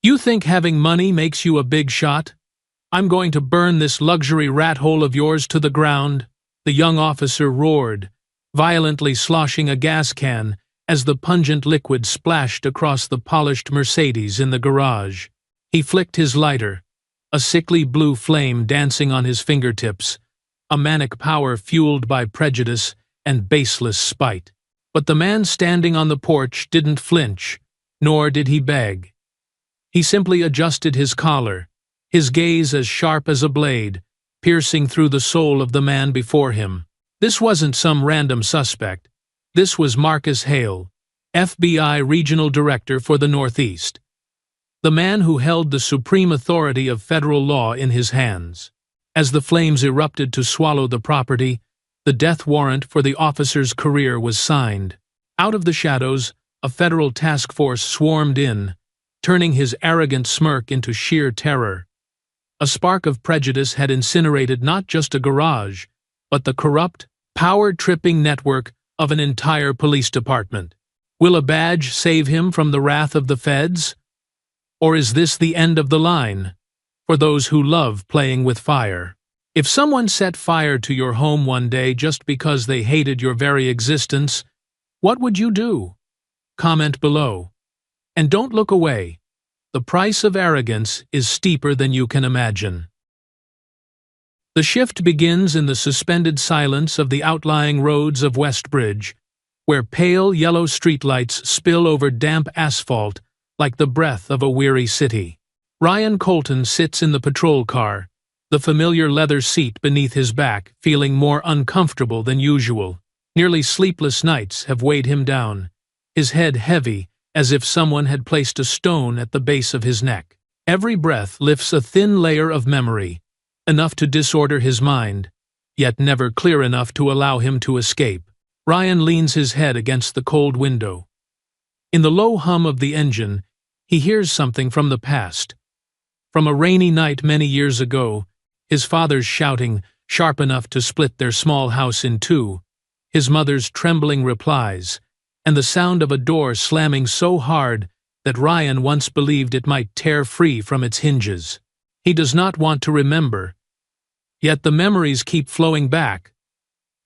You think having money makes you a big shot? I'm going to burn this luxury rat hole of yours to the ground, the young officer roared, violently sloshing a gas can as the pungent liquid splashed across the polished Mercedes in the garage. He flicked his lighter, a sickly blue flame dancing on his fingertips, a manic power fueled by prejudice and baseless spite. But the man standing on the porch didn't flinch, nor did he beg. He simply adjusted his collar, his gaze as sharp as a blade, piercing through the soul of the man before him. This wasn't some random suspect. This was Marcus Hale, FBI Regional Director for the Northeast. The man who held the supreme authority of federal law in his hands. As the flames erupted to swallow the property, the death warrant for the officer's career was signed. Out of the shadows, a federal task force swarmed in, turning his arrogant smirk into sheer terror. A spark of prejudice had incinerated not just a garage, but the corrupt, power-tripping network of an entire police department. Will a badge save him from the wrath of the feds? Or is this the end of the line, for those who love playing with fire? If someone set fire to your home one day just because they hated your very existence, what would you do? Comment below. And don't look away. The price of arrogance is steeper than you can imagine. The shift begins in the suspended silence of the outlying roads of Westbridge, where pale yellow streetlights spill over damp asphalt like the breath of a weary city. Ryan Colton sits in the patrol car, the familiar leather seat beneath his back, feeling more uncomfortable than usual. Nearly sleepless nights have weighed him down, his head heavy, as if someone had placed a stone at the base of his neck. Every breath lifts a thin layer of memory, enough to disorder his mind, yet never clear enough to allow him to escape. Ryan leans his head against the cold window. In the low hum of the engine, he hears something from the past. From a rainy night many years ago, his father's shouting, sharp enough to split their small house in two, his mother's trembling replies, and the sound of a door slamming so hard that Ryan once believed it might tear free from its hinges. He does not want to remember, yet the memories keep flowing back,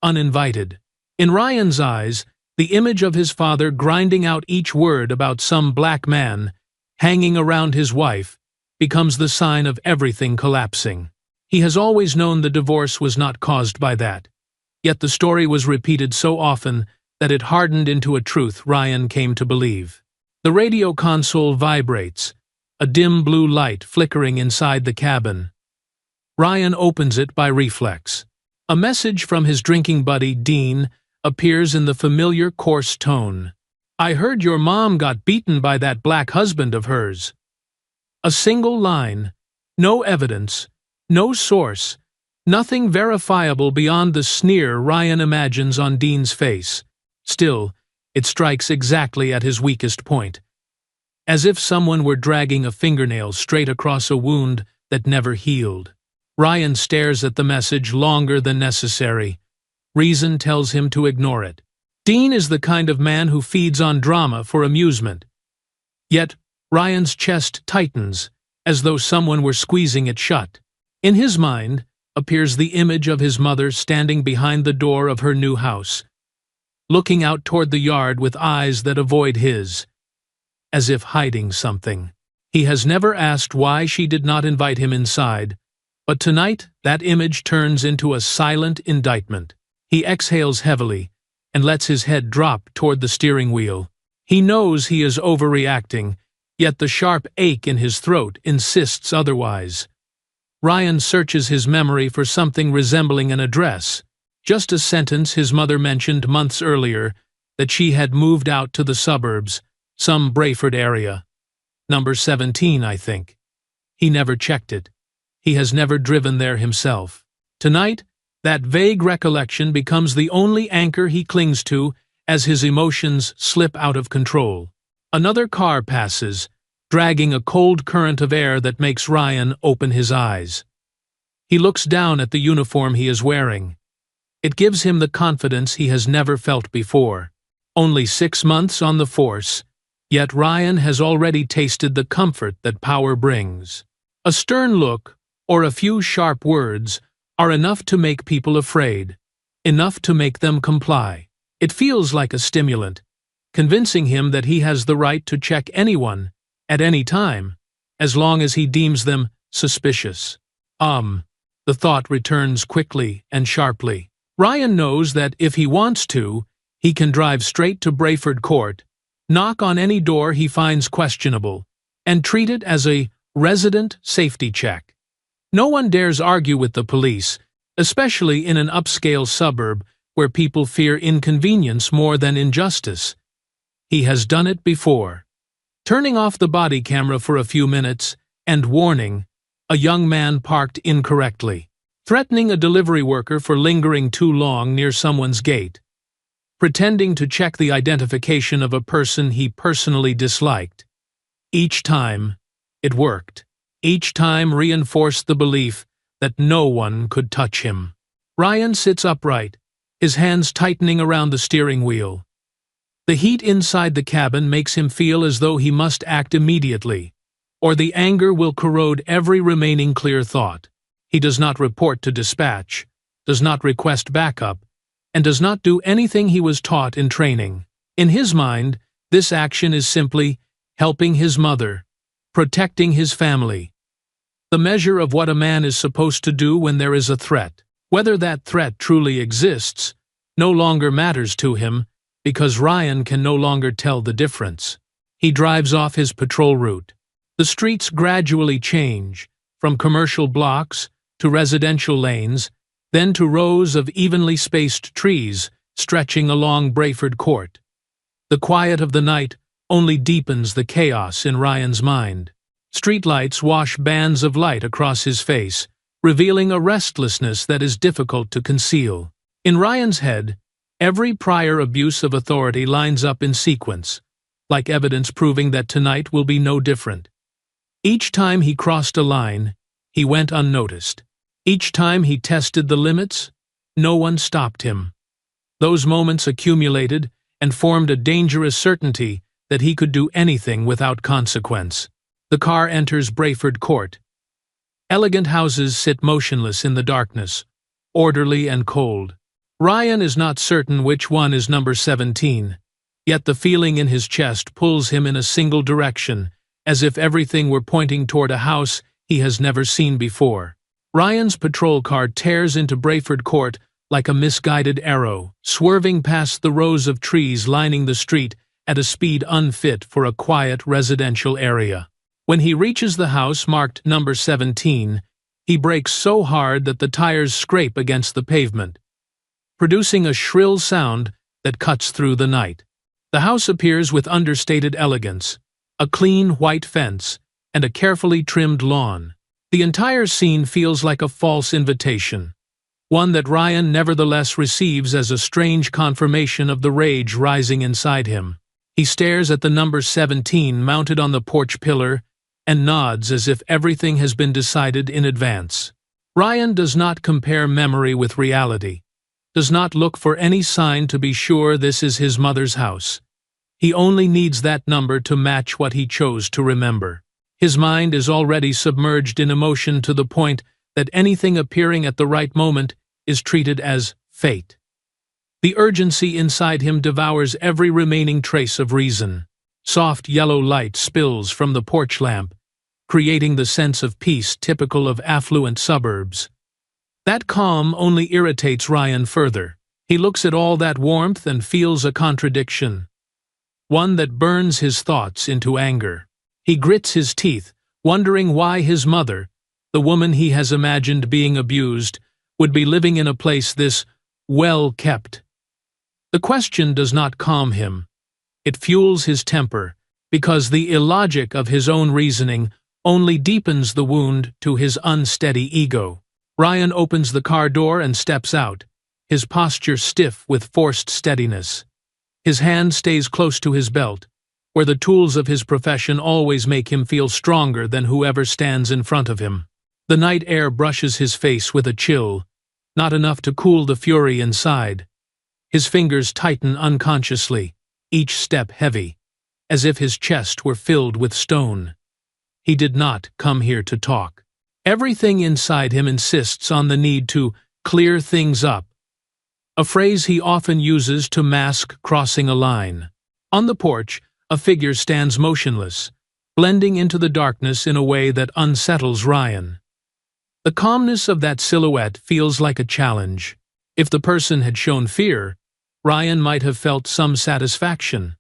uninvited. In Ryan's eyes, the image of his father grinding out each word about some black man, hanging around his wife, becomes the sign of everything collapsing. He has always known the divorce was not caused by that, yet the story was repeated so often that it hardened into a truth Ryan came to believe. The radio console vibrates, a dim blue light flickering inside the cabin. Ryan opens it by reflex. A message from his drinking buddy, Dean, appears in the familiar coarse tone. "I heard your mom got beaten by that black husband of hers." A single line, no evidence, no source, nothing verifiable beyond the sneer Ryan imagines on Dean's face. Still, it strikes exactly at his weakest point. As if someone were dragging a fingernail straight across a wound that never healed. Ryan stares at the message longer than necessary. Reason tells him to ignore it. Dean is the kind of man who feeds on drama for amusement. Yet, Ryan's chest tightens, as though someone were squeezing it shut. In his mind appears the image of his mother standing behind the door of her new house, looking out toward the yard with eyes that avoid his, as if hiding something. He has never asked why she did not invite him inside, but tonight that image turns into a silent indictment. He exhales heavily and lets his head drop toward the steering wheel. He knows he is overreacting, yet the sharp ache in his throat insists otherwise. Ryan searches his memory for something resembling an address. Just a sentence his mother mentioned months earlier, that she had moved out to the suburbs, some Brayford area. Number 17, I think. He never checked it. He has never driven there himself. Tonight, that vague recollection becomes the only anchor he clings to as his emotions slip out of control. Another car passes, dragging a cold current of air that makes Ryan open his eyes. He looks down at the uniform he is wearing. It gives him the confidence he has never felt before. Only 6 months on the force, Yet Ryan has already tasted the comfort that power brings. A stern look, or a few sharp words, are enough to make people afraid, enough to make them comply. It feels like a stimulant, convincing him that he has the right to check anyone, at any time, as long as he deems them suspicious. The thought returns quickly and sharply. Ryan knows that if he wants to, he can drive straight to Brayford Court, knock on any door he finds questionable, and treat it as a resident safety check. No one dares argue with the police, especially in an upscale suburb where people fear inconvenience more than injustice. He has done it before. Turning off the body camera for a few minutes, and warning, a young man parked incorrectly, threatening a delivery worker for lingering too long near someone's gate, pretending to check the identification of a person he personally disliked. Each time, it worked. Each time reinforced the belief that no one could touch him. Ryan sits upright, his hands tightening around the steering wheel. The heat inside the cabin makes him feel as though he must act immediately, or the anger will corrode every remaining clear thought. He does not report to dispatch, does not request backup, and does not do anything he was taught in training. In his mind, this action is simply helping his mother, protecting his family. The measure of what a man is supposed to do when there is a threat. Whether that threat truly exists no longer matters to him, because Ryan can no longer tell the difference. He drives off his patrol route. The streets gradually change, from commercial blocks to residential lanes, then to rows of evenly spaced trees stretching along Brayford Court. The quiet of the night only deepens the chaos in Ryan's mind. Streetlights wash bands of light across his face, revealing a restlessness that is difficult to conceal. In Ryan's head, every prior abuse of authority lines up in sequence, like evidence proving that tonight will be no different. Each time he crossed a line, he went unnoticed. Each time he tested the limits, no one stopped him. Those moments accumulated and formed a dangerous certainty that he could do anything without consequence. The car enters Brayford Court. Elegant houses sit motionless in the darkness, orderly and cold. Ryan is not certain which one is number 17, yet the feeling in his chest pulls him in a single direction, as if everything were pointing toward a house he has never seen before. Ryan's patrol car tears into Brayford Court like a misguided arrow, swerving past the rows of trees lining the street at a speed unfit for a quiet residential area. When he reaches the house marked number 17, he brakes so hard that the tires scrape against the pavement, producing a shrill sound that cuts through the night. The house appears with understated elegance, a clean white fence, and a carefully trimmed lawn. The entire scene feels like a false invitation, one that Ryan nevertheless receives as a strange confirmation of the rage rising inside him. He stares at the number 17 mounted on the porch pillar and nods as if everything has been decided in advance. Ryan does not compare memory with reality, does not look for any sign to be sure this is his mother's house. He only needs that number to match what he chose to remember. His mind is already submerged in emotion to the point that anything appearing at the right moment is treated as fate. The urgency inside him devours every remaining trace of reason. Soft yellow light spills from the porch lamp, creating the sense of peace typical of affluent suburbs. That calm only irritates Ryan further. He looks at all that warmth and feels a contradiction, one that burns his thoughts into anger. He grits his teeth, wondering why his mother, the woman he has imagined being abused, would be living in a place this well-kept. The question does not calm him. It fuels his temper, because the illogic of his own reasoning only deepens the wound to his unsteady ego. Ryan opens the car door and steps out, his posture stiff with forced steadiness. His hand stays close to his belt, where the tools of his profession always make him feel stronger than whoever stands in front of him. The night air brushes his face with a chill, not enough to cool the fury inside. His fingers tighten unconsciously, each step heavy. as if his chest were filled with stone. He did not come here to talk. Everything inside him insists on the need to clear things up, a phrase he often uses to mask crossing a line. On the porch, a figure stands motionless, blending into the darkness in a way that unsettles Ryan. The calmness of that silhouette feels like a challenge. If the person had shown fear, Ryan might have felt some satisfaction.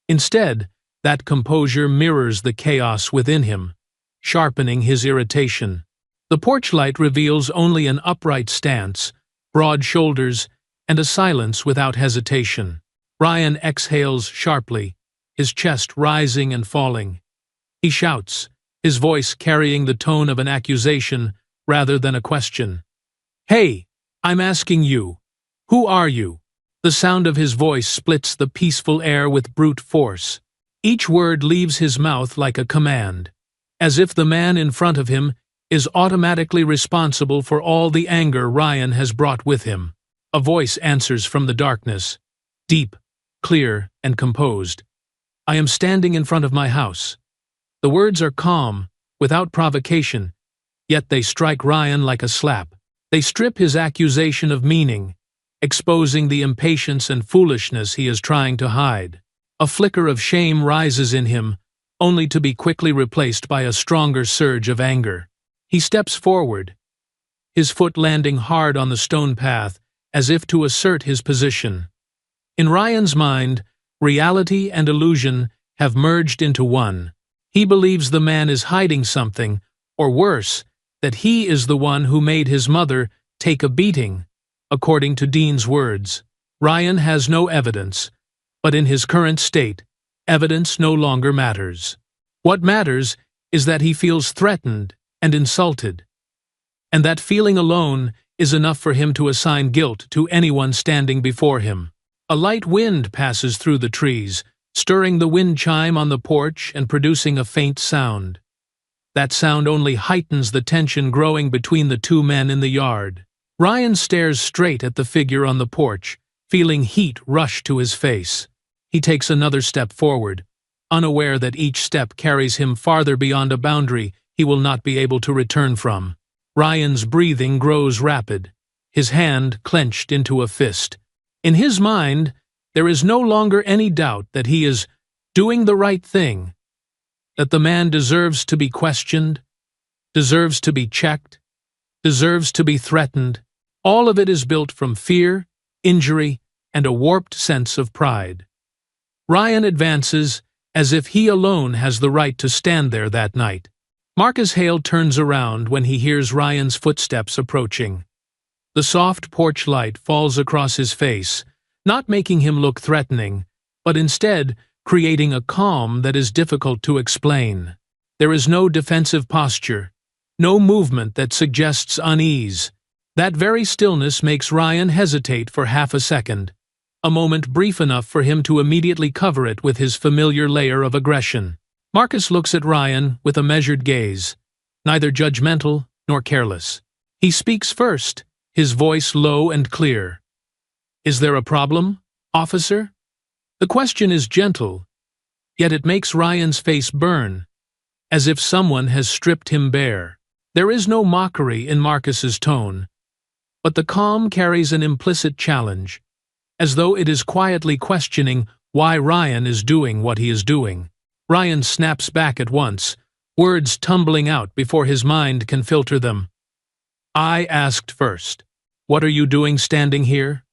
Instead, that composure mirrors the chaos within him, sharpening his irritation. The porch light reveals only an upright stance, broad shoulders, and a silence without hesitation. Ryan exhales sharply, his chest rising and falling. He shouts, his voice carrying the tone of an accusation rather than a question. "Hey, I'm asking you. Who are you?" The sound of his voice splits the peaceful air with brute force. Each word leaves his mouth like a command, as if the man in front of him is automatically responsible for all the anger Ryan has brought with him. A voice answers from the darkness, deep, clear, and composed. "I am standing in front of my house." The words are calm, without provocation, yet they strike Ryan like a slap. They strip his accusation of meaning, exposing the impatience and foolishness he is trying to hide. A flicker of shame rises in him, only to be quickly replaced by a stronger surge of anger. He steps forward, his foot landing hard on the stone path, as if to assert his position. In Ryan's mind, reality and illusion have merged into one. He believes the man is hiding something, or worse, that he is the one who made his mother take a beating, according to Dean's words. Ryan has no evidence, but in his current state, evidence no longer matters. What matters is that he feels threatened and insulted, and that feeling alone is enough for him to assign guilt to anyone standing before him. A light wind passes through the trees, stirring the wind chime on the porch and producing a faint sound. That sound only heightens the tension growing between the two men in the yard. Ryan stares straight at the figure on the porch, feeling heat rush to his face. He takes another step forward, unaware that each step carries him farther beyond a boundary he will not be able to return from. Ryan's breathing grows rapid, his hand clenched into a fist. In his mind, there is no longer any doubt that he is doing the right thing, that the man deserves to be questioned, deserves to be checked, deserves to be threatened. All of it is built from fear, injury, and a warped sense of pride. Ryan advances as if he alone has the right to stand there that night. Marcus Hale turns around when he hears Ryan's footsteps approaching. The soft porch light falls across his face, not making him look threatening, but instead creating a calm that is difficult to explain. There is no defensive posture, no movement that suggests unease. That very stillness makes Ryan hesitate for half a second, a moment brief enough for him to immediately cover it with his familiar layer of aggression. Marcus looks at Ryan with a measured gaze, neither judgmental nor careless. He speaks first, his voice low and clear. "Is there a problem, officer?" The question is gentle, yet it makes Ryan's face burn, as if someone has stripped him bare. There is no mockery in Marcus's tone, but the calm carries an implicit challenge, as though it is quietly questioning why Ryan is doing what he is doing. Ryan snaps back at once, words tumbling out before his mind can filter them. "I asked first. What are you doing standing here?"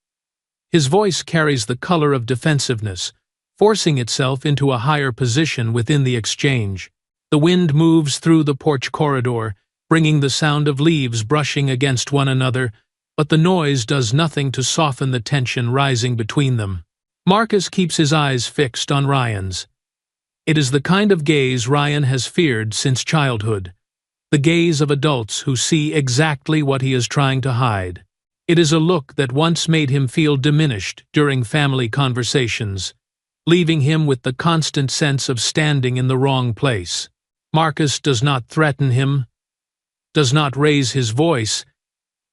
His voice carries the color of defensiveness, forcing itself into a higher position within the exchange. The wind moves through the porch corridor, bringing the sound of leaves brushing against one another, but the noise does nothing to soften the tension rising between them. Marcus keeps his eyes fixed on Ryan's. It is the kind of gaze Ryan has feared since childhood, the gaze of adults who see exactly what he is trying to hide. It is a look that once made him feel diminished during family conversations, leaving him with the constant sense of standing in the wrong place. Marcus does not threaten him, does not raise his voice,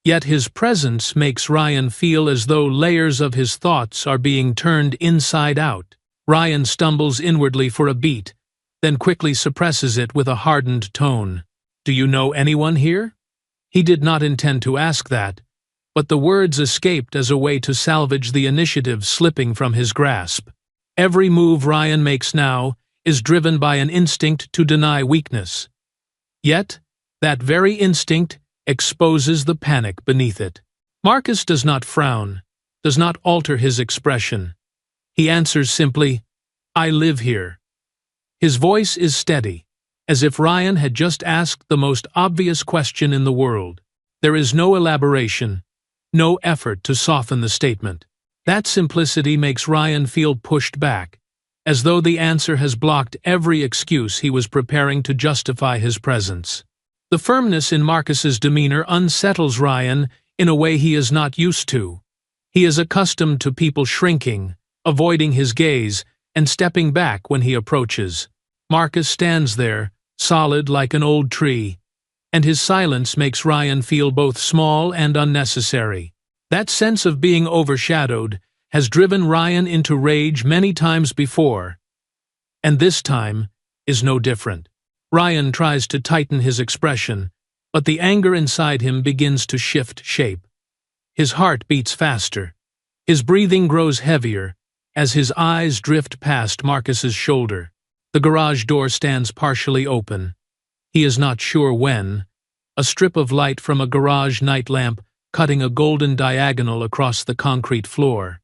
yet his presence makes Ryan feel as though layers of his thoughts are being turned inside out. Ryan stumbles inwardly for a beat, then quickly suppresses it with a hardened tone. "Do you know anyone here?" He did not intend to ask that, but the words escaped as a way to salvage the initiative slipping from his grasp. Every move Ryan makes now is driven by an instinct to deny weakness. Yet, that very instinct exposes the panic beneath it. Marcus does not frown, does not alter his expression. He answers simply, "I live here." His voice is steady, as if Ryan had just asked the most obvious question in the world. There is no elaboration, no effort to soften the statement. That simplicity makes Ryan feel pushed back, as though the answer has blocked every excuse he was preparing to justify his presence. The firmness in Marcus's demeanor unsettles Ryan in a way he is not used to. He is accustomed to people shrinking, avoiding his gaze, and stepping back when he approaches. Marcus stands there, solid like an old tree, and his silence makes Ryan feel both small and unnecessary. That sense of being overshadowed has driven Ryan into rage many times before, and this time is no different. Ryan tries to tighten his expression, but the anger inside him begins to shift shape. His heart beats faster. His breathing grows heavier as his eyes drift past Marcus's shoulder. The garage door stands partially open. He is not sure when. A strip of light from a garage night lamp cutting a golden diagonal across the concrete floor.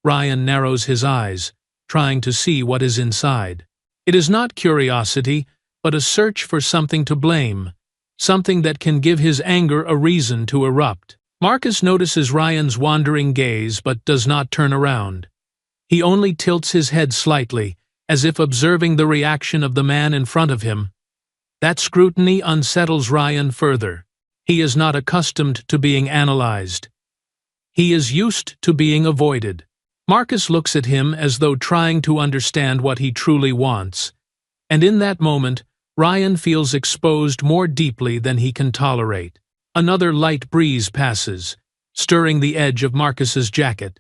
Ryan narrows his eyes, trying to see what is inside. It is not curiosity, but a search for something to blame, something that can give his anger a reason to erupt. Marcus notices Ryan's wandering gaze but does not turn around. He only tilts his head slightly, as if observing the reaction of the man in front of him. That scrutiny unsettles Ryan further. He is not accustomed to being analyzed. He is used to being avoided. Marcus looks at him as though trying to understand what he truly wants, and in that moment, Ryan feels exposed more deeply than he can tolerate. Another light breeze passes, stirring the edge of Marcus's jacket.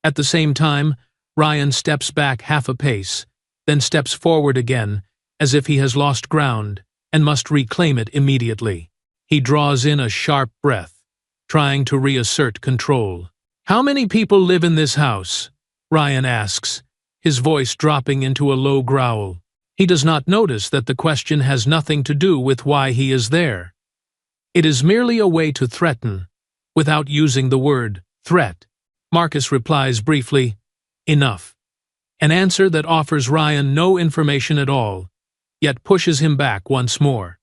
At the same time, Ryan steps back half a pace, then steps forward again, as if he has lost ground and must reclaim it immediately. He draws in a sharp breath, trying to reassert control. "How many people live in this house?" Ryan asks, his voice dropping into a low growl. He does not notice that the question has nothing to do with why he is there. It is merely a way to threaten, without using the word threat. Marcus replies briefly, "Enough." An answer that offers Ryan no information at all, yet pushes him back once more.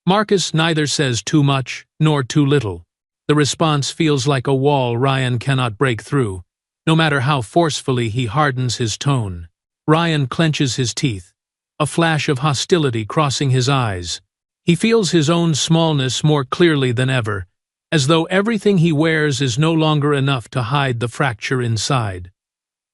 Marcus neither says too much nor too little. The response feels like a wall Ryan cannot break through, no matter how forcefully he hardens his tone. Ryan clenches his teeth, a flash of hostility crossing his eyes. He feels his own smallness more clearly than ever, as though everything he wears is no longer enough to hide the fracture inside.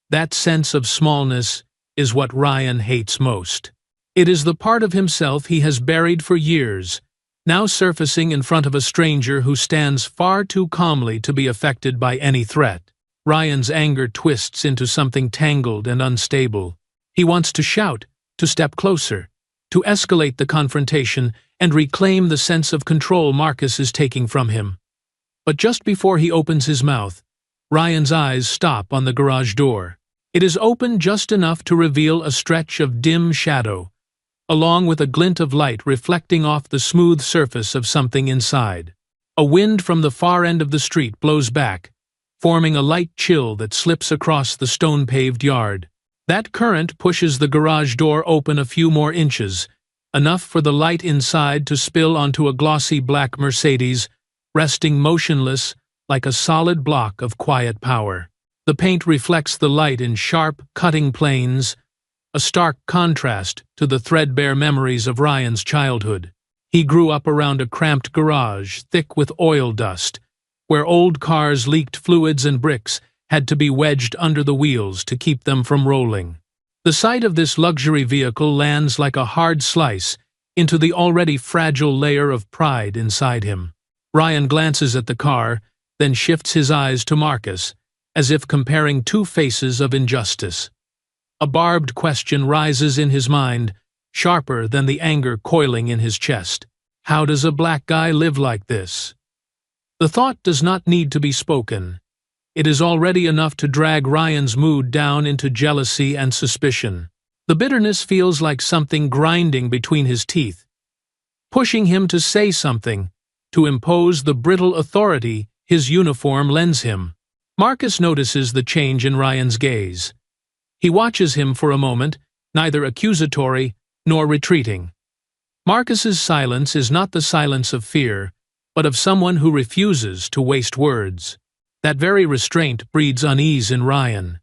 That sense of smallness is what Ryan hates most. It is the part of himself he has buried for years, now surfacing in front of a stranger who stands far too calmly to be affected by any threat. Ryan's anger twists into something tangled and unstable. He wants to shout, to step closer, to escalate the confrontation and reclaim the sense of control Marcus is taking from him. But just before he opens his mouth, Ryan's eyes stop on the garage door. It is open just enough to reveal a stretch of dim shadow, along with a glint of light reflecting off the smooth surface of something inside. A wind from the far end of the street blows back, forming a light chill that slips across the stone-paved yard. That current pushes the garage door open a few more inches, enough for the light inside to spill onto a glossy black Mercedes, resting motionless like a solid block of quiet power. The paint reflects the light in sharp, cutting planes, a stark contrast to the threadbare memories of Ryan's childhood. He grew up around a cramped garage, thick with oil dust, where old cars leaked fluids and bricks had to be wedged under the wheels to keep them from rolling. The sight of this luxury vehicle lands like a hard slice into the already fragile layer of pride inside him. Ryan glances at the car, then shifts his eyes to Marcus, as if comparing two faces of injustice. A barbed question rises in his mind, sharper than the anger coiling in his chest. How does a black guy live like this? The thought does not need to be spoken. It is already enough to drag Ryan's mood down into jealousy and suspicion. The bitterness feels like something grinding between his teeth, pushing him to say something, to impose the brittle authority his uniform lends him. Marcus notices the change in Ryan's gaze. He watches him for a moment, neither accusatory nor retreating. Marcus's silence is not the silence of fear, but of someone who refuses to waste words. That very restraint breeds unease in Ryan.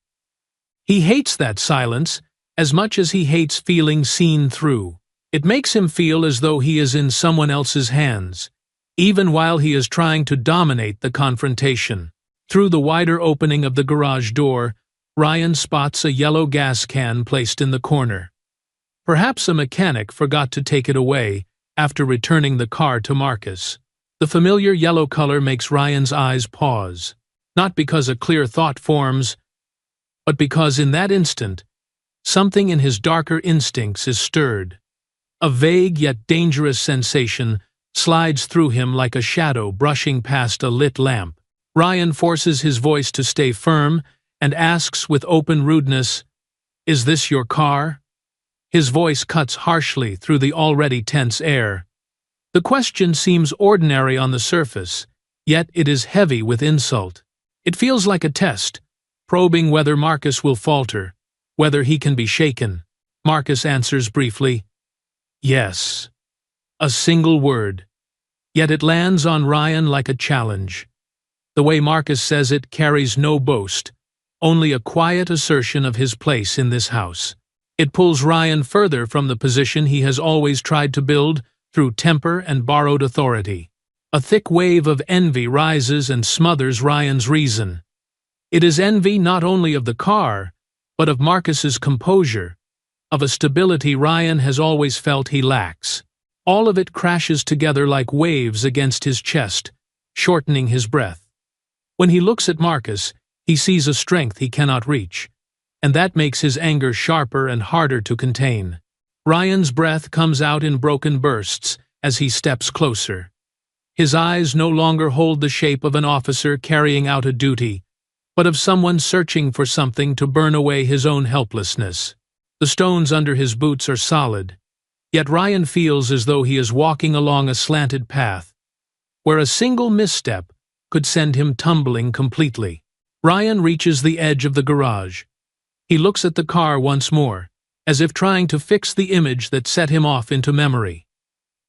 He hates that silence as much as he hates feeling seen through. It makes him feel as though he is in someone else's hands, even while he is trying to dominate the confrontation. Through the wider opening of the garage door, Ryan spots a yellow gas can placed in the corner. Perhaps a mechanic forgot to take it away after returning the car to Marcus. The familiar yellow color makes Ryan's eyes pause, not because a clear thought forms, but because in that instant, something in his darker instincts is stirred. A vague yet dangerous sensation slides through him like a shadow brushing past a lit lamp. Ryan forces his voice to stay firm and asks with open rudeness, "Is this your car?" His voice cuts harshly through the already tense air. The question seems ordinary on the surface, yet it is heavy with insult. It feels like a test, probing whether Marcus will falter, whether he can be shaken. Marcus answers briefly, "Yes." A single word. Yet it lands on Ryan like a challenge. The way Marcus says it carries no boast, only a quiet assertion of his place in this house. It pulls Ryan further from the position he has always tried to build through temper and borrowed authority. A thick wave of envy rises and smothers Ryan's reason. It is envy not only of the car, but of Marcus's composure, of a stability Ryan has always felt he lacks. All of it crashes together like waves against his chest, shortening his breath. When he looks at Marcus, he sees a strength he cannot reach, and that makes his anger sharper and harder to contain. Ryan's breath comes out in broken bursts as he steps closer. His eyes no longer hold the shape of an officer carrying out a duty, but of someone searching for something to burn away his own helplessness. The stones under his boots are solid, yet Ryan feels as though he is walking along a slanted path, where a single misstep could send him tumbling completely. Ryan reaches the edge of the garage. He looks at the car once more, as if trying to fix the image that set him off into memory.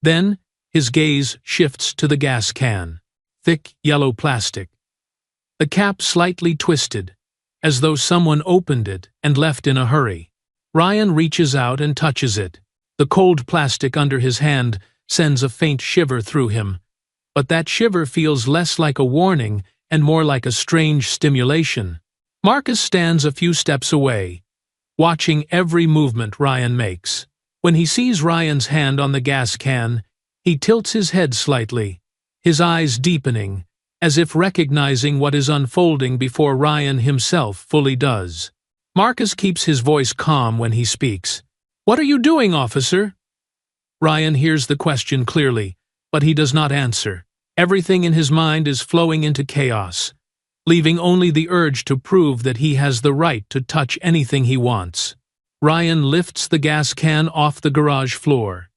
Then, his gaze shifts to the gas can. Thick, yellow plastic. The cap slightly twisted, as though someone opened it and left in a hurry. Ryan reaches out and touches it. The cold plastic under his hand sends a faint shiver through him, but that shiver feels less like a warning and more like a strange stimulation. Marcus stands a few steps away, watching every movement Ryan makes. When he sees Ryan's hand on the gas can, he tilts his head slightly, his eyes deepening, as if recognizing what is unfolding before Ryan himself fully does. Marcus keeps his voice calm when he speaks. "What are you doing, officer?" Ryan hears the question clearly, but he does not answer. Everything in his mind is flowing into chaos, leaving only the urge to prove that he has the right to touch anything he wants. Ryan lifts the gas can off the garage floor.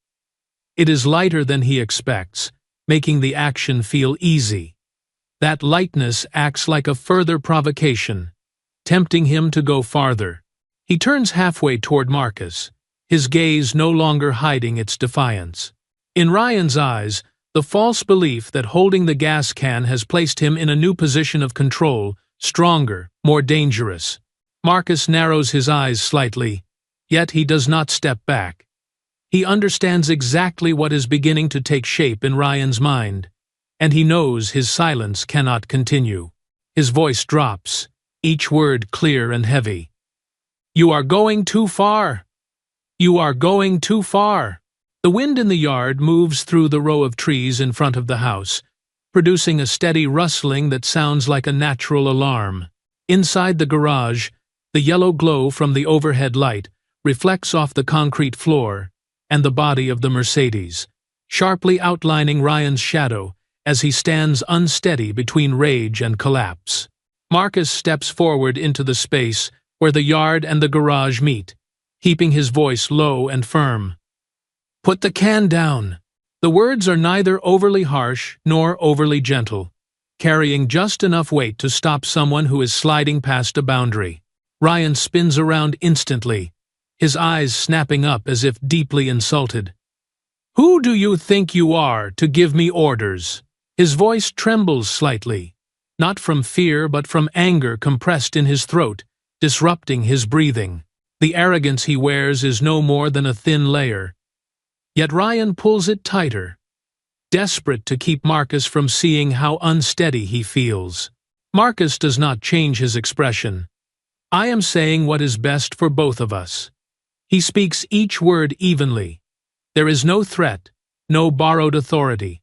It is lighter than he expects, making the action feel easy. That lightness acts like a further provocation, tempting him to go farther. He turns halfway toward Marcus, his gaze no longer hiding its defiance. In Ryan's eyes, the false belief that holding the gas can has placed him in a new position of control, stronger, more dangerous. Marcus narrows his eyes slightly, yet he does not step back. He understands exactly what is beginning to take shape in Ryan's mind, and he knows his silence cannot continue. His voice drops, each word clear and heavy. "You are going too far! You are going too far!" The wind in the yard moves through the row of trees in front of the house, producing a steady rustling that sounds like a natural alarm. Inside the garage, The yellow glow from the overhead light reflects off the concrete floor and the body of the Mercedes, sharply outlining Ryan's shadow as he stands unsteady between rage and collapse. Marcus steps forward into the space where the yard and the garage meet, keeping his voice low and firm. "Put the can down." The words are neither overly harsh nor overly gentle, carrying just enough weight to stop someone who is sliding past a boundary. Ryan spins around instantly, his eyes snapping up as if deeply insulted. "Who do you think you are to give me orders?" His voice trembles slightly, not from fear but from anger compressed in his throat, disrupting his breathing. The arrogance he wears is no more than a thin layer. Yet Ryan pulls it tighter, desperate to keep Marcus from seeing how unsteady he feels. Marcus does not change his expression. "I am saying what is best for both of us." He speaks each word evenly. There is no threat, no borrowed authority,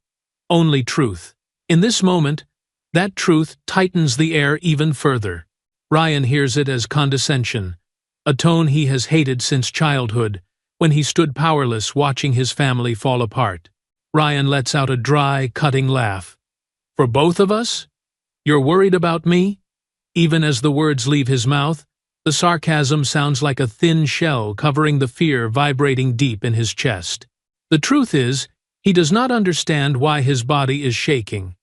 only truth. In this moment, that truth tightens the air even further. Ryan hears it as condescension, a tone he has hated since childhood, when he stood powerless watching his family fall apart. Ryan lets out a dry, cutting laugh. "For both of us? You're worried about me?" Even as the words leave his mouth, the sarcasm sounds like a thin shell covering the fear vibrating deep in his chest. The truth is, he does not understand why his body is shaking,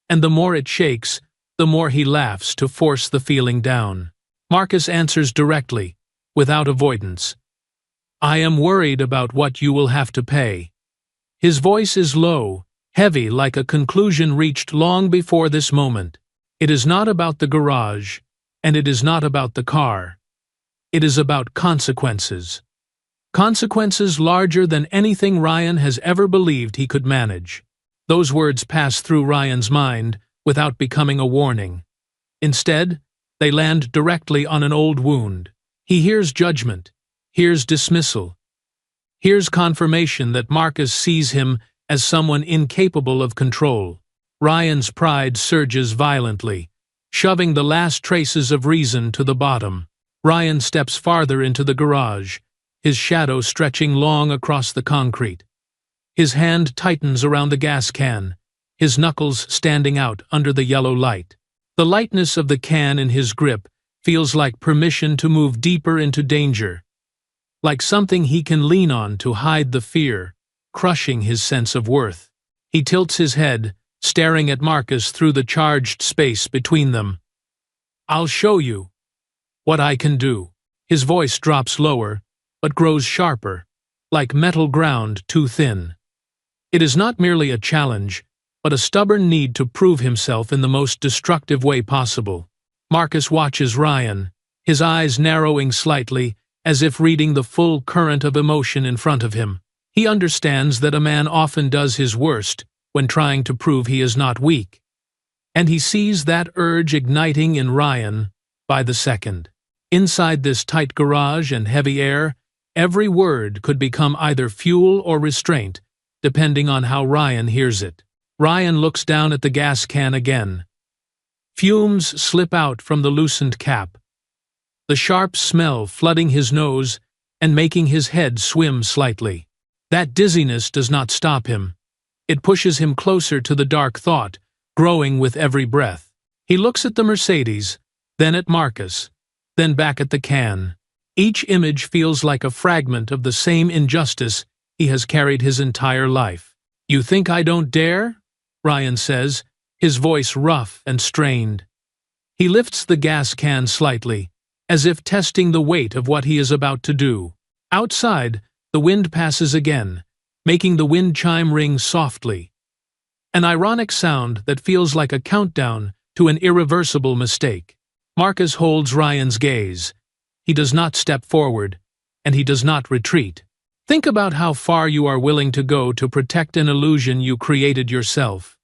and the more it shakes, the more he laughs to force the feeling down. Marcus answers directly, without avoidance. "I am worried about what you will have to pay." His voice is low, heavy like a conclusion reached long before this moment. It is not about the garage, and it is not about the car. It is about consequences. Consequences larger than anything Ryan has ever believed he could manage. Those words pass through Ryan's mind without becoming a warning. Instead, they land directly on an old wound. He hears judgment, hears dismissal, hears confirmation that Marcus sees him as someone incapable of control. Ryan's pride surges violently, shoving the last traces of reason to the bottom. Ryan steps farther into the garage, his shadow stretching long across the concrete. His hand tightens around the gas can, his knuckles standing out under the yellow light. The lightness of the can in his grip feels like permission to move deeper into danger, like something he can lean on to hide the fear, crushing his sense of worth. He tilts his head, staring at Marcus through the charged space between them. "I'll show you what I can do." His voice drops lower, but grows sharper, like metal ground too thin. It is not merely a challenge, but a stubborn need to prove himself in the most destructive way possible. Marcus watches Ryan, his eyes narrowing slightly, as if reading the full current of emotion in front of him. He understands that a man often does his worst when trying to prove he is not weak. And he sees that urge igniting in Ryan by the second. Inside this tight garage and heavy air, every word could become either fuel or restraint, depending on how Ryan hears it. Ryan looks down at the gas can again. Fumes slip out from the loosened cap, the sharp smell flooding his nose and making his head swim slightly. That dizziness does not stop him. It pushes him closer to the dark thought, growing with every breath. He looks at the Mercedes, then at Marcus, then back at the can. Each image feels like a fragment of the same injustice he has carried his entire life. "You think I don't dare?" Ryan says, his voice rough and strained. He lifts the gas can slightly, as if testing the weight of what he is about to do. Outside, the wind passes again, making the wind chime ring softly. An ironic sound that feels like a countdown to an irreversible mistake. Marcus holds Ryan's gaze. He does not step forward, and he does not retreat. "Think about how far you are willing to go to protect an illusion you created yourself."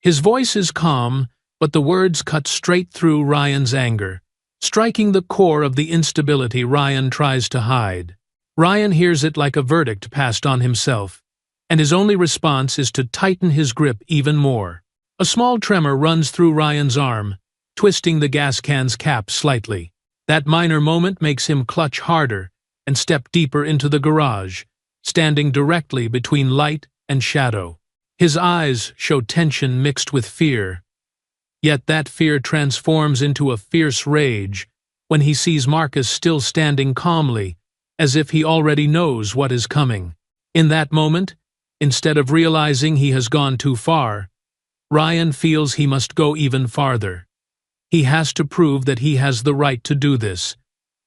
His voice is calm, but the words cut straight through Ryan's anger, striking the core of the instability Ryan tries to hide. Ryan hears it like a verdict passed on himself, and his only response is to tighten his grip even more. A small tremor runs through Ryan's arm, twisting the gas can's cap slightly. That minor moment makes him clutch harder and step deeper into the garage, standing directly between light and shadow. His eyes show tension mixed with fear. Yet that fear transforms into a fierce rage when he sees Marcus still standing calmly, as if he already knows what is coming. In that moment, instead of realizing he has gone too far, Ryan feels he must go even farther. He has to prove that he has the right to do this,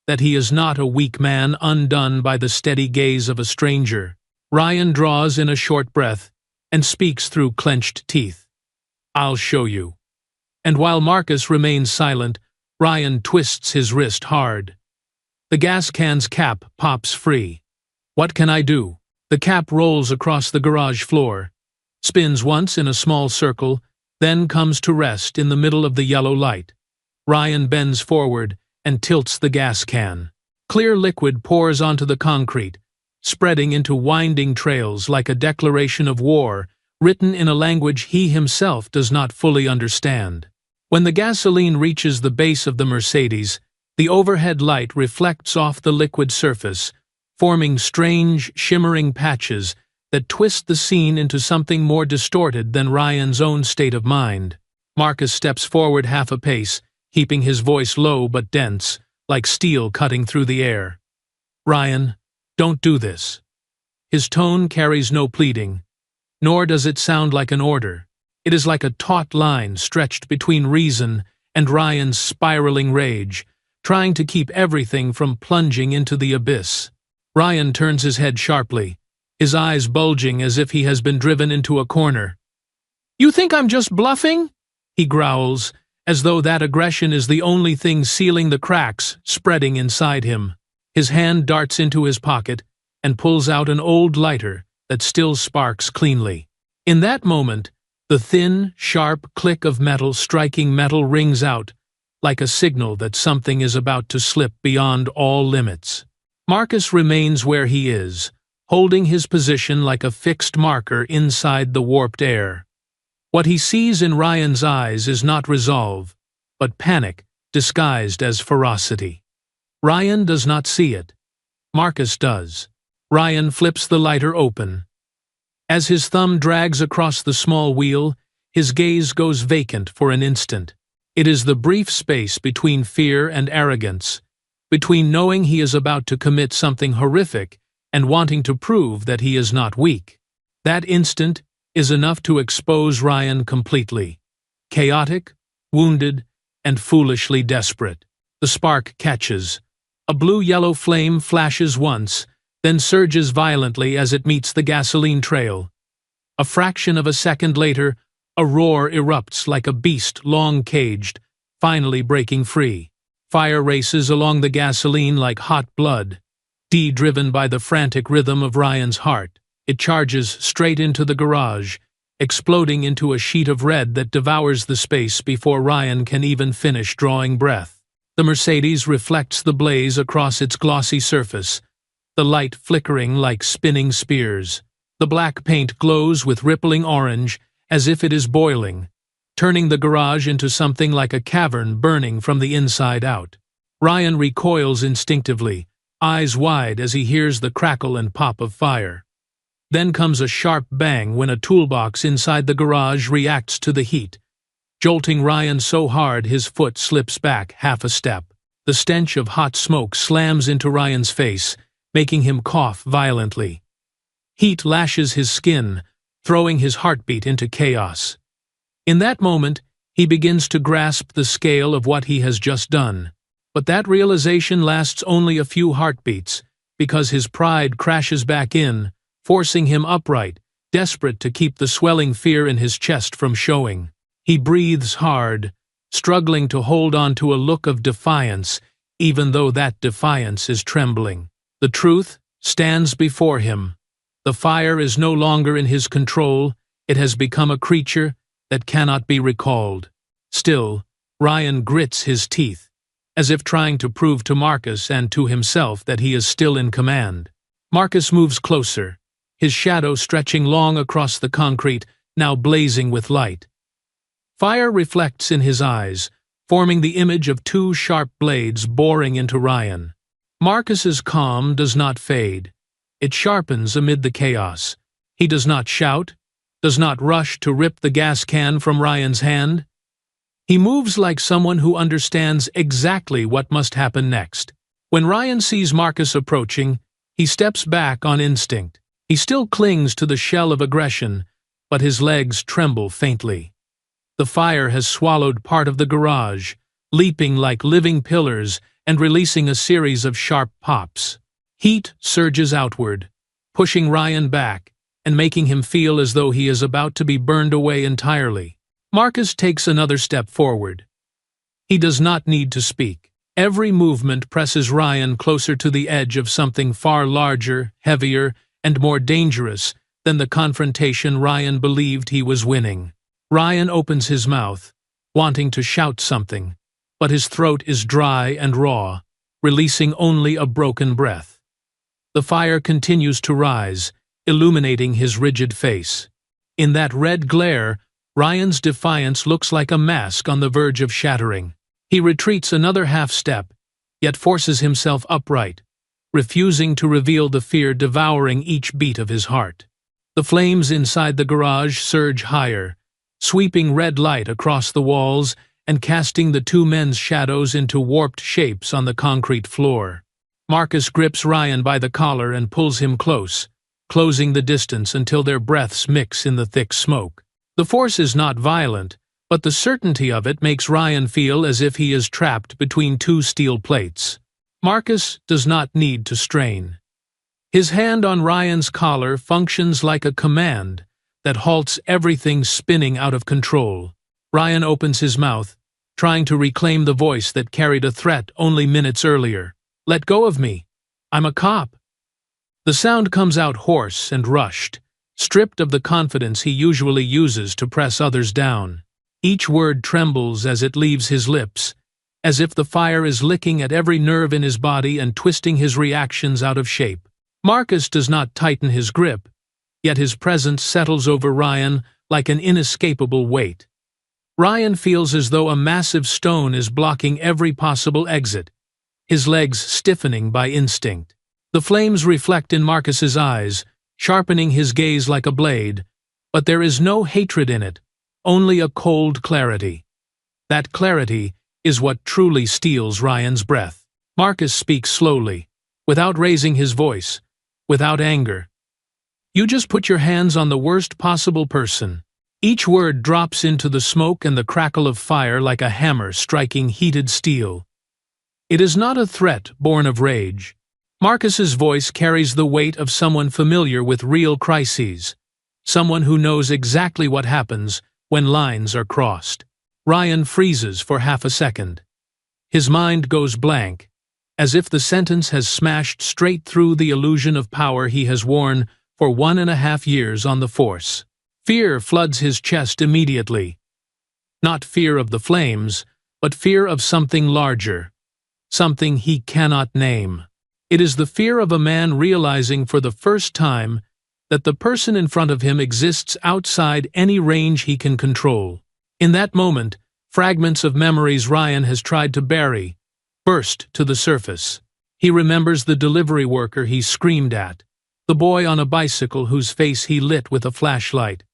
that he is not a weak man undone by the steady gaze of a stranger. Ryan draws in a short breath and speaks through clenched teeth. "I'll show you." And while Marcus remains silent, Ryan twists his wrist hard. The gas can's cap pops free. "What can I do?" The cap rolls across the garage floor, spins once in a small circle, then comes to rest in the middle of the yellow light. Ryan bends forward and tilts the gas can. Clear liquid pours onto the concrete, spreading into winding trails like a declaration of war written in a language he himself does not fully understand. When the gasoline reaches the base of the Mercedes, the overhead light reflects off the liquid surface, forming strange, shimmering patches that twist the scene into something more distorted than Ryan's own state of mind. Marcus steps forward half a pace, keeping his voice low but dense, like steel cutting through the air. "Ryan, don't do this." His tone carries no pleading, nor does it sound like an order. It is like a taut line stretched between reason and Ryan's spiraling rage, trying to keep everything from plunging into the abyss. Ryan turns his head sharply, his eyes bulging as if he has been driven into a corner. "You think I'm just bluffing?" he growls, as though that aggression is the only thing sealing the cracks spreading inside him. His hand darts into his pocket and pulls out an old lighter that still sparks cleanly. In that moment, the thin, sharp click of metal striking metal rings out, like a signal that something is about to slip beyond all limits. Marcus remains where he is, holding his position like a fixed marker inside the warped air. What he sees in Ryan's eyes is not resolve, but panic disguised as ferocity. Ryan does not see it. Marcus does. Ryan flips the lighter open. As his thumb drags across the small wheel, his gaze goes vacant for an instant. It is the brief space between fear and arrogance, between knowing he is about to commit something horrific and wanting to prove that he is not weak. That instant is enough to expose Ryan completely. Chaotic, wounded, and foolishly desperate. The spark catches. A blue-yellow flame flashes once, then surges violently as it meets the gasoline trail. A fraction of a second later, a roar erupts like a beast long caged, finally breaking free. Fire races along the gasoline like hot blood. Driven by the frantic rhythm of Ryan's heart, it charges straight into the garage, exploding into a sheet of red that devours the space before Ryan can even finish drawing breath. The Mercedes reflects the blaze across its glossy surface, the light flickering like spinning spears. The black paint glows with rippling orange as if it is boiling, turning the garage into something like a cavern burning from the inside out. Ryan recoils instinctively, eyes wide as he hears the crackle and pop of fire. Then comes a sharp bang when a toolbox inside the garage reacts to the heat, jolting Ryan so hard his foot slips back half a step. The stench of hot smoke slams into Ryan's face, making him cough violently. Heat lashes his skin, throwing his heartbeat into chaos. In that moment, he begins to grasp the scale of what he has just done. But that realization lasts only a few heartbeats, because his pride crashes back in, forcing him upright, desperate to keep the swelling fear in his chest from showing. He breathes hard, struggling to hold on to a look of defiance, even though that defiance is trembling. The truth stands before him. The fire is no longer in his control, it has become a creature that cannot be recalled. Still, Ryan grits his teeth, as if trying to prove to Marcus and to himself that he is still in command. Marcus moves closer, his shadow stretching long across the concrete, now blazing with light. Fire reflects in his eyes, forming the image of two sharp blades boring into Ryan. Marcus's calm does not fade. It sharpens amid the chaos. He does not shout, does not rush to rip the gas can from Ryan's hand. He moves like someone who understands exactly what must happen next. When Ryan sees Marcus approaching, he steps back on instinct. He still clings to the shell of aggression, but his legs tremble faintly. The fire has swallowed part of the garage, leaping like living pillars and releasing a series of sharp pops. Heat surges outward, pushing Ryan back and making him feel as though he is about to be burned away entirely. Marcus takes another step forward. He does not need to speak. Every movement presses Ryan closer to the edge of something far larger, heavier, and more dangerous than the confrontation Ryan believed he was winning. Ryan opens his mouth, wanting to shout something, but his throat is dry and raw, releasing only a broken breath. The fire continues to rise, illuminating his rigid face. In that red glare, Ryan's defiance looks like a mask on the verge of shattering. He retreats another half step, yet forces himself upright, refusing to reveal the fear devouring each beat of his heart. The flames inside the garage surge higher, sweeping red light across the walls and casting the two men's shadows into warped shapes on the concrete floor. Marcus grips Ryan by the collar and pulls him close, closing the distance until their breaths mix in the thick smoke. The force is not violent, but the certainty of it makes Ryan feel as if he is trapped between two steel plates. Marcus does not need to strain. His hand on Ryan's collar functions like a command that halts everything spinning out of control. Ryan opens his mouth, trying to reclaim the voice that carried a threat only minutes earlier. "Let go of me. I'm a cop." The sound comes out hoarse and rushed, stripped of the confidence he usually uses to press others down. Each word trembles as it leaves his lips, as if the fire is licking at every nerve in his body and twisting his reactions out of shape. Marcus does not tighten his grip, yet his presence settles over Ryan like an inescapable weight. Ryan feels as though a massive stone is blocking every possible exit, his legs stiffening by instinct. The flames reflect in Marcus's eyes, sharpening his gaze like a blade, but there is no hatred in it, only a cold clarity. That clarity is what truly steals Ryan's breath. Marcus speaks slowly, without raising his voice, without anger. "You just put your hands on the worst possible person." Each word drops into the smoke and the crackle of fire like a hammer striking heated steel. It is not a threat born of rage. Marcus's voice carries the weight of someone familiar with real crises, someone who knows exactly what happens when lines are crossed. Ryan freezes for half a second. His mind goes blank, as if the sentence has smashed straight through the illusion of power he has worn for 1.5 years on the force. Fear floods his chest immediately. Not fear of the flames, but fear of something larger, something he cannot name. It is the fear of a man realizing for the first time that the person in front of him exists outside any range he can control. In that moment, fragments of memories Ryan has tried to bury burst to the surface. He remembers the delivery worker he screamed at, the boy on a bicycle whose face he lit with a flashlight,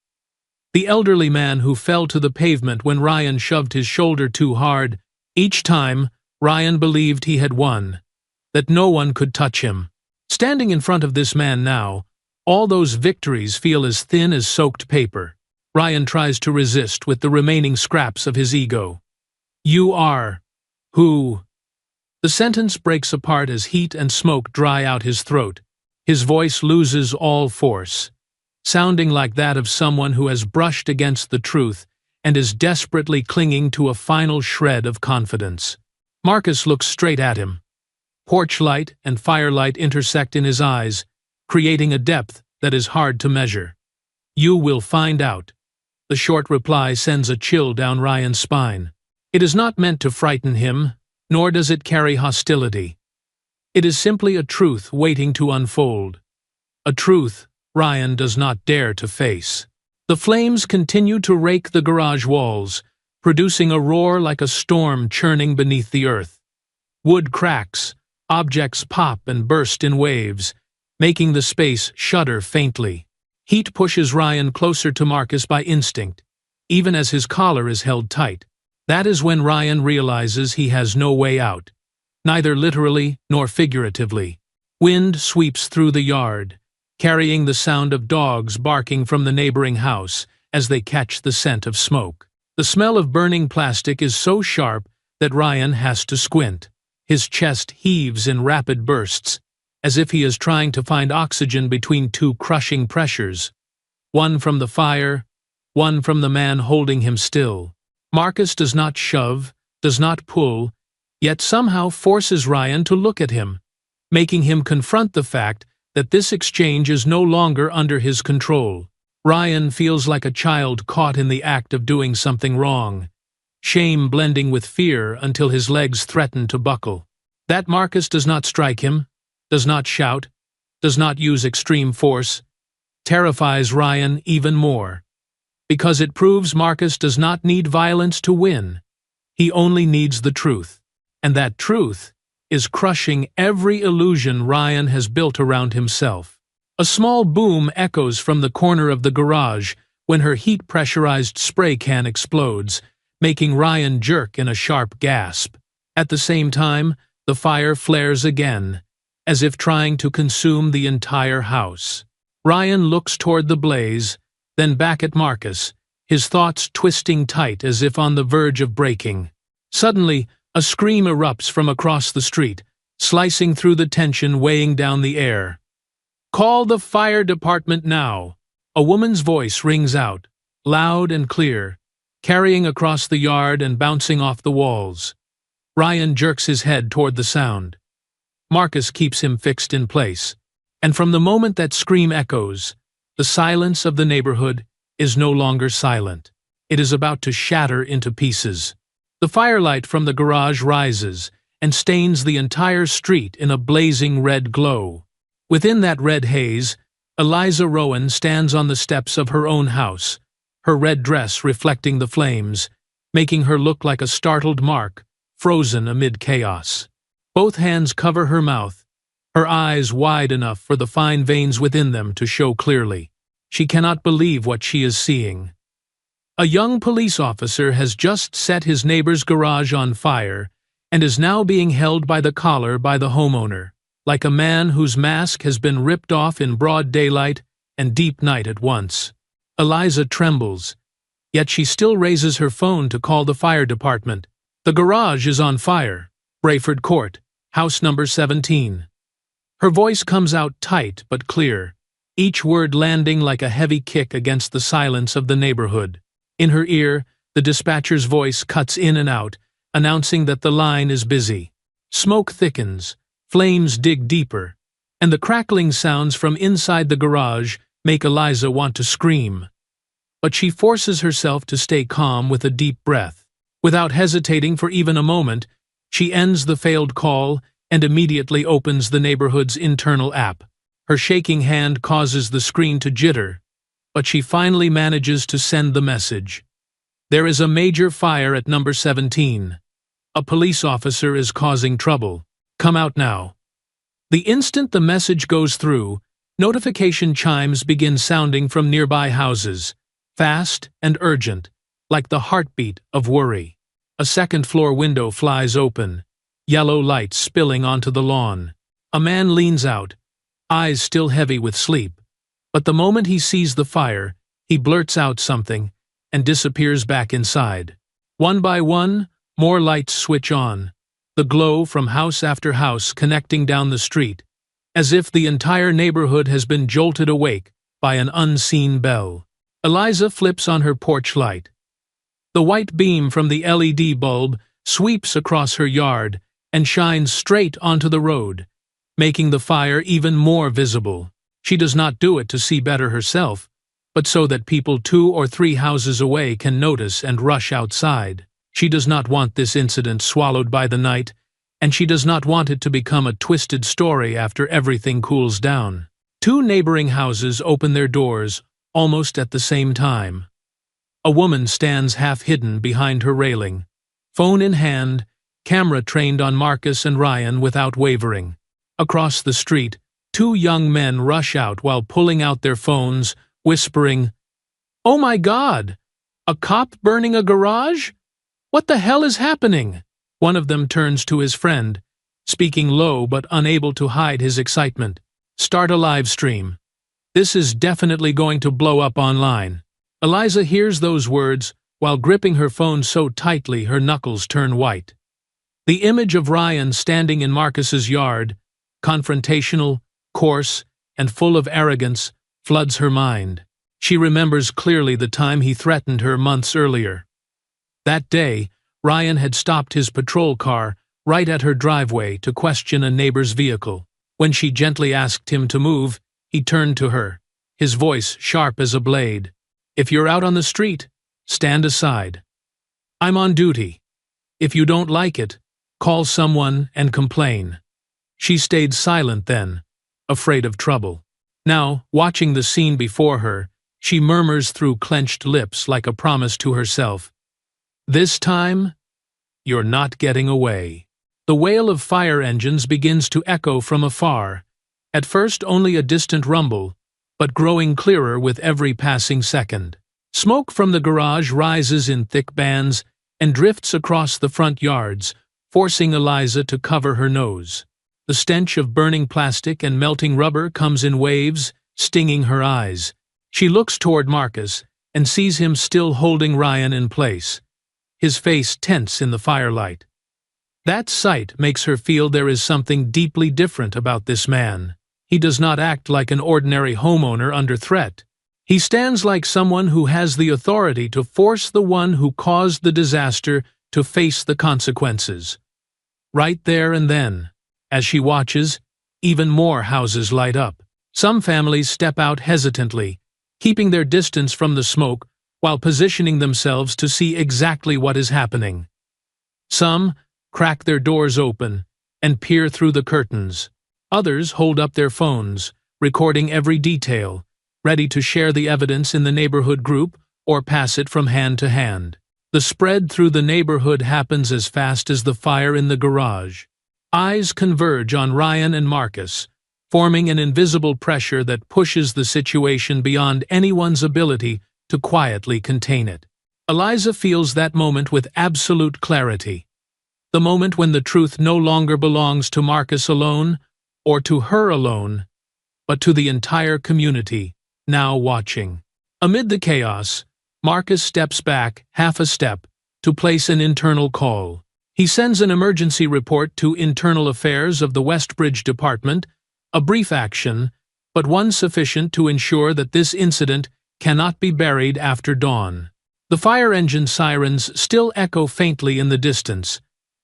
the elderly man who fell to the pavement when Ryan shoved his shoulder too hard. Each time, Ryan believed he had won, that no one could touch him. Standing in front of this man now, all those victories feel as thin as soaked paper. Ryan tries to resist with the remaining scraps of his ego. "You are who?" The sentence breaks apart as heat and smoke dry out his throat. His voice loses all force, sounding like that of someone who has brushed against the truth and is desperately clinging to a final shred of confidence. Marcus looks straight at him. Porch light and firelight intersect in his eyes, creating a depth that is hard to measure. "You will find out." The short reply sends a chill down Ryan's spine. It is not meant to frighten him, nor does it carry hostility. It is simply a truth waiting to unfold. A truth Ryan does not dare to face. The flames continue to rake the garage walls, producing a roar like a storm churning beneath the earth. Wood cracks, objects pop and burst in waves, making the space shudder faintly. Heat pushes Ryan closer to Marcus by instinct, even as his collar is held tight. That is when Ryan realizes he has no way out, neither literally nor figuratively. Wind sweeps through the yard, carrying the sound of dogs barking from the neighboring house as they catch the scent of smoke. The smell of burning plastic is so sharp that Ryan has to squint. His chest heaves in rapid bursts, as if he is trying to find oxygen between two crushing pressures. One from the fire, one from the man holding him still. Marcus does not shove, does not pull, yet somehow forces Ryan to look at him, making him confront the fact that this exchange is no longer under his control. Ryan feels like a child caught in the act of doing something wrong, shame blending with fear until his legs threaten to buckle. That Marcus does not strike him, does not shout, does not use extreme force, terrifies Ryan even more, because it proves Marcus does not need violence to win. He only needs the truth, and that truth is crushing every illusion Ryan has built around himself. A small boom echoes from the corner of the garage when her heat-pressurized spray can explodes, making Ryan jerk in a sharp gasp. At the same time, the fire flares again, as if trying to consume the entire house. Ryan looks toward the blaze, then back at Marcus, his thoughts twisting tight as if on the verge of breaking. Suddenly, a scream erupts from across the street, slicing through the tension weighing down the air. "Call the fire department now!" A woman's voice rings out, loud and clear, carrying across the yard and bouncing off the walls. Ryan jerks his head toward the sound. Marcus keeps him fixed in place, and from the moment that scream echoes, the silence of the neighborhood is no longer silent. It is about to shatter into pieces. The firelight from the garage rises and stains the entire street in a blazing red glow. Within that red haze, Eliza Rowan stands on the steps of her own house, her red dress reflecting the flames, making her look like a startled Mark, frozen amid chaos. Both hands cover her mouth, her eyes wide enough for the fine veins within them to show clearly. She cannot believe what she is seeing. A young police officer has just set his neighbor's garage on fire and is now being held by the collar by the homeowner, like a man whose mask has been ripped off in broad daylight and deep night at once. Eliza trembles, yet she still raises her phone to call the fire department. The garage is on fire. Brayford Court, house number 17. Her voice comes out tight but clear, each word landing like a heavy kick against the silence of the neighborhood. In her ear, the dispatcher's voice cuts in and out, announcing that the line is busy. Smoke thickens, flames dig deeper, and the crackling sounds from inside the garage make Eliza want to scream. But she forces herself to stay calm with a deep breath. Without hesitating for even a moment, she ends the failed call and immediately opens the neighborhood's internal app. Her shaking hand causes the screen to jitter, but she finally manages to send the message. There is a major fire at number 17. A police officer is causing trouble. Come out now. The instant the message goes through, notification chimes begin sounding from nearby houses, fast and urgent, like the heartbeat of worry. A second-floor window flies open, yellow light spilling onto the lawn. A man leans out, eyes still heavy with sleep, but the moment he sees the fire, he blurts out something and disappears back inside. One by one, more lights switch on, the glow from house after house connecting down the street, as if the entire neighborhood has been jolted awake by an unseen bell. Eliza flips on her porch light. The white beam from the LED bulb sweeps across her yard and shines straight onto the road, making the fire even more visible. She does not do it to see better herself, but so that people 2 or 3 houses away can notice and rush outside. She does not want this incident swallowed by the night, and she does not want it to become a twisted story after everything cools down. 2 neighboring houses open their doors almost at the same time. A woman stands half-hidden behind her railing. Phone in hand, camera trained on Marcus and Ryan without wavering. Across the street, two young men rush out while pulling out their phones, whispering, "Oh my God! A cop burning a garage? What the hell is happening?" One of them turns to his friend, speaking low but unable to hide his excitement. "Start a live stream. This is definitely going to blow up online." Eliza hears those words while gripping her phone so tightly her knuckles turn white. The image of Ryan standing in Marcus's yard, confrontational, coarse, and full of arrogance, floods her mind. She remembers clearly the time he threatened her months earlier. That day, Ryan had stopped his patrol car right at her driveway to question a neighbor's vehicle. When she gently asked him to move, he turned to her, his voice sharp as a blade. "If you're out on the street, stand aside. I'm on duty. If you don't like it, call someone and complain." She stayed silent then, afraid of trouble. Now, watching the scene before her, she murmurs through clenched lips like a promise to herself. "This time, you're not getting away." The wail of fire engines begins to echo from afar, at first only a distant rumble, but growing clearer with every passing second. Smoke from the garage rises in thick bands and drifts across the front yards, forcing Eliza to cover her nose. The stench of burning plastic and melting rubber comes in waves, stinging her eyes. She looks toward Marcus and sees him still holding Ryan in place, his face tense in the firelight. That sight makes her feel there is something deeply different about this man. He does not act like an ordinary homeowner under threat. He stands like someone who has the authority to force the one who caused the disaster to face the consequences. Right there and then, as she watches, even more houses light up. Some families step out hesitantly, keeping their distance from the smoke while positioning themselves to see exactly what is happening. Some crack their doors open and peer through the curtains. Others hold up their phones, recording every detail, ready to share the evidence in the neighborhood group or pass it from hand to hand. The spread through the neighborhood happens as fast as the fire in the garage. Eyes converge on Ryan and Marcus, forming an invisible pressure that pushes the situation beyond anyone's ability to quietly contain it. Eliza feels that moment with absolute clarity. The moment when the truth no longer belongs to Marcus alone, or to her alone, but to the entire community, now watching. Amid the chaos, Marcus steps back half a step to place an internal call. He sends an emergency report to Internal Affairs of the Westbridge Department, a brief action, but one sufficient to ensure that this incident cannot be buried after dawn. The fire engine sirens still echo faintly in the distance,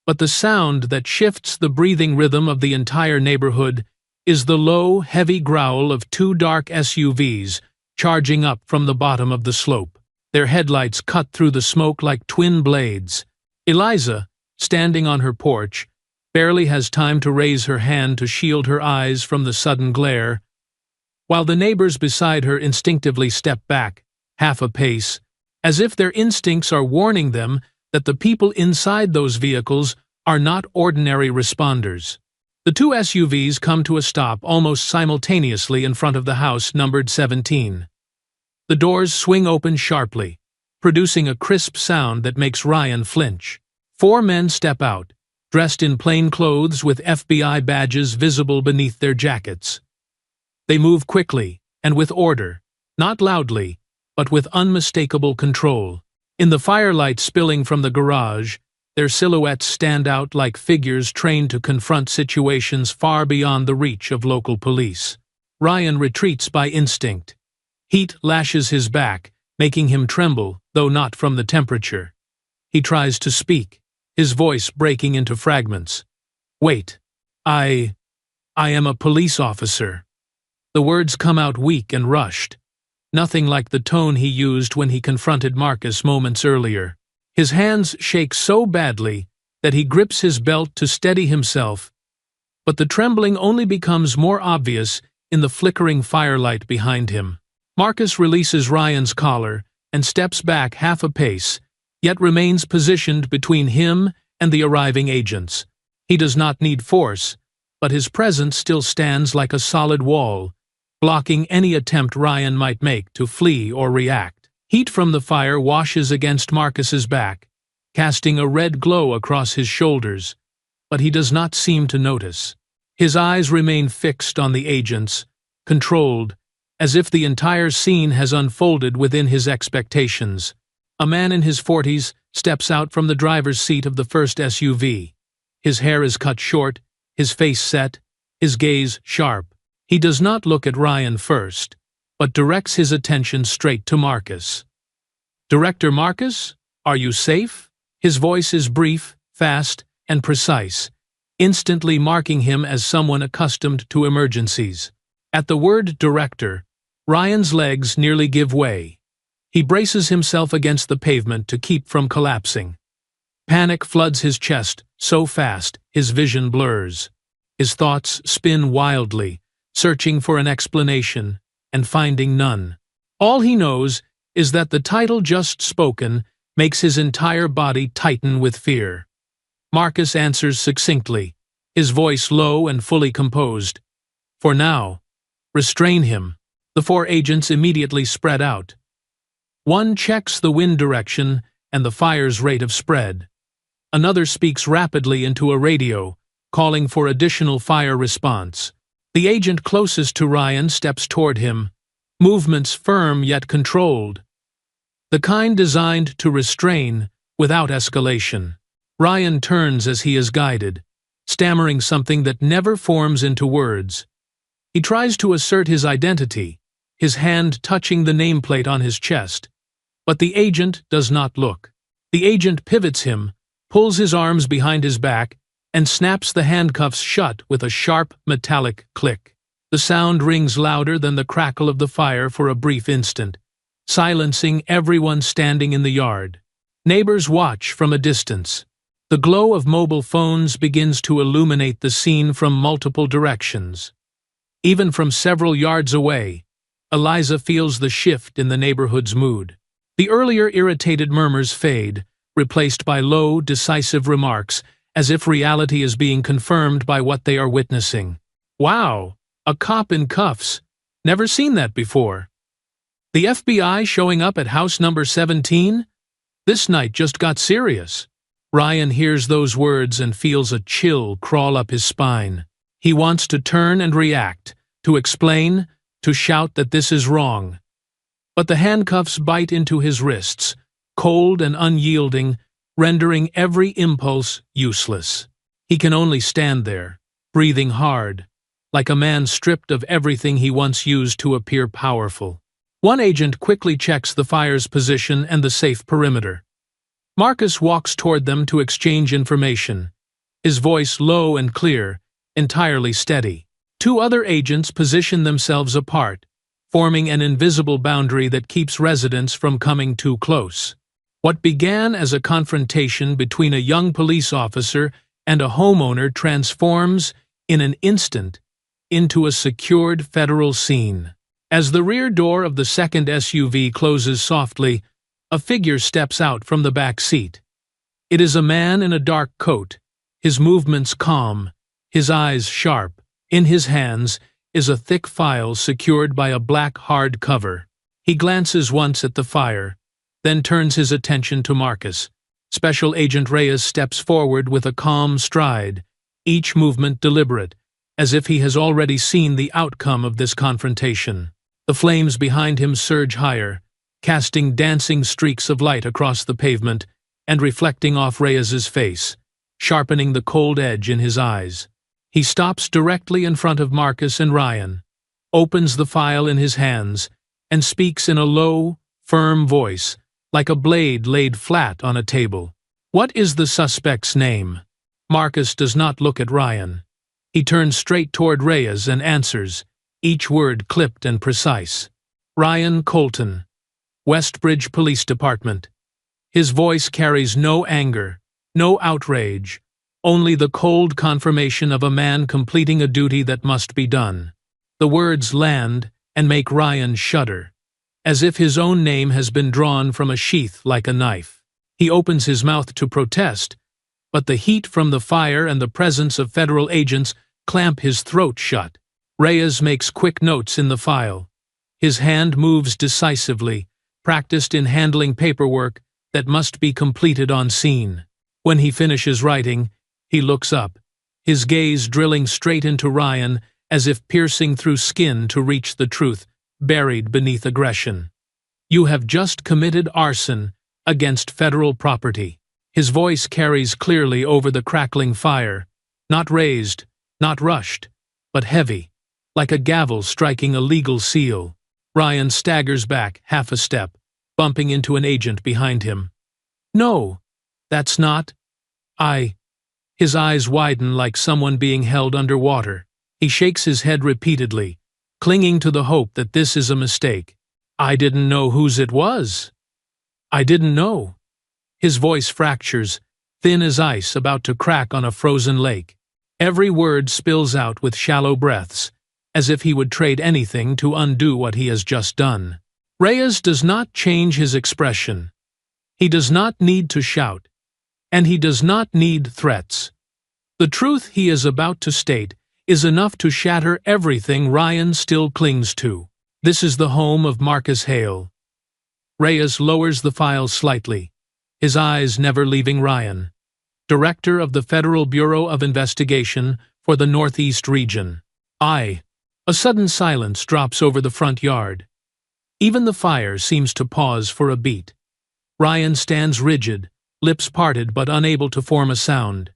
but the sound that shifts the breathing rhythm of the entire neighborhood is the low, heavy growl of two dark SUVs charging up from the bottom of the slope. Their headlights cut through the smoke like twin blades. Eliza, standing on her porch, barely has time to raise her hand to shield her eyes from the sudden glare, while the neighbors beside her instinctively step back, half a pace, as if their instincts are warning them that the people inside those vehicles are not ordinary responders. The two SUVs come to a stop almost simultaneously in front of the house numbered 17. The doors swing open sharply, producing a crisp sound that makes Ryan flinch. 4 men step out, dressed in plain clothes with FBI badges visible beneath their jackets. They move quickly and with order, not loudly, but with unmistakable control. In the firelight spilling from the garage, their silhouettes stand out like figures trained to confront situations far beyond the reach of local police. Ryan retreats by instinct. Heat lashes his back, making him tremble, though not from the temperature. He tries to speak, his voice breaking into fragments. "Wait. I am a police officer." The words come out weak and rushed, nothing like the tone he used when he confronted Marcus moments earlier. His hands shake so badly that he grips his belt to steady himself, but the trembling only becomes more obvious in the flickering firelight behind him. Marcus releases Ryan's collar and steps back half a pace, yet remains positioned between him and the arriving agents. He does not need force, but his presence still stands like a solid wall, blocking any attempt Ryan might make to flee or react. Heat from the fire washes against Marcus's back, casting a red glow across his shoulders, but he does not seem to notice. His eyes remain fixed on the agents, controlled, as if the entire scene has unfolded within his expectations. A man in his 40s steps out from the driver's seat of the first SUV. His hair is cut short, his face set, his gaze sharp. He does not look at Ryan first, but directs his attention straight to Marcus. "Director Marcus, are you safe?" His voice is brief, fast, and precise, instantly marking him as someone accustomed to emergencies. At the word director, Ryan's legs nearly give way. He braces himself against the pavement to keep from collapsing. Panic floods his chest so fast his vision blurs. His thoughts spin wildly, searching for an explanation and finding none. All he knows is that the title just spoken makes his entire body tighten with fear. Marcus answers succinctly, his voice low and fully composed. "For now, restrain him." The 4 agents immediately spread out. One checks the wind direction and the fire's rate of spread. Another speaks rapidly into a radio, calling for additional fire response. The agent closest to Ryan steps toward him, movements firm yet controlled, the kind designed to restrain without escalation. Ryan turns as he is guided, stammering something that never forms into words. He tries to assert his identity, his hand touching the nameplate on his chest, but the agent does not look. The agent pivots him, pulls his arms behind his back, and snaps the handcuffs shut with a sharp, metallic click. The sound rings louder than the crackle of the fire for a brief instant, silencing everyone standing in the yard. Neighbors watch from a distance. The glow of mobile phones begins to illuminate the scene from multiple directions. Even from several yards away, Eliza feels the shift in the neighborhood's mood. The earlier irritated murmurs fade, replaced by low, decisive remarks, as if reality is being confirmed by what they are witnessing. "Wow, a cop in cuffs. Never seen that before. The FBI showing up at house number 17? This night just got serious." Ryan hears those words and feels a chill crawl up his spine. He wants to turn and react, to explain, to shout that this is wrong. But the handcuffs bite into his wrists, cold and unyielding, rendering every impulse useless. He can only stand there, breathing hard, like a man stripped of everything he once used to appear powerful. One agent quickly checks the fire's position and the safe perimeter. Marcus walks toward them to exchange information, his voice low and clear, entirely steady. 2 other agents position themselves apart, forming an invisible boundary that keeps residents from coming too close. What began as a confrontation between a young police officer and a homeowner transforms, in an instant, into a secured federal scene. As the rear door of the second SUV closes softly, a figure steps out from the back seat. It is a man in a dark coat, his movements calm, his eyes sharp. In his hands is a thick file secured by a black hard cover. He glances once at the fire, then turns his attention to Marcus. Special Agent Reyes steps forward with a calm stride, each movement deliberate, as if he has already seen the outcome of this confrontation. The flames behind him surge higher, casting dancing streaks of light across the pavement and reflecting off Reyes's face, sharpening the cold edge in his eyes. He stops directly in front of Marcus and Ryan, opens the file in his hands, and speaks in a low, firm voice, like a blade laid flat on a table. "What is the suspect's name?" Marcus does not look at Ryan. He turns straight toward Reyes and answers, each word clipped and precise. "Ryan Colton, Westbridge Police Department." His voice carries no anger, no outrage, only the cold confirmation of a man completing a duty that must be done. The words land and make Ryan shudder. as if his own name has been drawn from a sheath like a knife. He opens his mouth to protest, but the heat from the fire and the presence of federal agents clamp his throat shut. Reyes makes quick notes in the file. His hand moves decisively, practiced in handling paperwork that must be completed on scene. When he finishes writing, he looks up, his gaze drilling straight into Ryan as if piercing through skin to reach the truth buried beneath aggression. You have just committed arson against federal property. His voice carries clearly over the crackling fire, not raised, not rushed, but heavy, like a gavel striking a legal seal. Ryan staggers back half a step, bumping into an agent behind him. No, that's not. His eyes widen like someone being held underwater. He shakes his head repeatedly, clinging to the hope that this is a mistake. I didn't know whose it was. I didn't know. His voice fractures, thin as ice about to crack on a frozen lake. Every word spills out with shallow breaths, as if he would trade anything to undo what he has just done. Reyes does not change his expression. He does not need to shout, and he does not need threats. The truth he is about to state is enough to shatter everything Ryan still clings to. This is the home of Marcus Hale. Reyes lowers the file slightly, his eyes never leaving Ryan, Director of the Federal Bureau of Investigation for the Northeast region. A sudden silence drops over the front yard. Even the fire seems to pause for a beat. Ryan stands rigid, lips parted but unable to form a sound.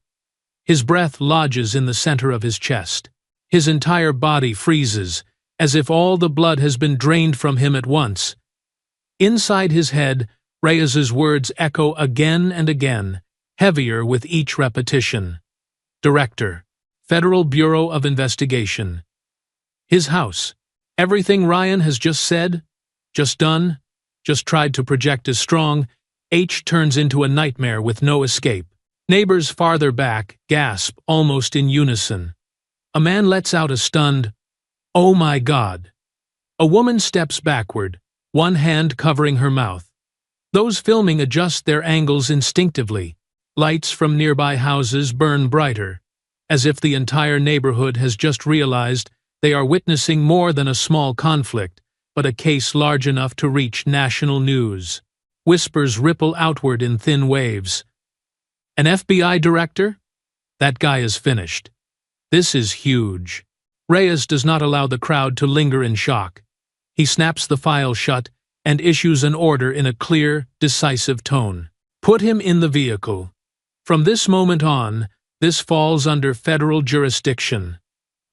His breath lodges in the center of his chest. His entire body freezes, as if all the blood has been drained from him at once. Inside his head, Reyes's words echo again and again, heavier with each repetition. Director, Federal Bureau of Investigation. His house. Everything Ryan has just said, just done, just tried to project as strong, turns into a nightmare with no escape. Neighbors farther back gasp almost in unison. A man lets out a stunned, "Oh my God!" A woman steps backward, one hand covering her mouth. Those filming adjust their angles instinctively. Lights from nearby houses burn brighter, as if the entire neighborhood has just realized they are witnessing more than a small conflict, but a case large enough to reach national news. Whispers ripple outward in thin waves. An FBI director? That guy is finished. This is huge. Reyes does not allow the crowd to linger in shock. He snaps the file shut and issues an order in a clear, decisive tone. Put him in the vehicle. From this moment on, this falls under federal jurisdiction.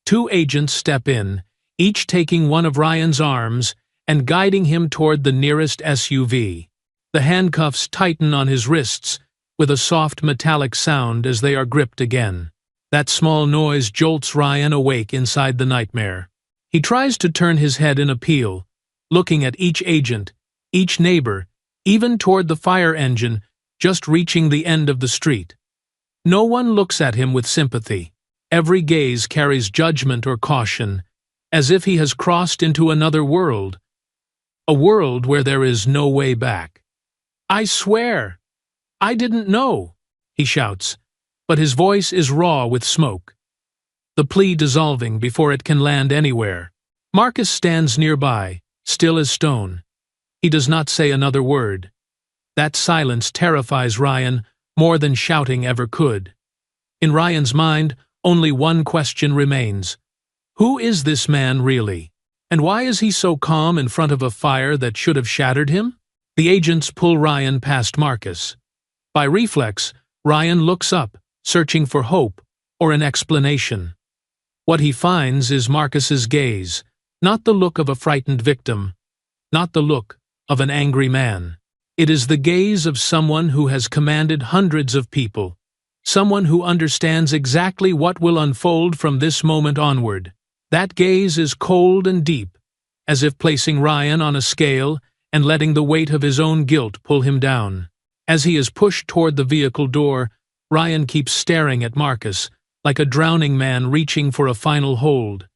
2 agents step in, each taking one of Ryan's arms and guiding him toward the nearest SUV. The handcuffs tighten on his wrists with a soft metallic sound as they are gripped again. That small noise jolts Ryan awake inside the nightmare. He tries to turn his head in appeal, looking at each agent, each neighbor, even toward the fire engine just reaching the end of the street. No one looks at him with sympathy. Every gaze carries judgment or caution, as if he has crossed into another world, a world where there is no way back. I swear, I didn't know, he shouts, but his voice is raw with smoke. The plea dissolving before it can land anywhere. Marcus stands nearby, still as stone. He does not say another word. That silence terrifies Ryan more than shouting ever could. In Ryan's mind, only one question remains. Who is this man really? And why is he so calm in front of a fire that should have shattered him? The agents pull Ryan past Marcus. By reflex, Ryan looks up, searching for hope or an explanation. What he finds is Marcus's gaze, not the look of a frightened victim, not the look of an angry man. It is the gaze of someone who has commanded hundreds of people, someone who understands exactly what will unfold from this moment onward. That gaze is cold and deep, as if placing Ryan on a scale and letting the weight of his own guilt pull him down. As he is pushed toward the vehicle door, Ryan keeps staring at Marcus, like a drowning man reaching for a final hold.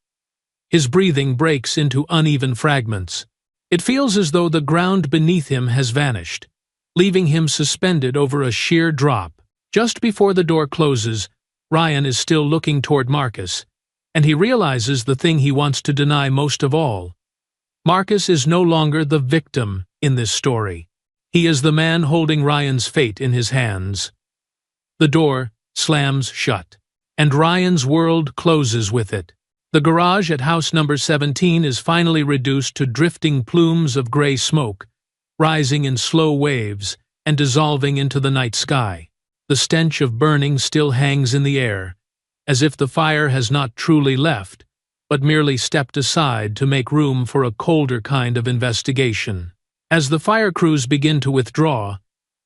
His breathing breaks into uneven fragments. It feels as though the ground beneath him has vanished, leaving him suspended over a sheer drop. Just before the door closes, Ryan is still looking toward Marcus, and he realizes the thing he wants to deny most of all. Marcus is no longer the victim in this story. He is the man holding Ryan's fate in his hands. The door slams shut, and Ryan's world closes with it. The garage at house number 17 is finally reduced to drifting plumes of gray smoke, rising in slow waves and dissolving into the night sky. The stench of burning still hangs in the air, as if the fire has not truly left, but merely stepped aside to make room for a colder kind of investigation. As the fire crews begin to withdraw,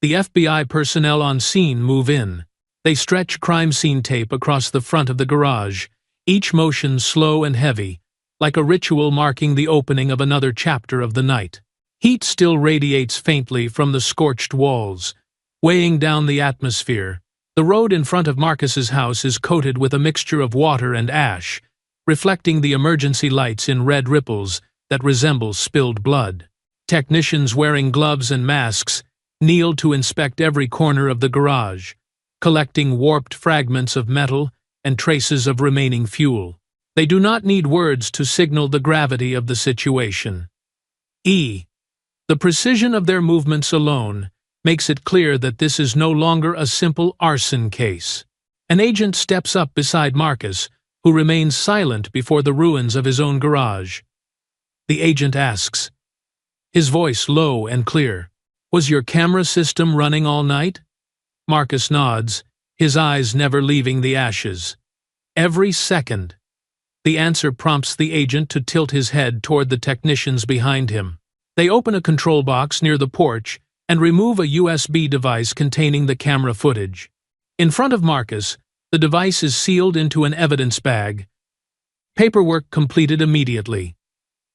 the FBI personnel on scene move in. They stretch crime scene tape across the front of the garage, each motion slow and heavy, like a ritual marking the opening of another chapter of the night. Heat still radiates faintly from the scorched walls, weighing down the atmosphere. The road in front of Marcus's house is coated with a mixture of water and ash, reflecting the emergency lights in red ripples that resemble spilled blood. Technicians wearing gloves and masks kneel to inspect every corner of the garage, collecting warped fragments of metal and traces of remaining fuel. They do not need words to signal the gravity of the situation. The precision of their movements alone makes it clear that this is no longer a simple arson case. An agent steps up beside Marcus, who remains silent before the ruins of his own garage. The agent asks, his voice low and clear, "Was your camera system running all night?" Marcus nods, his eyes never leaving the ashes. "Every second." The answer prompts the agent to tilt his head toward the technicians behind him. They open a control box near the porch and remove a USB device containing the camera footage. In front of Marcus, the device is sealed into an evidence bag. Paperwork completed immediately,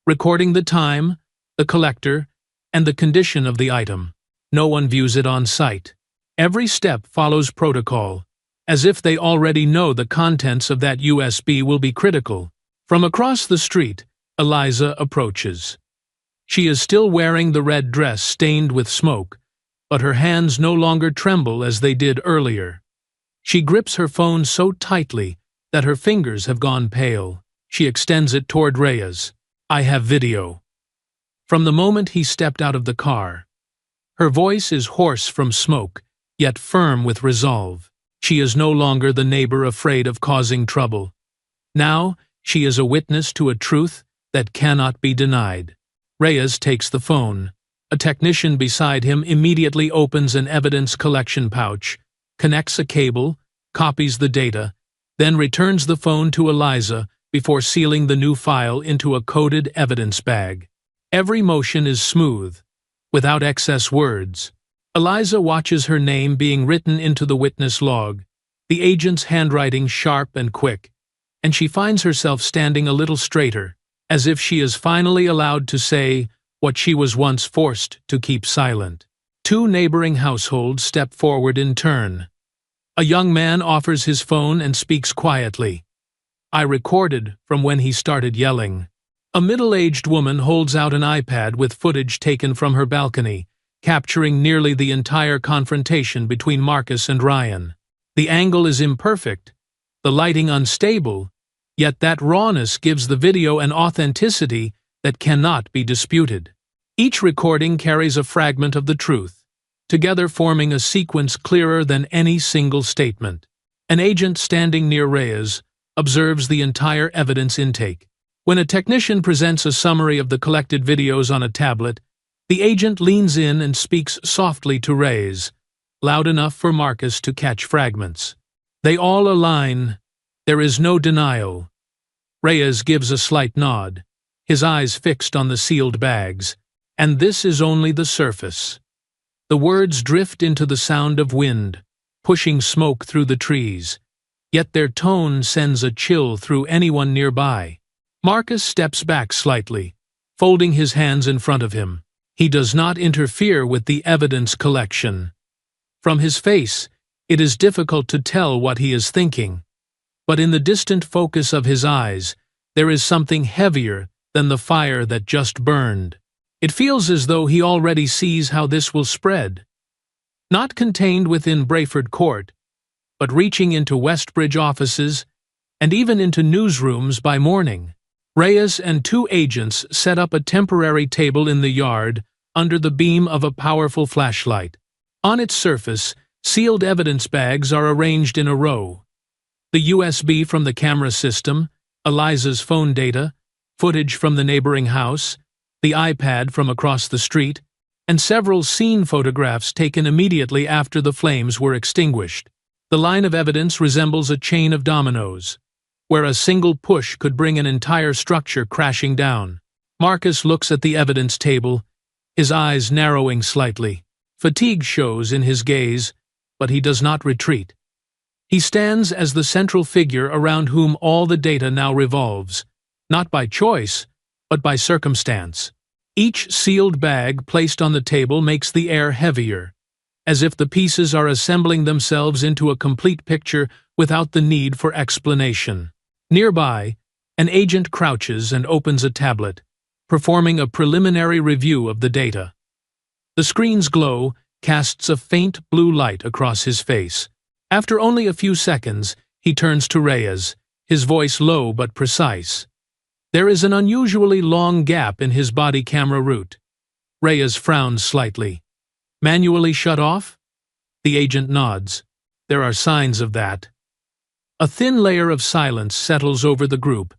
recording the time, the collector, and the condition of the item. No one views it on site. Every step follows protocol, as if they already know the contents of that USB will be critical. From across the street, Eliza approaches. She is still wearing the red dress stained with smoke, but her hands no longer tremble as they did earlier. She grips her phone so tightly that her fingers have gone pale. She extends it toward Reyes. "I have video." From the moment he stepped out of the car. Her voice is hoarse from smoke, yet firm with resolve. She is no longer the neighbor afraid of causing trouble. Now, she is a witness to a truth that cannot be denied. Reyes takes the phone. A technician beside him immediately opens an evidence collection pouch, connects a cable, copies the data, then returns the phone to Eliza before sealing the new file into a coded evidence bag. Every motion is smooth, without excess words. Eliza watches her name being written into the witness log, the agent's handwriting sharp and quick, and she finds herself standing a little straighter, as if she is finally allowed to say what she was once forced to keep silent. Two neighboring households step forward in turn. A young man offers his phone and speaks quietly. "I recorded from when he started yelling." A middle-aged woman holds out an iPad with footage taken from her balcony, capturing nearly the entire confrontation between Marcus and Ryan. The angle is imperfect, the lighting unstable, yet that rawness gives the video an authenticity that cannot be disputed. Each recording carries a fragment of the truth, together forming a sequence clearer than any single statement. An agent standing near Reyes observes the entire evidence intake. When a technician presents a summary of the collected videos on a tablet, the agent leans in and speaks softly to Reyes, loud enough for Marcus to catch fragments. They all align. There is no denial. Reyes gives a slight nod, his eyes fixed on the sealed bags. And this is only the surface. The words drift into the sound of wind, pushing smoke through the trees, yet their tone sends a chill through anyone nearby. Marcus steps back slightly, folding his hands in front of him. He does not interfere with the evidence collection. From his face, it is difficult to tell what he is thinking, but in the distant focus of his eyes, there is something heavier than the fire that just burned. It feels as though he already sees how this will spread. Not contained within Brayford Court, but reaching into Westbridge offices and even into newsrooms by morning. Reyes and two agents set up a temporary table in the yard under the beam of a powerful flashlight. On its surface, sealed evidence bags are arranged in a row. The USB from the camera system, Eliza's phone data, footage from the neighboring house, the iPad from across the street, and several scene photographs taken immediately after the flames were extinguished. The line of evidence resembles a chain of dominoes, where a single push could bring an entire structure crashing down. Marcus looks at the evidence table, his eyes narrowing slightly. Fatigue shows in his gaze, but he does not retreat. He stands as the central figure around whom all the data now revolves, not by choice, but by circumstance. Each sealed bag placed on the table makes the air heavier, as if the pieces are assembling themselves into a complete picture without the need for explanation. Nearby, an agent crouches and opens a tablet, performing a preliminary review of the data. The screen's glow casts a faint blue light across his face. After only a few seconds, he turns to Reyes, his voice low but precise. There is an unusually long gap in his body camera route. Reyes frowns slightly. Manually shut off? The agent nods. There are signs of that. A thin layer of silence settles over the group,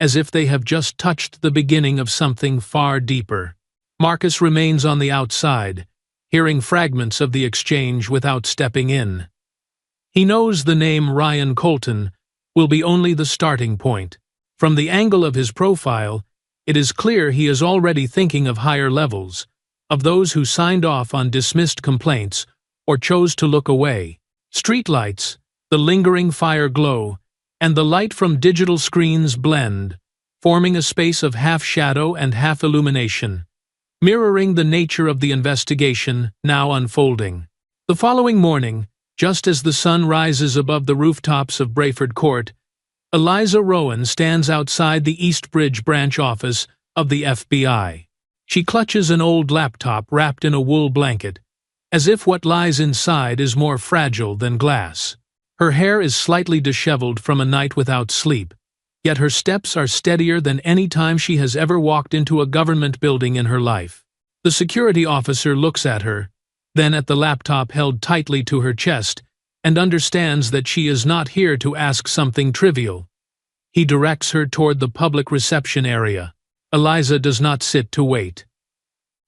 as if they have just touched the beginning of something far deeper. Marcus remains on the outside, hearing fragments of the exchange without stepping in. He knows the name Ryan Colton will be only the starting point. From the angle of his profile, it is clear he is already thinking of higher levels, of those who signed off on dismissed complaints or chose to look away. Streetlights, the lingering fire glow, and the light from digital screens blend, forming a space of half shadow and half illumination, mirroring the nature of the investigation now unfolding. The following morning, just as the sun rises above the rooftops of Brayford Court, Eliza Rowan stands outside the Eastbridge branch office of the FBI. She clutches an old laptop wrapped in a wool blanket, as if what lies inside is more fragile than glass. Her hair is slightly disheveled from a night without sleep, yet her steps are steadier than any time she has ever walked into a government building in her life. The security officer looks at her, then at the laptop held tightly to her chest, and understands that she is not here to ask something trivial. He directs her toward the public reception area. Eliza does not sit to wait.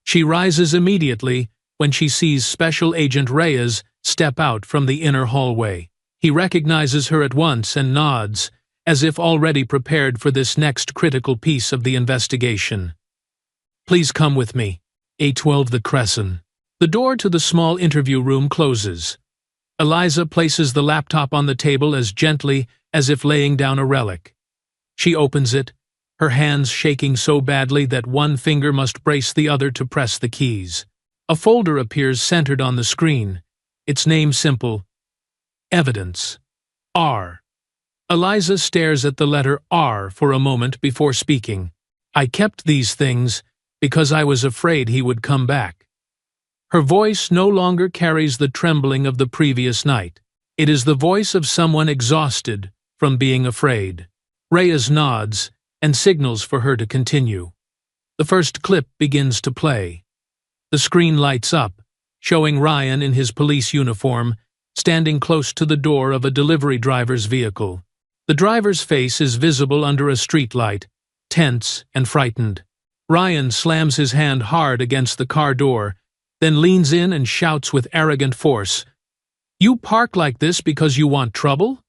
She rises immediately when she sees Special Agent Reyes step out from the inner hallway. He recognizes her at once and nods, as if already prepared for this next critical piece of the investigation. Please come with me. A12 The Crescent. The door to the small interview room closes. Eliza places the laptop on the table as gently as if laying down a relic. She opens it, her hands shaking so badly that one finger must brace the other to press the keys. A folder appears centered on the screen, its name simple: Evidence. R. Eliza stares at the letter R for a moment before speaking. I kept these things because I was afraid he would come back. Her voice no longer carries the trembling of the previous night. It is the voice of someone exhausted from being afraid. Reyes nods and signals for her to continue. The first clip begins to play. The screen lights up, showing Ryan in his police uniform, standing close to the door of a delivery driver's vehicle. The driver's face is visible under a streetlight, tense and frightened. Ryan slams his hand hard against the car door, then leans in and shouts with arrogant force, "You park like this because you want trouble?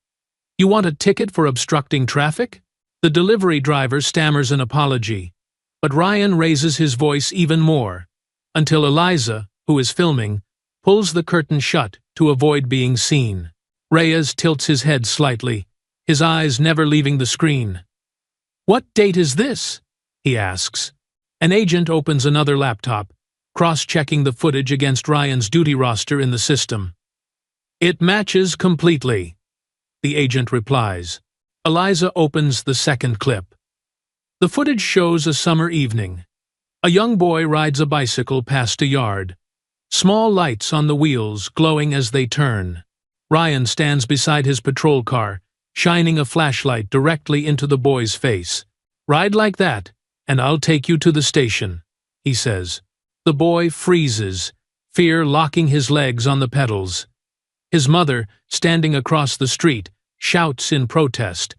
You want a ticket for obstructing traffic?" The delivery driver stammers an apology, but Ryan raises his voice even more, until Eliza, who is filming, pulls the curtain shut to avoid being seen. Reyes tilts his head slightly, his eyes never leaving the screen. "What date is this?" he asks. An agent opens another laptop, cross-checking the footage against Ryan's duty roster in the system. "It matches completely," the agent replies. Eliza opens the second clip. The footage shows a summer evening. A young boy rides a bicycle past a yard. Small lights on the wheels glowing as they turn. Ryan stands beside his patrol car, shining a flashlight directly into the boy's face. "Ride like that, and I'll take you to the station," he says. The boy freezes, fear locking his legs on the pedals. His mother, standing across the street, shouts in protest.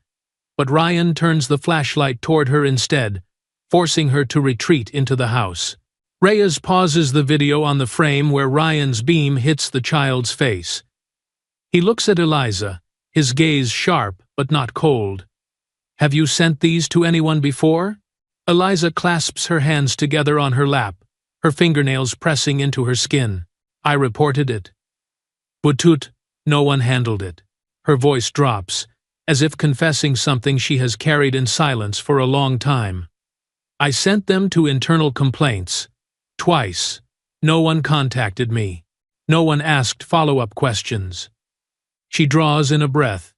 But Ryan turns the flashlight toward her instead, forcing her to retreat into the house. Reyes pauses the video on the frame where Ryan's beam hits the child's face. He looks at Eliza, his gaze sharp but not cold. "Have you sent these to anyone before?" Eliza clasps her hands together on her lap, her fingernails pressing into her skin. "I reported it. But no one handled it." Her voice drops, as if confessing something she has carried in silence for a long time. "I sent them to internal complaints. Twice. No one contacted me. No one asked follow-up questions." She draws in a breath.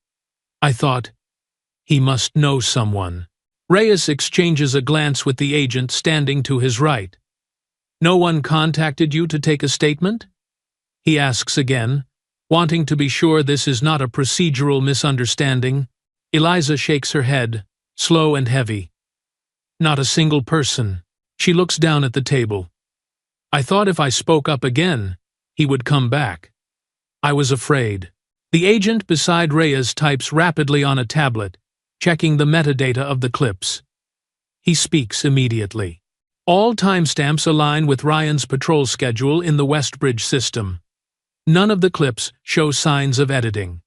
"I thought, he must know someone." Reyes exchanges a glance with the agent standing to his right. "No one contacted you to take a statement?" he asks again, wanting to be sure this is not a procedural misunderstanding. Eliza shakes her head, slow and heavy. "Not a single person." She looks down at the table. "I thought if I spoke up again, he would come back. I was afraid." The agent beside Reyes types rapidly on a tablet, checking the metadata of the clips. He speaks immediately. All timestamps align with Ryan's patrol schedule in the Westbridge system. None of the clips show signs of editing.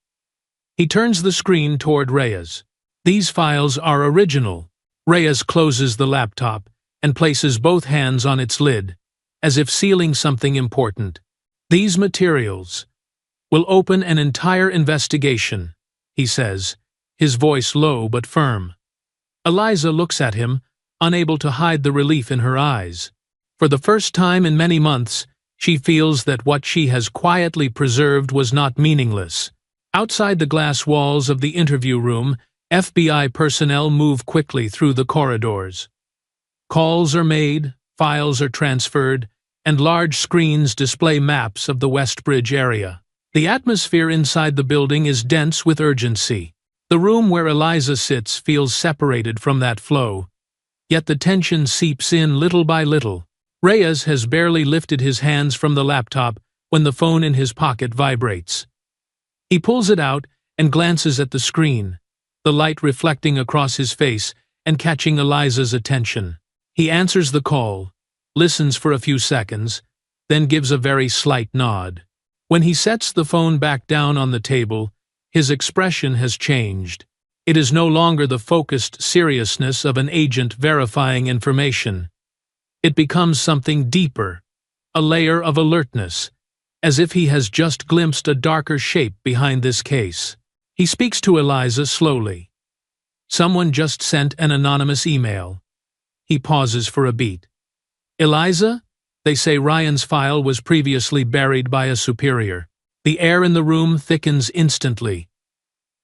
He turns the screen toward Reyes. "These files are original." Reyes closes the laptop and places both hands on its lid, as if sealing something important. "These materials will open an entire investigation," he says, his voice low but firm. Eliza looks at him, unable to hide the relief in her eyes. For the first time in many months, she feels that what she has quietly preserved was not meaningless. Outside the glass walls of the interview room, FBI personnel move quickly through the corridors. Calls are made, files are transferred, and large screens display maps of the Westbridge area. The atmosphere inside the building is dense with urgency. The room where Eliza sits feels separated from that flow, yet the tension seeps in little by little. Reyes has barely lifted his hands from the laptop when the phone in his pocket vibrates. He pulls it out and glances at the screen, the light reflecting across his face and catching Eliza's attention. He answers the call, listens for a few seconds, then gives a very slight nod. When he sets the phone back down on the table, his expression has changed. It is no longer the focused seriousness of an agent verifying information. It becomes something deeper, a layer of alertness, as if he has just glimpsed a darker shape behind this case. He speaks to Eliza slowly. Someone just sent an anonymous email. He pauses for a beat. "Eliza?" They say Ryan's file was previously buried by a superior. The air in the room thickens instantly.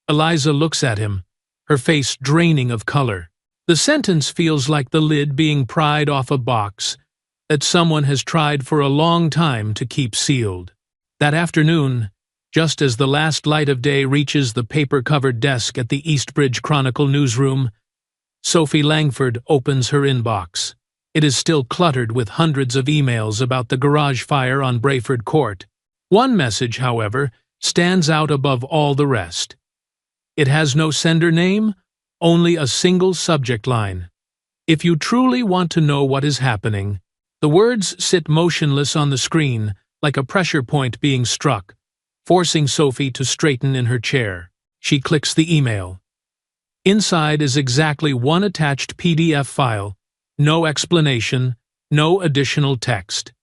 Eliza looks at him, her face draining of color. The sentence feels like the lid being pried off a box that someone has tried for a long time to keep sealed. That afternoon, just as the last light of day reaches the paper-covered desk at the Eastbridge Chronicle newsroom, Sophie Langford opens her inbox. It is still cluttered with hundreds of emails about the garage fire on Brayford Court. One message, however, stands out above all the rest. It has no sender name, only a single subject line. "If you truly want to know what is happening." The words sit motionless on the screen, like a pressure point being struck, forcing Sophie to straighten in her chair. She clicks the email. Inside is exactly one attached PDF file, no explanation, no additional text.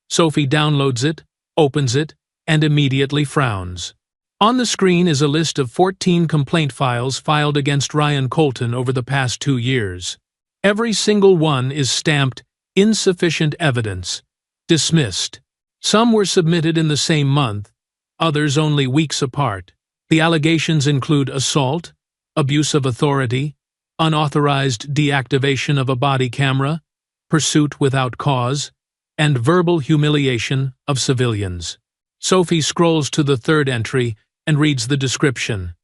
Sophie downloads it, opens it, and immediately frowns. On the screen is a list of 14 complaint files filed against Ryan Colton over the past 2 years. Every single one is stamped "insufficient evidence," dismissed. Some were submitted in the same month, others only weeks apart. The allegations include assault, abuse of authority, unauthorized deactivation of a body camera, pursuit without cause, and verbal humiliation of civilians. Sophie scrolls to the third entry and reads the description.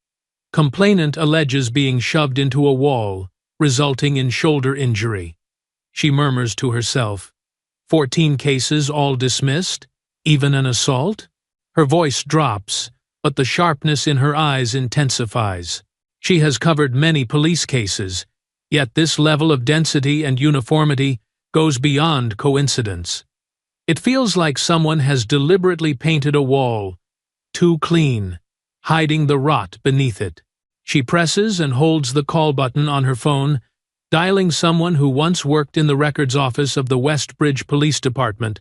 Complainant alleges being shoved into a wall, resulting in shoulder injury. She murmurs to herself, 14 cases all dismissed? Even an assault? Her voice drops, but the sharpness in her eyes intensifies. She has covered many police cases, yet this level of density and uniformity goes beyond coincidence. It feels like someone has deliberately painted a wall, too clean, hiding the rot beneath it. She presses and holds the call button on her phone, dialing someone who once worked in the records office of the Westbridge Police Department,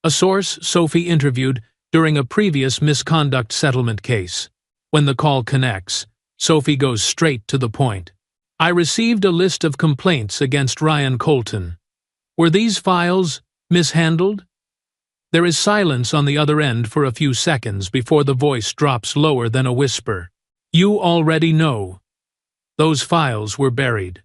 a source Sophie interviewed during a previous misconduct settlement case. When the call connects, Sophie goes straight to the point. I received a list of complaints against Ryan Colton. Were these files mishandled? There is silence on the other end for a few seconds before the voice drops lower than a whisper. You already know. Those files were buried.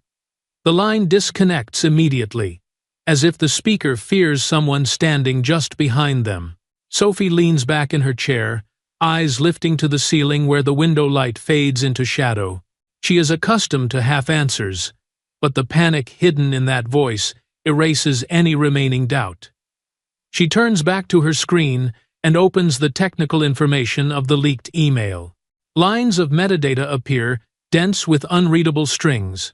The line disconnects immediately, as if the speaker fears someone standing just behind them. Sophie leans back in her chair, eyes lifting to the ceiling where the window light fades into shadow. She is accustomed to half-answers, but the panic hidden in that voice erases any remaining doubt. She turns back to her screen and opens the technical information of the leaked email. Lines of metadata appear, dense with unreadable strings.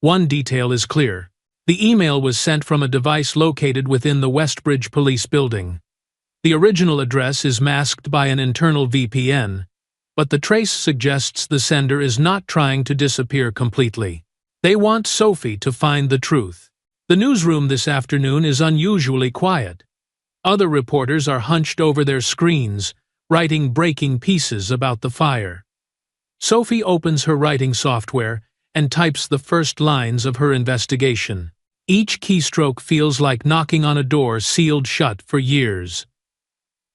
One detail is clear. The email was sent from a device located within the Westbridge Police building. The original address is masked by an internal VPN, but the trace suggests the sender is not trying to disappear completely. They want Sophie to find the truth. The newsroom this afternoon is unusually quiet. Other reporters are hunched over their screens, writing breaking pieces about the fire. Sophie opens her writing software and types the first lines of her investigation. Each keystroke feels like knocking on a door sealed shut for years.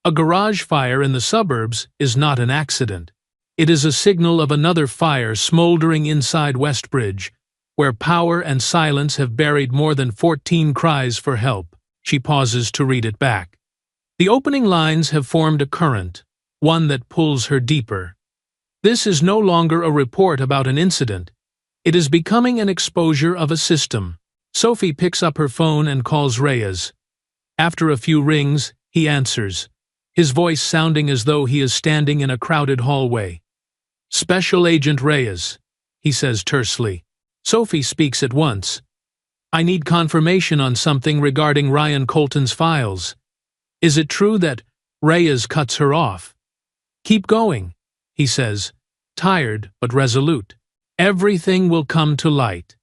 A garage fire in the suburbs is not an accident. It is a signal of another fire smoldering inside Westbridge, where power and silence have buried more than 14 cries for help. She pauses to read it back. The opening lines have formed a current, one that pulls her deeper. This is no longer a report about an incident. It is becoming an exposure of a system. Sophie picks up her phone and calls Reyes. After a few rings, he answers, his voice sounding as though he is standing in a crowded hallway. Special Agent Reyes, he says tersely. Sophie speaks at once. I need confirmation on something regarding Ryan Colton's files. Is it true that Reyes cuts her off? Keep going, he says, tired but resolute. Everything will come to light.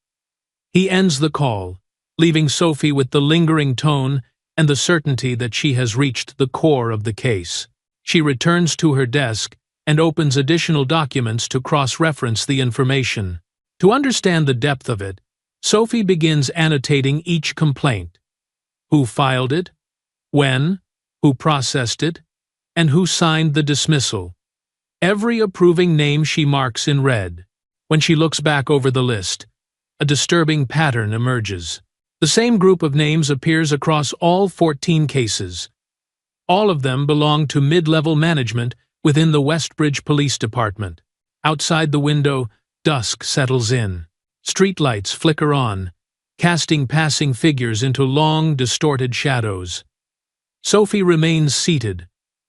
He ends the call, leaving Sophie with the lingering tone and the certainty that she has reached the core of the case. She returns to her desk and opens additional documents to cross-reference the information. To understand the depth of it, Sophie begins annotating each complaint. Who filed it? When? Who processed it? And who signed the dismissal? Every approving name she marks in red. When she looks back over the list, a disturbing pattern emerges. The same group of names appears across all 14 cases. All of them belong to mid-level management within the Westbridge Police Department. Outside the window, dusk settles in. Streetlights flicker on, casting passing figures into long, distorted shadows. Sophie remains seated,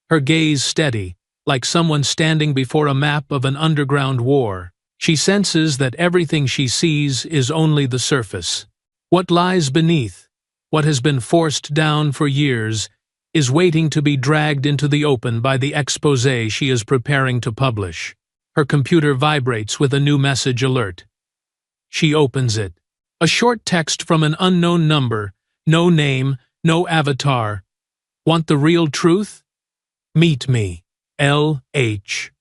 her gaze steady, like someone standing before a map of an underground war. She senses that everything she sees is only the surface. What lies beneath, what has been forced down for years, is waiting to be dragged into the open by the exposé she is preparing to publish. Her computer vibrates with a new message alert. She opens it. A short text from an unknown number, no name, no avatar. Want the real truth? Meet me. L.H.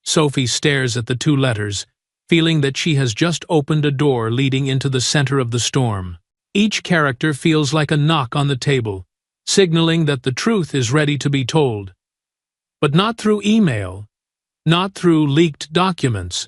Sophie stares at the two letters, feeling that she has just opened a door leading into the center of the storm. Each character feels like a knock on the table, signaling that the truth is ready to be told. But not through email, not through leaked documents.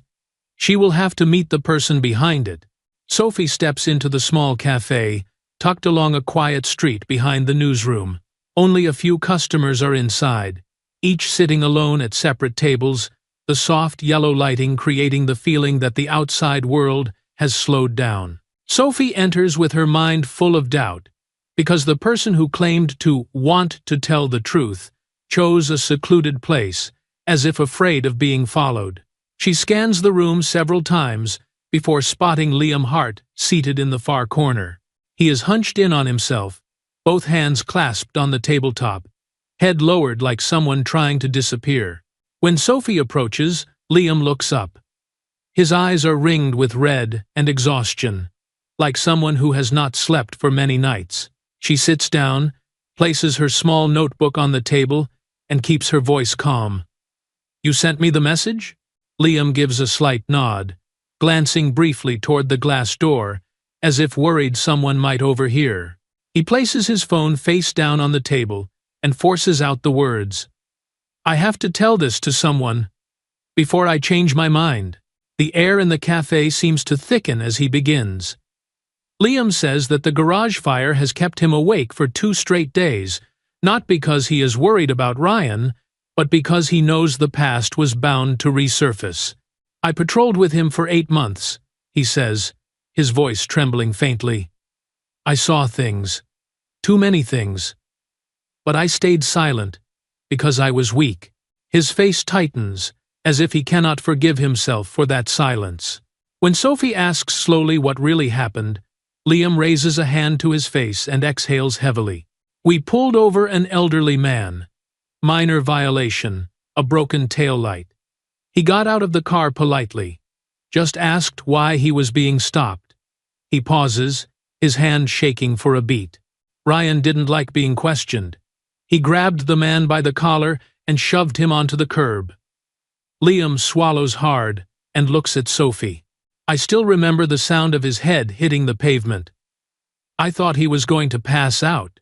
She will have to meet the person behind it. Sophie steps into the small cafe, tucked along a quiet street behind the newsroom. Only a few customers are inside, each sitting alone at separate tables, the soft yellow lighting creating the feeling that the outside world has slowed down. Sophie enters with her mind full of doubt, because the person who claimed to want to tell the truth chose a secluded place, as if afraid of being followed. She scans the room several times before spotting Liam Hart seated in the far corner. He is hunched in on himself, both hands clasped on the tabletop, head lowered like someone trying to disappear. When Sophie approaches, Liam looks up. His eyes are ringed with red and exhaustion, like someone who has not slept for many nights. She sits down, places her small notebook on the table, and keeps her voice calm. "You sent me the message?" Liam gives a slight nod, glancing briefly toward the glass door, as if worried someone might overhear. He places his phone face down on the table and forces out the words, "I have to tell this to someone before I change my mind." The air in the cafe seems to thicken as he begins. Liam says that the garage fire has kept him awake for 2 straight days, not because he is worried about Ryan, but because he knows the past was bound to resurface. "I patrolled with him for 8 months, he says, his voice trembling faintly. "I saw things, too many things. But I stayed silent, because I was weak." His face tightens, as if he cannot forgive himself for that silence. When Sophie asks slowly what really happened, Liam raises a hand to his face and exhales heavily. "We pulled over an elderly man. Minor violation, a broken taillight. He got out of the car politely, just asked why he was being stopped." He pauses, his hand shaking for a beat. Ryan didn't like being questioned. He grabbed the man by the collar and shoved him onto the curb. Liam swallows hard and looks at Sophie. "I still remember the sound of his head hitting the pavement. I thought he was going to pass out."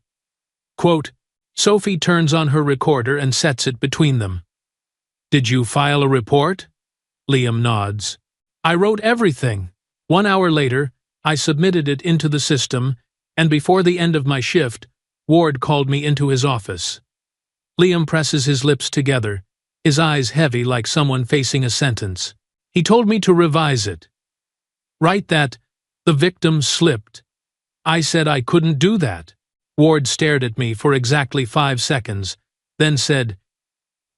Quote, Sophie turns on her recorder and sets it between them. "Did you file a report?" Liam nods. "I wrote everything. 1 hour later, I submitted it into the system, and before the end of my shift, Ward called me into his office." Liam presses his lips together, his eyes heavy like someone facing a sentence. "He told me to revise it. Write that the victim slipped. I said I couldn't do that." Ward stared at me for exactly 5 seconds, then said,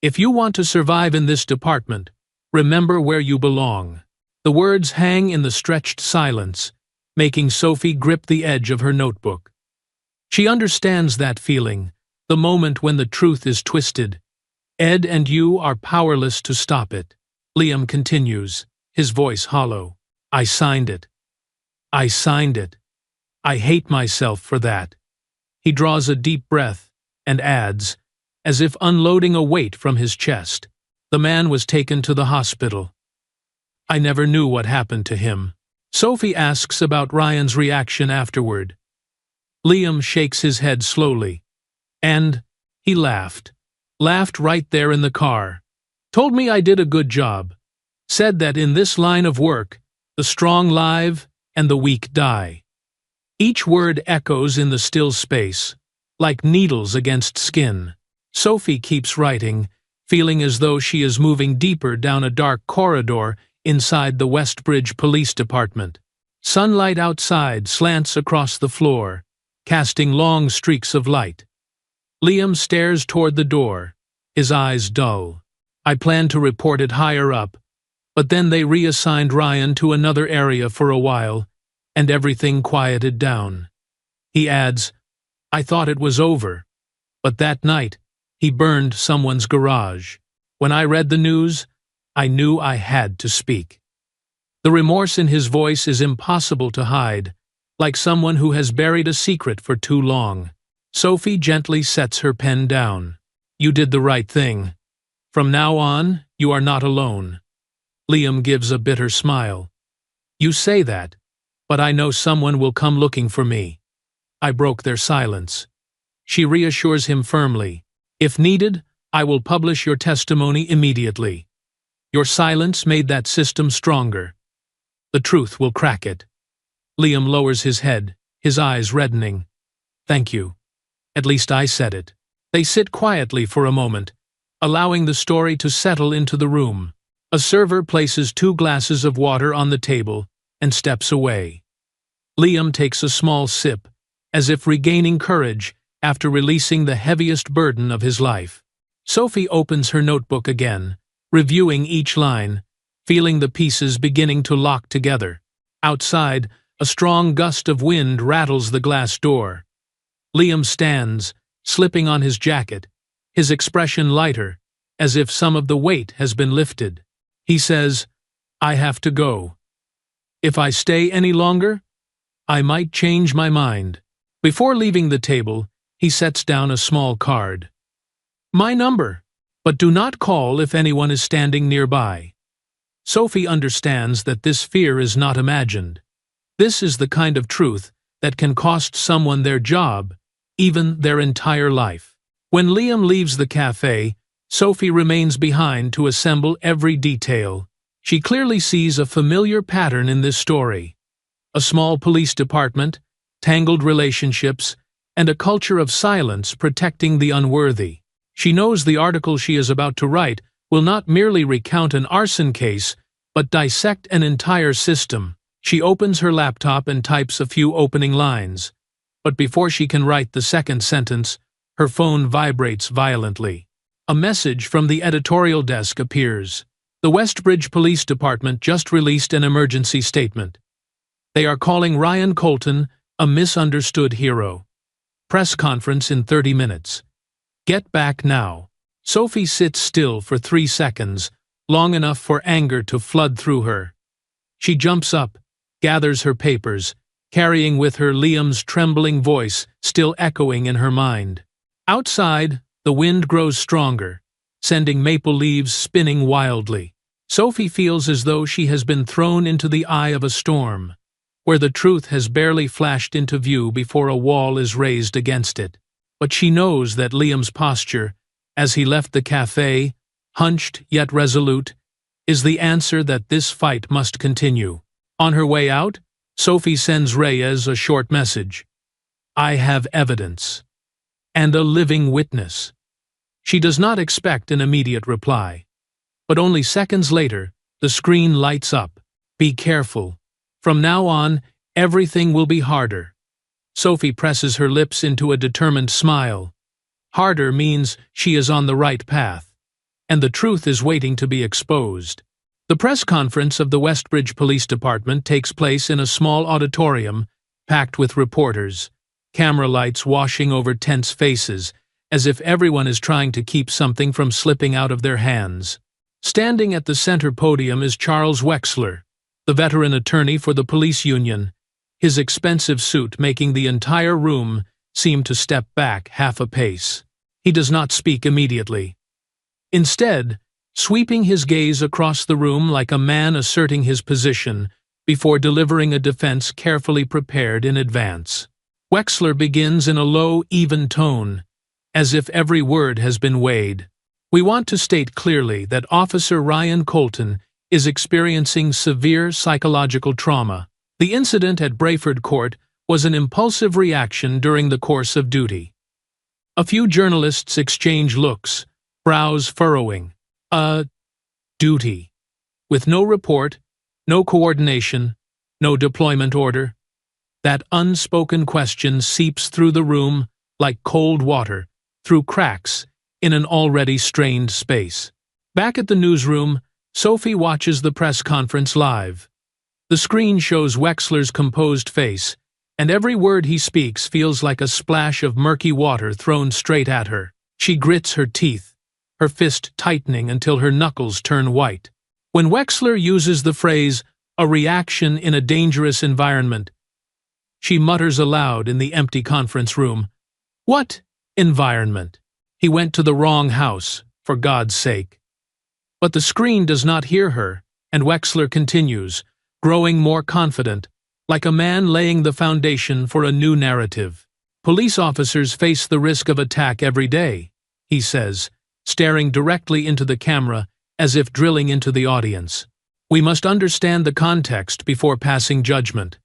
"If you want to survive in this department, remember where you belong." The words hang in the stretched silence, making Sophie grip the edge of her notebook. She understands that feeling, the moment when the truth is twisted. Ed and you are powerless to stop it. Liam continues, his voice hollow. "I signed it. I signed it. I hate myself for that." He draws a deep breath and adds, as if unloading a weight from his chest, "The man was taken to the hospital. I never knew what happened to him." Sophie asks about Ryan's reaction afterward. Liam shakes his head slowly. "And he laughed. Laughed right there in the car. Told me I did a good job. Said that in this line of work, the strong live and the weak die." Each word echoes in the still space, like needles against skin. Sophie keeps writing, feeling as though she is moving deeper down a dark corridor inside the Westbridge Police Department. Sunlight outside slants across the floor, casting long streaks of light. Liam stares toward the door, his eyes dull. "I planned to report it higher up, but then they reassigned Ryan to another area for a while, and everything quieted down." He adds, "I thought it was over, but that night, he burned someone's garage. When I read the news, I knew I had to speak." The remorse in his voice is impossible to hide, like someone who has buried a secret for too long. Sophie gently sets her pen down. "You did the right thing. From now on, you are not alone." Liam gives a bitter smile. "You say that, but I know someone will come looking for me." I broke their silence. She reassures him firmly. "If needed, I will publish your testimony immediately. Your silence made that system stronger. The truth will crack it." Liam lowers his head, his eyes reddening. "Thank you. At least I said it." They sit quietly for a moment, allowing the story to settle into the room. A server places 2 glasses of water on the table and steps away. Liam takes a small sip, as if regaining courage after releasing the heaviest burden of his life. Sophie opens her notebook again, reviewing each line, feeling the pieces beginning to lock together. Outside, a strong gust of wind rattles the glass door. Liam stands, slipping on his jacket, his expression lighter, as if some of the weight has been lifted. He says, "I have to go. If I stay any longer, I might change my mind." Before leaving the table, he sets down a small card. "My number, but do not call if anyone is standing nearby." Sophie understands that this fear is not imagined. This is the kind of truth that can cost someone their job, even their entire life. When Liam leaves the cafe, Sophie remains behind to assemble every detail. She clearly sees a familiar pattern in this story. A small police department, tangled relationships, and a culture of silence protecting the unworthy. She knows the article she is about to write will not merely recount an arson case, but dissect an entire system. She opens her laptop and types a few opening lines. But before she can write the second sentence, her phone vibrates violently. A message from the editorial desk appears. The Westbridge Police Department just released an emergency statement. They are calling Ryan Colton a misunderstood hero. Press conference in 30 minutes. Get back now. Sophie sits still for 3 seconds, long enough for anger to flood through her. She jumps up, gathers her papers, carrying with her Liam's trembling voice still echoing in her mind. Outside, the wind grows stronger, sending maple leaves spinning wildly. Sophie feels as though she has been thrown into the eye of a storm, where the truth has barely flashed into view before a wall is raised against it. But she knows that Liam's posture, as he left the cafe, hunched yet resolute, is the answer that this fight must continue. On her way out, Sophie sends Reyes a short message. "I have evidence. And a living witness." She does not expect an immediate reply. But only seconds later, the screen lights up. "Be careful. From now on, everything will be harder." Sophie presses her lips into a determined smile. Harder means she is on the right path, and the truth is waiting to be exposed. The press conference of the Westbridge Police Department takes place in a small auditorium, packed with reporters, camera lights washing over tense faces, as if everyone is trying to keep something from slipping out of their hands. Standing at the center podium is Charles Wexler, the veteran attorney for the police union, his expensive suit making the entire room seem to step back half a pace. He does not speak immediately. Instead, sweeping his gaze across the room like a man asserting his position before delivering a defense carefully prepared in advance. Wexler begins in a low, even tone, as if every word has been weighed. "We want to state clearly that Officer Ryan Colton is experiencing severe psychological trauma. The incident at Brayford Court was an impulsive reaction during the course of duty." A few journalists exchange looks, brows furrowing. Duty. With no report, no coordination, no deployment order. That unspoken question seeps through the room like cold water, through cracks in an already strained space. Back at the newsroom, Sophie watches the press conference live. The screen shows Wexler's composed face, and every word he speaks feels like a splash of murky water thrown straight at her. She grits her teeth, her fist tightening until her knuckles turn white. When Wexler uses the phrase, "a reaction in a dangerous environment," she mutters aloud in the empty conference room. What environment? He went to the wrong house, for God's sake. But the screen does not hear her, and Wexler continues, growing more confident, like a man laying the foundation for a new narrative. "Police officers face the risk of attack every day," he says, staring directly into the camera as if drilling into the audience. "We must understand the context before passing judgment.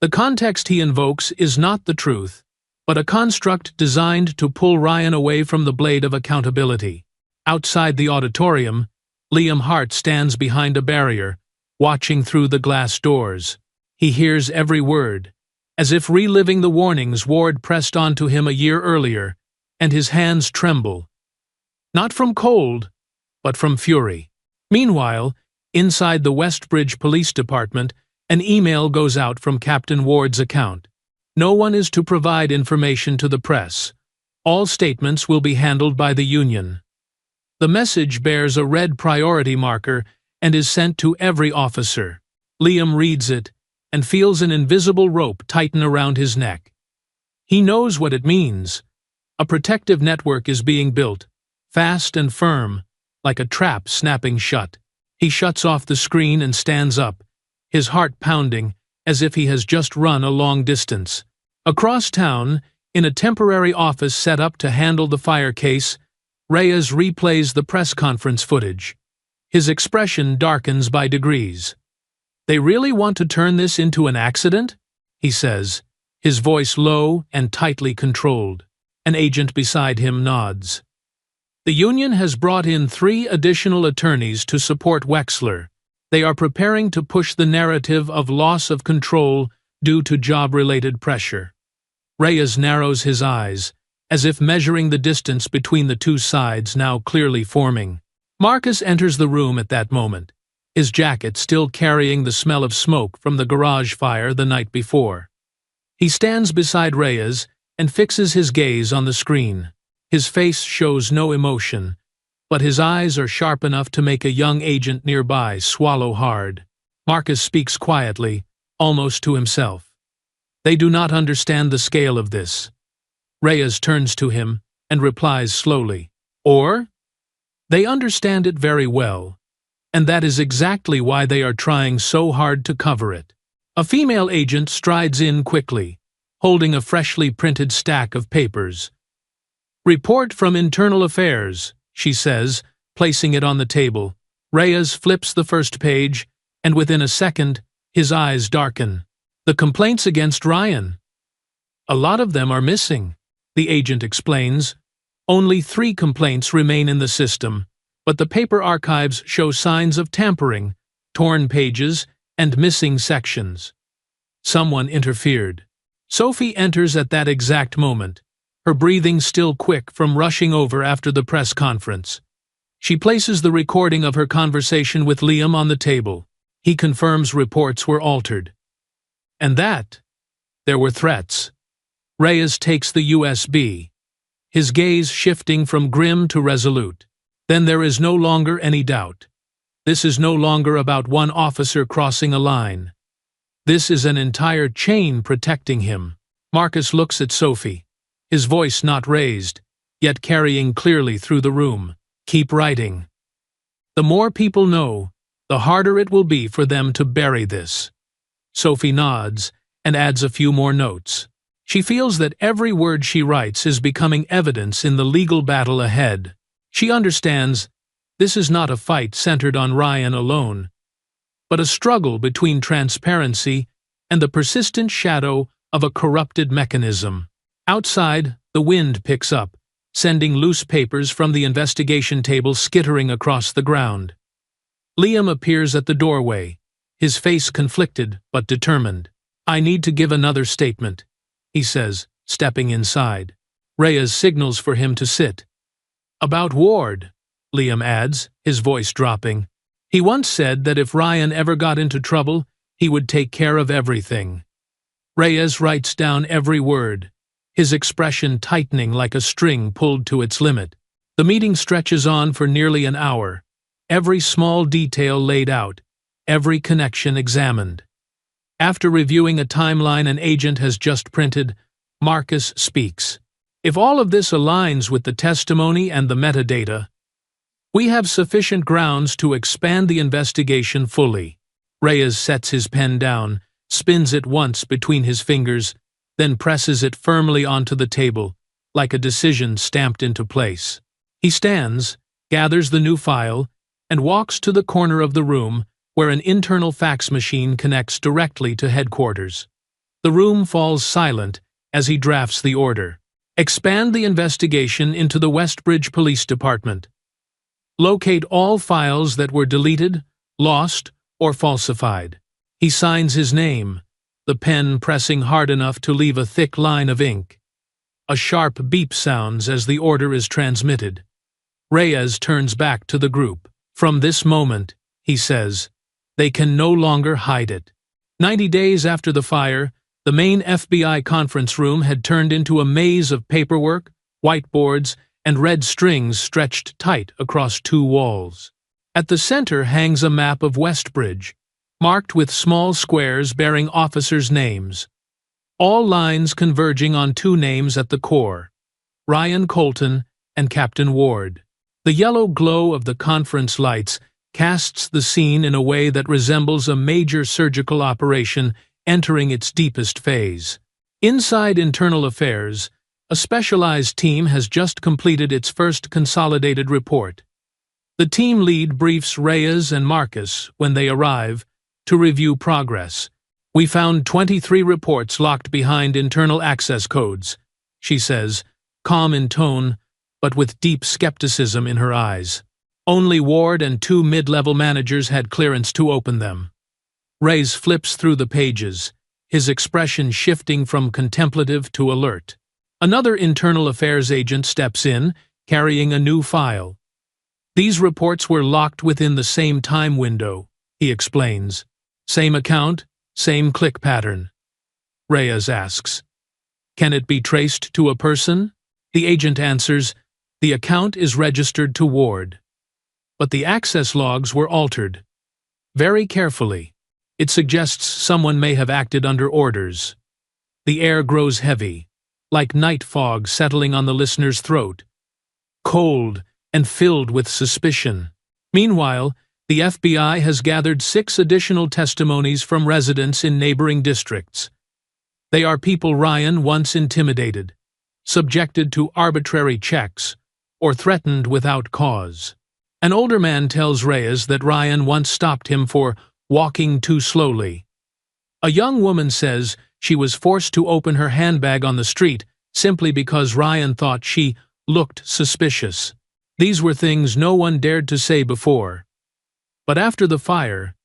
The context he invokes is not the truth, but a construct designed to pull Ryan away from the blade of accountability. Outside the auditorium, Liam Hart stands behind a barrier, watching through the glass doors. He hears every word, as if reliving the warnings Ward pressed onto him a year earlier, and his hands tremble. Not from cold, but from fury. Meanwhile, inside the Westbridge Police Department, an email goes out from Captain Ward's account. No one is to provide information to the press. All statements will be handled by the union. The message bears a red priority marker and is sent to every officer. Liam reads it and feels an invisible rope tighten around his neck. He knows what it means. A protective network is being built, fast and firm, like a trap snapping shut. He shuts off the screen and stands up, his heart pounding as if he has just run a long distance. Across town, in a temporary office set up to handle the fire case, Reyes replays the press conference footage. His expression darkens by degrees. "They really want to turn this into an accident?" he says, his voice low and tightly controlled. An agent beside him nods. The union has brought in 3 additional attorneys to support Wexler. They are preparing to push the narrative of loss of control due to job-related pressure. Reyes narrows his eyes, as if measuring the distance between the two sides now clearly forming. Marcus enters the room at that moment, his jacket still carrying the smell of smoke from the garage fire the night before. He stands beside Reyes and fixes his gaze on the screen. His face shows no emotion, but his eyes are sharp enough to make a young agent nearby swallow hard. Marcus speaks quietly, almost to himself. They do not understand the scale of this. Reyes turns to him and replies slowly, "Or? They understand it very well, and that is exactly why they are trying so hard to cover it." A female agent strides in quickly, holding a freshly printed stack of papers. "Report from Internal Affairs," she says, placing it on the table. Reyes flips the first page, and within a second, his eyes darken. "The complaints against Ryan. A lot of them are missing," the agent explains. "Only 3 complaints remain in the system, but the paper archives show signs of tampering, torn pages, and missing sections." Someone interfered. Sophie enters at that exact moment, her breathing still quick from rushing over after the press conference. She places the recording of her conversation with Liam on the table. He confirms reports were altered. And that there were threats. Reyes takes the USB, his gaze shifting from grim to resolute. Then there is no longer any doubt. This is no longer about one officer crossing a line. This is an entire chain protecting him. Marcus looks at Sophie, his voice not raised, yet carrying clearly through the room. "Keep writing. The more people know, the harder it will be for them to bury this." Sophie nods and adds a few more notes. She feels that every word she writes is becoming evidence in the legal battle ahead. She understands this is not a fight centered on Ryan alone, but a struggle between transparency and the persistent shadow of a corrupted mechanism. Outside, the wind picks up, sending loose papers from the investigation table skittering across the ground. Liam appears at the doorway, his face conflicted but determined. "I need to give another statement," he says, stepping inside. Reyes signals for him to sit. "About Ward," Liam adds, his voice dropping. "He once said that if Ryan ever got into trouble, he would take care of everything." Reyes writes down every word, his expression tightening like a string pulled to its limit. The meeting stretches on for nearly an hour, every small detail laid out, every connection examined. After reviewing a timeline an agent has just printed, Marcus speaks. "If all of this aligns with the testimony and the metadata, we have sufficient grounds to expand the investigation fully." Reyes sets his pen down, spins it once between his fingers, then presses it firmly onto the table, like a decision stamped into place. He stands, gathers the new file, and walks to the corner of the room where an internal fax machine connects directly to headquarters. The room falls silent as he drafts the order. Expand the investigation into the Westbridge Police Department. Locate all files that were deleted, lost, or falsified. He signs his name, the pen pressing hard enough to leave a thick line of ink. A sharp beep sounds as the order is transmitted. Reyes turns back to the group. From this moment, he says, they can no longer hide it. 90 days after the fire, the main FBI conference room had turned into a maze of paperwork, whiteboards, and red strings stretched tight across 2 walls. At the center hangs a map of Westbridge, marked with small squares bearing officers' names. All lines converging on 2 names at the core, Ryan Colton and Captain Ward. The yellow glow of the conference lights casts the scene in a way that resembles a major surgical operation entering its deepest phase. Inside Internal Affairs, a specialized team has just completed its first consolidated report. The team lead briefs Reyes and Marcus when they arrive to review progress. We found 23 reports locked behind internal access codes, she says, calm in tone, but with deep skepticism in her eyes. Only Ward and 2 mid-level managers had clearance to open them. Reyes flips through the pages, his expression shifting from contemplative to alert. Another Internal Affairs agent steps in, carrying a new file. These reports were locked within the same time window, he explains. Same account, same click pattern. Reyes asks, can it be traced to a person? The agent answers, the account is registered to Ward. But the access logs were altered. Very carefully. It suggests someone may have acted under orders. The air grows heavy, like night fog settling on the listener's throat. Cold and filled with suspicion. Meanwhile, the FBI has gathered 6 additional testimonies from residents in neighboring districts. They are people Ryan once intimidated, subjected to arbitrary checks, or threatened without cause. An older man tells Reyes that Ryan once stopped him for walking too slowly. A young woman says she was forced to open her handbag on the street simply because Ryan thought she looked suspicious. These were things no one dared to say before. But after the fire,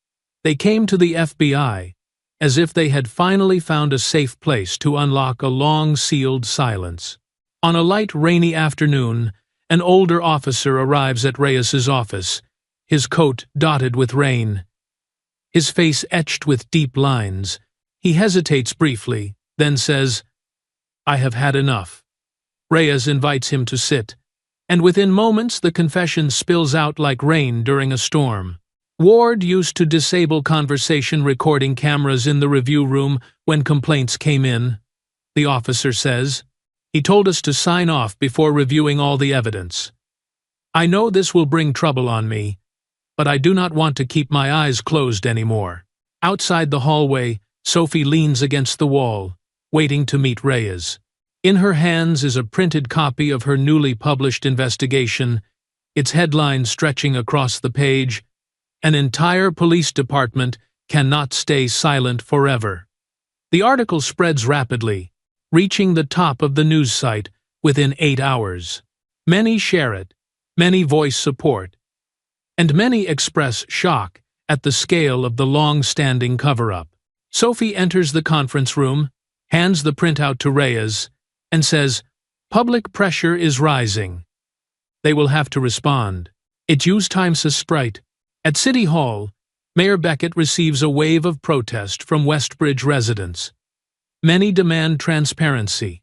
they came to the FBI, as if they had finally found a safe place to unlock a long-sealed silence. On a light, rainy afternoon, an older officer arrives at Reyes's office, his coat dotted with rain, his face etched with deep lines. He hesitates briefly, then says, I have had enough. Reyes invites him to sit, and within moments the confession spills out like rain during a storm. Ward used to disable conversation recording cameras in the review room when complaints came in, the officer says. He told us to sign off before reviewing all the evidence. I know this will bring trouble on me, but I do not want to keep my eyes closed anymore. Outside the hallway, Sophie leans against the wall, waiting to meet Reyes. In her hands is a printed copy of her newly published investigation, its headline stretching across the page, An entire police department cannot stay silent forever. The article spreads rapidly, reaching the top of the news site within 8 hours. Many share it, many voice support, and many express shock at the scale of the long-standing cover-up. Sophie enters the conference room, hands the printout to Reyes, and says, public pressure is rising. They will have to respond. It use time to sprite. At City Hall, Mayor Beckett receives a wave of protest from Westbridge residents. Many demand transparency.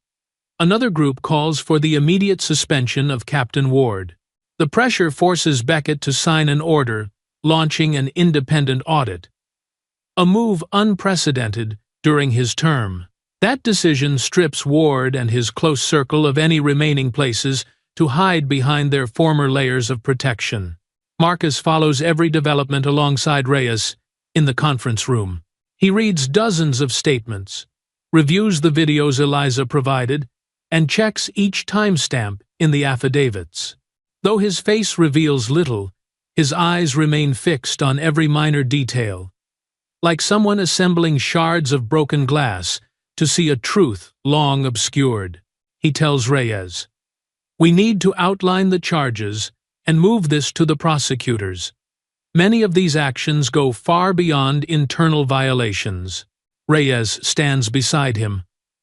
Another group calls for the immediate suspension of Captain Ward. The pressure forces Beckett to sign an order launching an independent audit, a move unprecedented during his term. That decision strips Ward and his close circle of any remaining places to hide behind their former layers of protection. Marcus follows every development alongside Reyes in the conference room. He reads dozens of statements, reviews the videos Eliza provided, and checks each timestamp in the affidavits. Though his face reveals little, his eyes remain fixed on every minor detail. Like someone assembling shards of broken glass, to see a truth long obscured. He tells Reyes, "We need to outline the charges and move this to the prosecutors. Many of these actions go far beyond internal violations." Reyes stands beside him,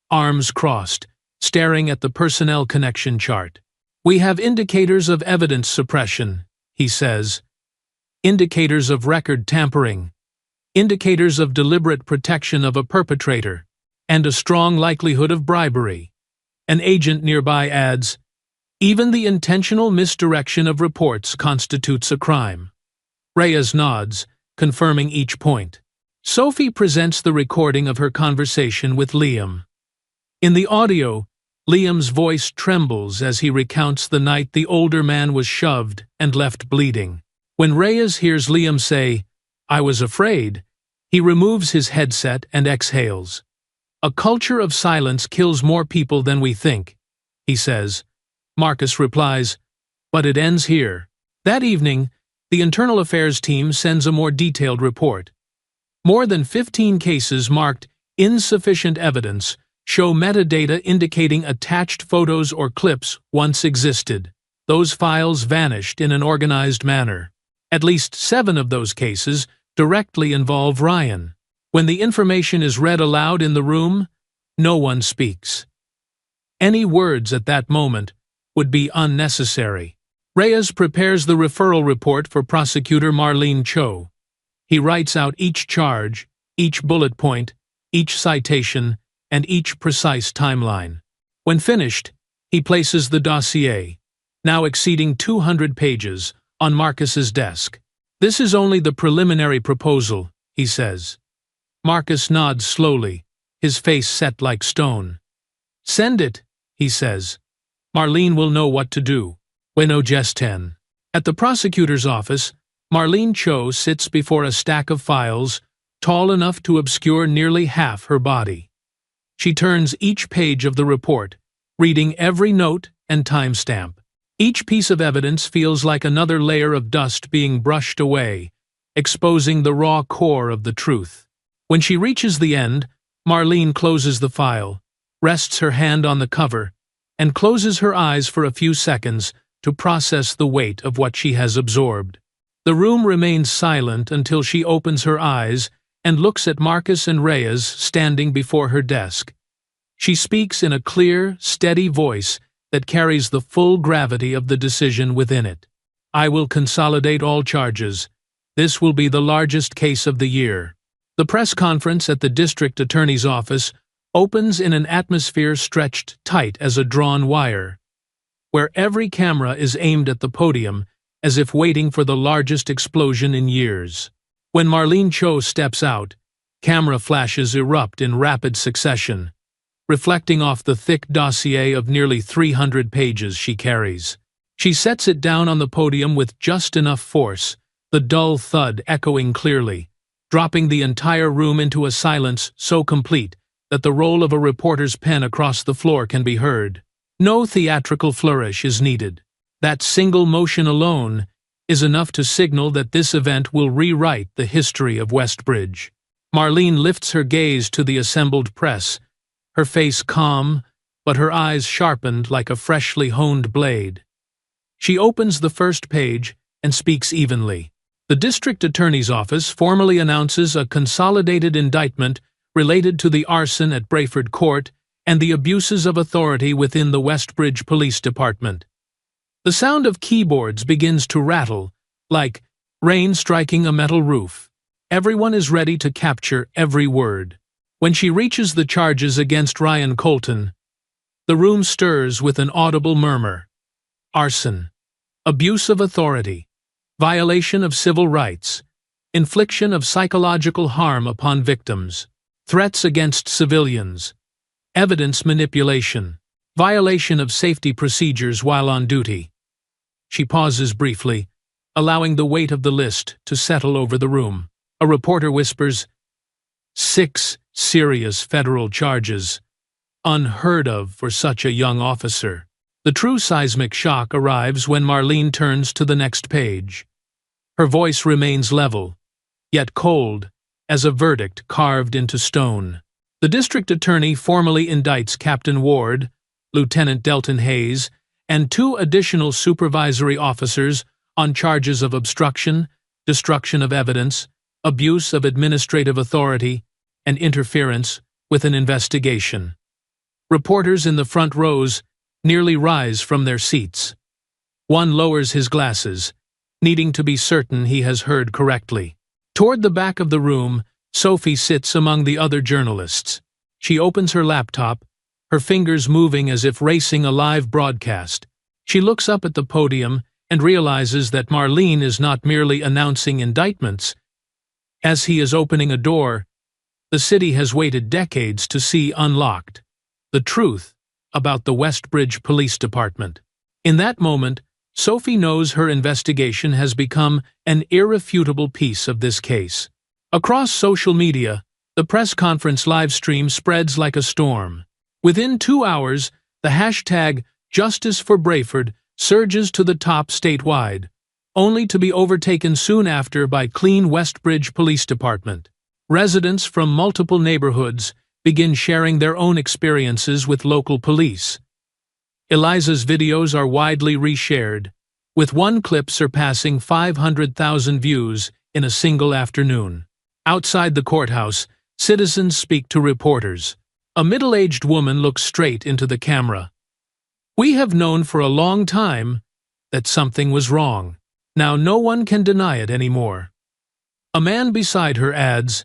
arms crossed, staring at the personnel connection chart. "We have indicators of evidence suppression," he says, "indicators of record tampering, indicators of deliberate protection of a perpetrator, and a strong likelihood of bribery." An agent nearby adds, "Even the intentional misdirection of reports constitutes a crime." Reyes nods, confirming each point. Sophie presents the recording of her conversation with Liam. In the audio, Liam's voice trembles as he recounts the night the older man was shoved and left bleeding. When Reyes hears Liam say, "I was afraid," he removes his headset and exhales. "A culture of silence kills more people than we think," he says. Marcus replies, "But it ends here." That evening, the Internal Affairs team sends a more detailed report. More than 15 cases marked insufficient evidence show metadata indicating attached photos or clips once existed. Those files vanished in an organized manner. At least 7 of those cases directly involve Ryan. When the information is read aloud in the room, no one speaks. Any words at that moment would be unnecessary. Reyes prepares the referral report for Prosecutor Marlene Cho. He writes out each charge, each bullet point, each citation, and each precise timeline. When finished, he places the dossier, now exceeding 200 pages, on Marcus's desk. "This is only the preliminary proposal," he says. Marcus nods slowly, his face set like stone. "Send it," he says. "Marlene will know what to do." Bueno gesten. At the prosecutor's office, Marlene Cho sits before a stack of files, tall enough to obscure nearly half her body. She turns each page of the report, reading every note and timestamp. Each piece of evidence feels like another layer of dust being brushed away, exposing the raw core of the truth. When she reaches the end, Marlene closes the file, rests her hand on the cover, and closes her eyes for a few seconds to process the weight of what she has absorbed. The room remains silent until she opens her eyes and looks at Marcus and Reyes standing before her desk. She speaks in a clear, steady voice that carries the full gravity of the decision within it. "I will consolidate all charges. This will be the largest case of the year." The press conference at the district attorney's office opens in an atmosphere stretched tight as a drawn wire, where every camera is aimed at the podium as if waiting for the largest explosion in years. When Marlene Cho steps out, camera flashes erupt in rapid succession, reflecting off the thick dossier of nearly 300 pages she carries. She sets it down on the podium with just enough force, the dull thud echoing clearly, dropping the entire room into a silence so complete that the roll of a reporter's pen across the floor can be heard. No theatrical flourish is needed. That single motion alone is enough to signal that this event will rewrite the history of Westbridge. Marlene lifts her gaze to the assembled press, her face calm, but her eyes sharpened like a freshly honed blade. She opens the first page and speaks evenly. The district attorney's office formally announces a consolidated indictment related to the arson at Brayford Court and the abuses of authority within the Westbridge Police Department. The sound of keyboards begins to rattle, like rain striking a metal roof. Everyone is ready to capture every word. When she reaches the charges against Ryan Colton, the room stirs with an audible murmur. Arson, abuse of authority, violation of civil rights, infliction of psychological harm upon victims, threats against civilians, evidence manipulation, violation of safety procedures while on duty. She pauses briefly, allowing the weight of the list to settle over the room. A reporter whispers, 6 serious federal charges, unheard of for such a young officer. The true seismic shock arrives when Marlene turns to the next page. Her voice remains level, yet cold, as a verdict carved into stone. The district attorney formally indicts Captain Ward, Lieutenant Delton Hayes, and 2 additional supervisory officers on charges of obstruction, destruction of evidence, abuse of administrative authority, and interference with an investigation. Reporters in the front rows nearly rise from their seats. One lowers his glasses, needing to be certain he has heard correctly. Toward the back of the room, Sophie sits among the other journalists. She opens her laptop, her fingers moving as if racing a live broadcast. She looks up at the podium and realizes that Marlene is not merely announcing indictments. As he is opening a door, the city has waited decades to see unlocked the truth about the Westbridge Police Department. In that moment, Sophie knows her investigation has become an irrefutable piece of this case. Across social media, the press conference livestream spreads like a storm. Within 2 hours, the hashtag Justice for Brayford surges to the top statewide, only to be overtaken soon after by Clean Westbridge Police Department. Residents from multiple neighborhoods begin sharing their own experiences with local police. Eliza's videos are widely reshared, with one clip surpassing 500,000 views in a single afternoon. Outside the courthouse, citizens speak to reporters. A middle-aged woman looks straight into the camera. "We have known for a long time that something was wrong. Now no one can deny it anymore." A man beside her adds,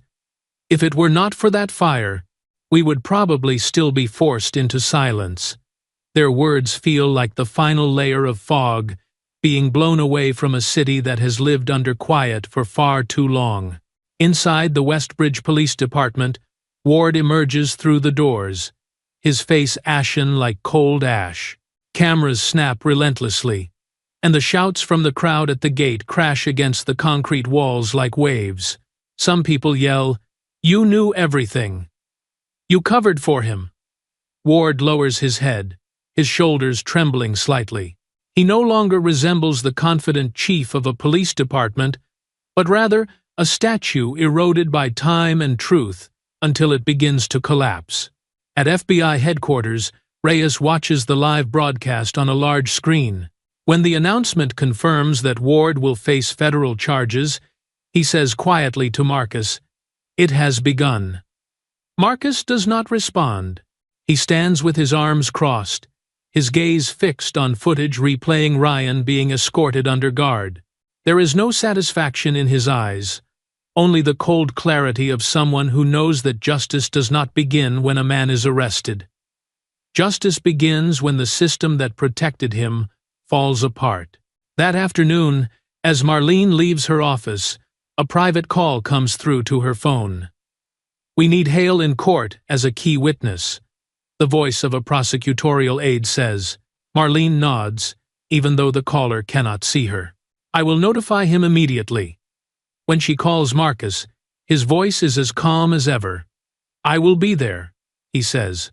"If it were not for that fire, we would probably still be forced into silence." Their words feel like the final layer of fog being blown away from a city that has lived under quiet for far too long. Inside the Westbridge Police Department, Ward emerges through the doors, his face ashen like cold ash. Cameras snap relentlessly, and the shouts from the crowd at the gate crash against the concrete walls like waves. Some people yell, "You knew everything. You covered for him." Ward lowers his head, his shoulders trembling slightly. He no longer resembles the confident chief of a police department, but rather a statue eroded by time and truth until it begins to collapse. At FBI headquarters, Reyes watches the live broadcast on a large screen. When the announcement confirms that Ward will face federal charges, he says quietly to Marcus, "It has begun." Marcus does not respond. He stands with his arms crossed, his gaze fixed on footage replaying Ryan being escorted under guard. There is no satisfaction in his eyes, only the cold clarity of someone who knows that justice does not begin when a man is arrested. Justice begins when the system that protected him falls apart. That afternoon, as Marlene leaves her office, a private call comes through to her phone. "We need Hale in court as a key witness," the voice of a prosecutorial aide says. Marlene nods, even though the caller cannot see her. "I will notify him immediately." When she calls Marcus, his voice is as calm as ever. "I will be there," he says.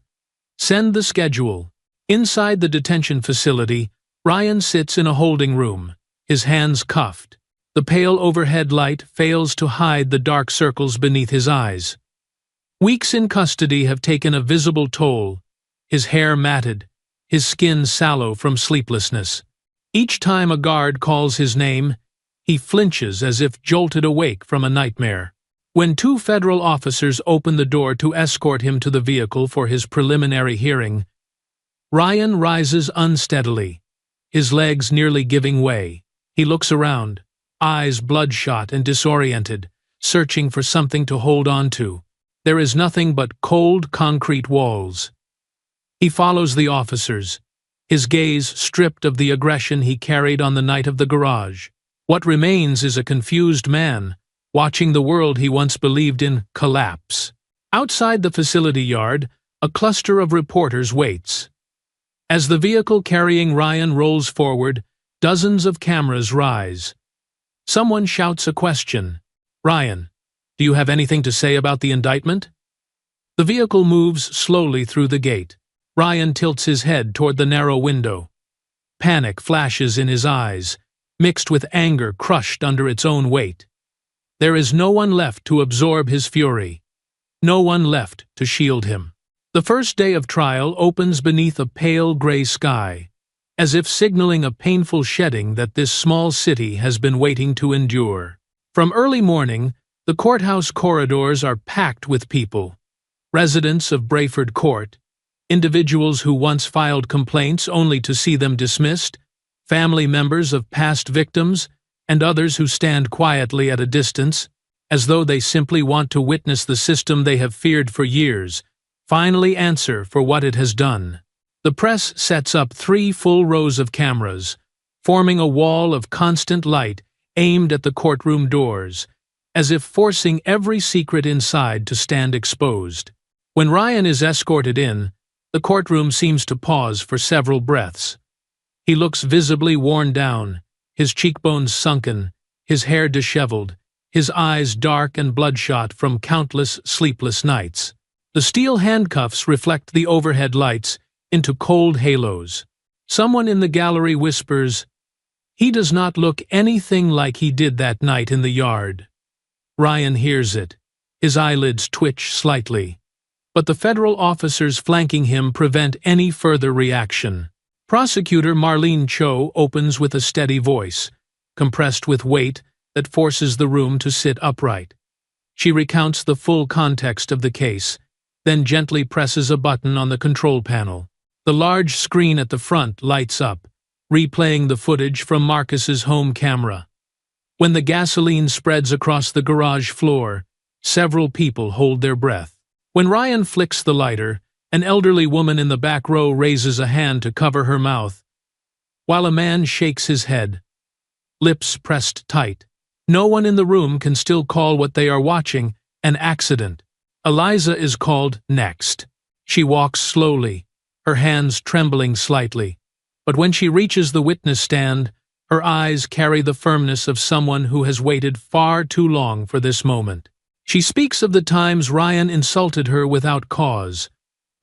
"Send the schedule." Inside the detention facility, Ryan sits in a holding room, his hands cuffed. The pale overhead light fails to hide the dark circles beneath his eyes. Weeks in custody have taken a visible toll, his hair matted, his skin sallow from sleeplessness. Each time a guard calls his name, he flinches as if jolted awake from a nightmare. When 2 federal officers open the door to escort him to the vehicle for his preliminary hearing, Ryan rises unsteadily, his legs nearly giving way. He looks around, eyes bloodshot and disoriented, searching for something to hold on to. There is nothing but cold concrete walls. He follows the officers, his gaze stripped of the aggression he carried on the night of the garage. What remains is a confused man, watching the world he once believed in collapse. Outside the facility yard, a cluster of reporters waits. As the vehicle carrying Ryan rolls forward, dozens of cameras rise. Someone shouts a question. "Ryan, do you have anything to say about the indictment?" The vehicle moves slowly through the gate. Ryan tilts his head toward the narrow window. Panic flashes in his eyes, mixed with anger crushed under its own weight. There is no one left to absorb his fury. No one left to shield him. The first day of trial opens beneath a pale gray sky, as if signaling a painful shedding that this small city has been waiting to endure. From early morning, the courthouse corridors are packed with people, residents of Brayford Court, individuals who once filed complaints only to see them dismissed, family members of past victims, and others who stand quietly at a distance, as though they simply want to witness the system they have feared for years finally answer for what it has done. The press sets up 3 full rows of cameras, forming a wall of constant light aimed at the courtroom doors, as if forcing every secret inside to stand exposed. When Ryan is escorted in, the courtroom seems to pause for several breaths. He looks visibly worn down, his cheekbones sunken, his hair disheveled, his eyes dark and bloodshot from countless sleepless nights. The steel handcuffs reflect the overhead lights into cold halos. Someone in the gallery whispers, "He does not look anything like he did that night in the yard." Ryan hears it. His eyelids twitch slightly. But the federal officers flanking him prevent any further reaction. Prosecutor Marlene Cho opens with a steady voice, compressed with weight that forces the room to sit upright. She recounts the full context of the case, then gently presses a button on the control panel. The large screen at the front lights up, replaying the footage from Marcus's home camera. When the gasoline spreads across the garage floor, several people hold their breath. When Ryan flicks the lighter, an elderly woman in the back row raises a hand to cover her mouth, while a man shakes his head, lips pressed tight. No one in the room can still call what they are watching an accident. Eliza is called next. She walks slowly, her hands trembling slightly, but when she reaches the witness stand, her eyes carry the firmness of someone who has waited far too long for this moment. She speaks of the times Ryan insulted her without cause,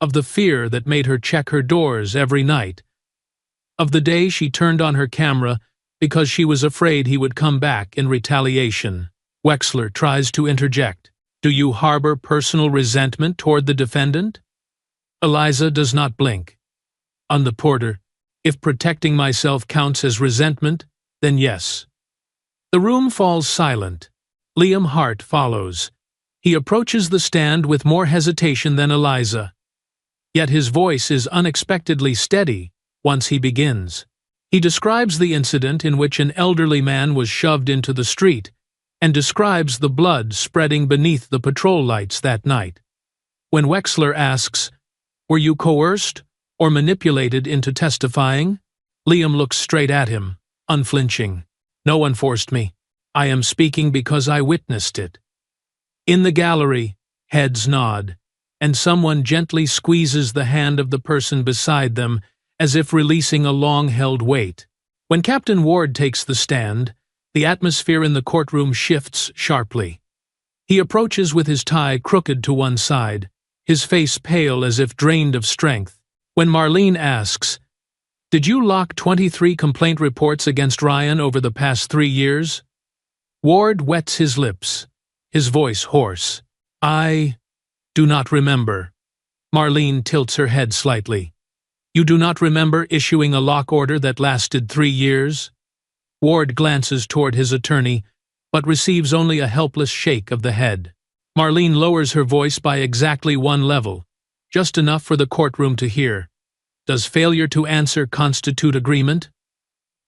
of the fear that made her check her doors every night, of the day she turned on her camera because she was afraid he would come back in retaliation. Wexler tries to interject. "Do you harbor personal resentment toward the defendant?" Eliza does not blink. On the porter, "If protecting myself counts as resentment, then yes." The room falls silent. Liam Hart follows. He approaches the stand with more hesitation than Eliza. Yet his voice is unexpectedly steady once he begins. He describes the incident in which an elderly man was shoved into the street, and describes the blood spreading beneath the patrol lights that night. When Wexler asks, "Were you coerced or manipulated into testifying?" Liam looks straight at him, unflinching. "No one forced me. I am speaking because I witnessed it." In the gallery, heads nod, and someone gently squeezes the hand of the person beside them as if releasing a long-held weight. When Captain Ward takes the stand, the atmosphere in the courtroom shifts sharply. He approaches with his tie crooked to one side, his face pale as if drained of strength. When Marlene asks, "Did you lock 23 complaint reports against Ryan over the past 3 years?" Ward wets his lips, his voice hoarse. "I do not remember." Marlene tilts her head slightly. "You do not remember issuing a lock order that lasted 3 years?" Ward glances toward his attorney, but receives only a helpless shake of the head. Marlene lowers her voice by exactly 1 level, just enough for the courtroom to hear. "Does failure to answer constitute agreement?"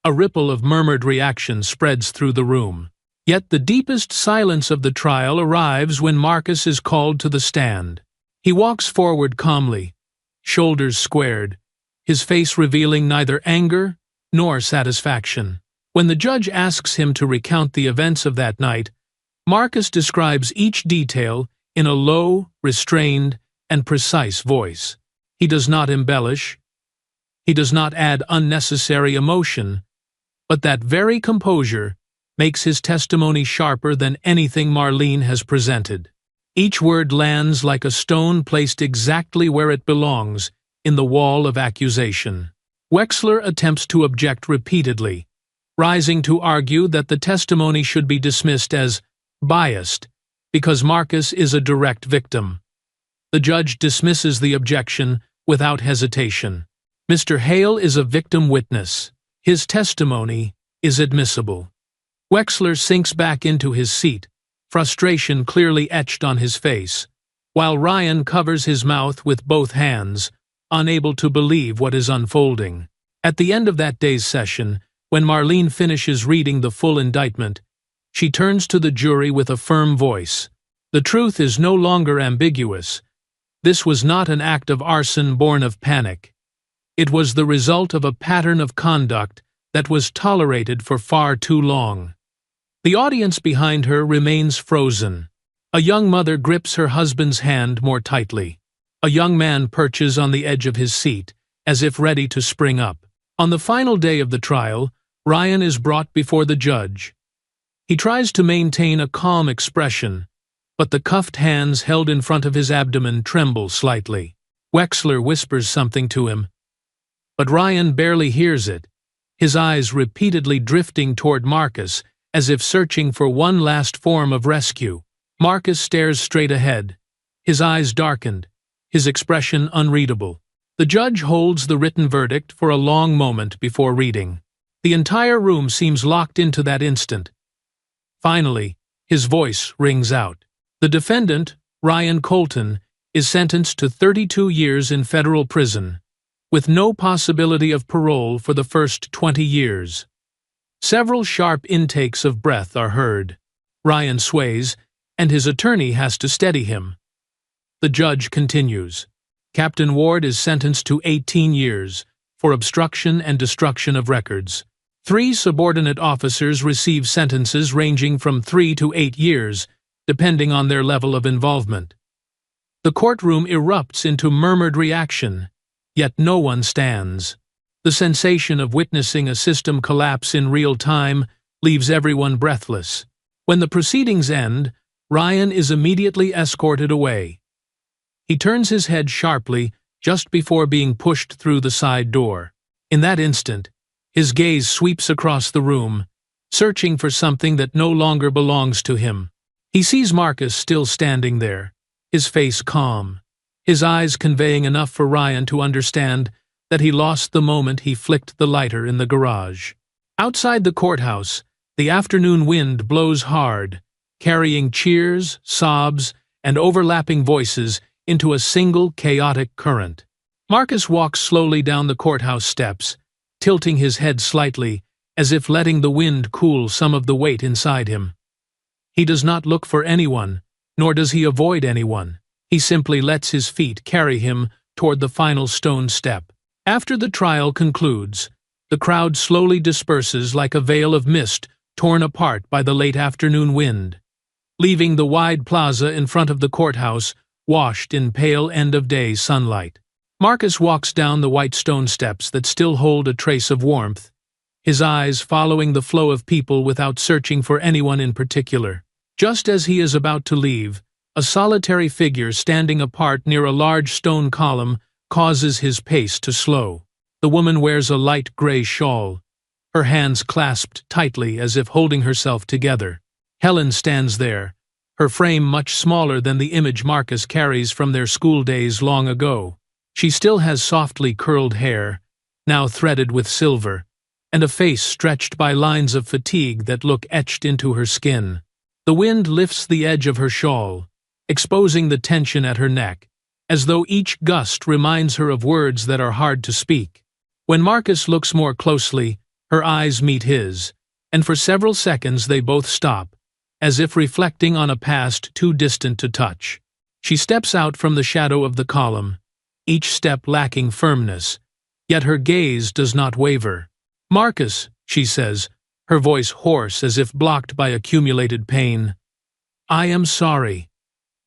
A ripple of murmured reaction spreads through the room. Yet the deepest silence of the trial arrives when Marcus is called to the stand. He walks forward calmly, shoulders squared, his face revealing neither anger nor satisfaction. When the judge asks him to recount the events of that night, Marcus describes each detail in a low, restrained, and precise voice. He does not embellish. He does not add unnecessary emotion, but that very composure makes his testimony sharper than anything Marlene has presented. Each word lands like a stone placed exactly where it belongs in the wall of accusation. Wexler attempts to object repeatedly, rising to argue that the testimony should be dismissed as biased because Marcus is a direct victim. The judge dismisses the objection without hesitation. Mr. Hale is a victim witness. His testimony is admissible. Wexler sinks back into his seat, frustration clearly etched on his face, while Ryan covers his mouth with both hands, unable to believe what is unfolding. At the end of that day's session, when Marlene finishes reading the full indictment, she turns to the jury with a firm voice. The truth is no longer ambiguous. This was not an act of arson born of panic. It was the result of a pattern of conduct that was tolerated for far too long. The audience behind her remains frozen. A young mother grips her husband's hand more tightly. A young man perches on the edge of his seat, as if ready to spring up. On the final day of the trial, Ryan is brought before the judge. He tries to maintain a calm expression, but the cuffed hands held in front of his abdomen tremble slightly. Wexler whispers something to him, but Ryan barely hears it, his eyes repeatedly drifting toward Marcus, as if searching for one last form of rescue. Marcus stares straight ahead, his eyes darkened, his expression unreadable. The judge holds the written verdict for a long moment before reading. The entire room seems locked into that instant. Finally, his voice rings out. The defendant, Ryan Colton, is sentenced to 32 years in federal prison, with no possibility of parole for the first 20 years. Several sharp intakes of breath are heard. Ryan sways, and his attorney has to steady him. The judge continues. Captain Ward is sentenced to 18 years for obstruction and destruction of records. 3 subordinate officers receive sentences ranging from 3 to 8 years, depending on their level of involvement. The courtroom erupts into murmured reaction, yet no one stands. The sensation of witnessing a system collapse in real time leaves everyone breathless. When the proceedings end, Ryan is immediately escorted away. He turns his head sharply just before being pushed through the side door. In that instant, his gaze sweeps across the room, searching for something that no longer belongs to him. He sees Marcus still standing there, his face calm, his eyes conveying enough for Ryan to understand that he lost the moment he flicked the lighter in the garage. Outside the courthouse, the afternoon wind blows hard, carrying cheers, sobs, and overlapping voices into a single chaotic current. Marcus walks slowly down the courthouse steps, tilting his head slightly, as if letting the wind cool some of the weight inside him. He does not look for anyone, nor does he avoid anyone. He simply lets his feet carry him toward the final stone step. After the trial concludes, the crowd slowly disperses like a veil of mist torn apart by the late afternoon wind, leaving the wide plaza in front of the courthouse washed in pale end-of-day sunlight. Marcus walks down the white stone steps that still hold a trace of warmth, his eyes following the flow of people without searching for anyone in particular. Just as he is about to leave, a solitary figure standing apart near a large stone column causes his pace to slow. The woman wears a light gray shawl, her hands clasped tightly as if holding herself together. Helen stands there, her frame much smaller than the image Marcus carries from their school days long ago. She still has softly curled hair, now threaded with silver, and a face stretched by lines of fatigue that look etched into her skin. The wind lifts the edge of her shawl, exposing the tension at her neck, as though each gust reminds her of words that are hard to speak. When Marcus looks more closely, her eyes meet his, and for several seconds they both stop, as if reflecting on a past too distant to touch. She steps out from the shadow of the column, each step lacking firmness, yet her gaze does not waver. "Marcus," she says, her voice hoarse as if blocked by accumulated pain. "I am sorry."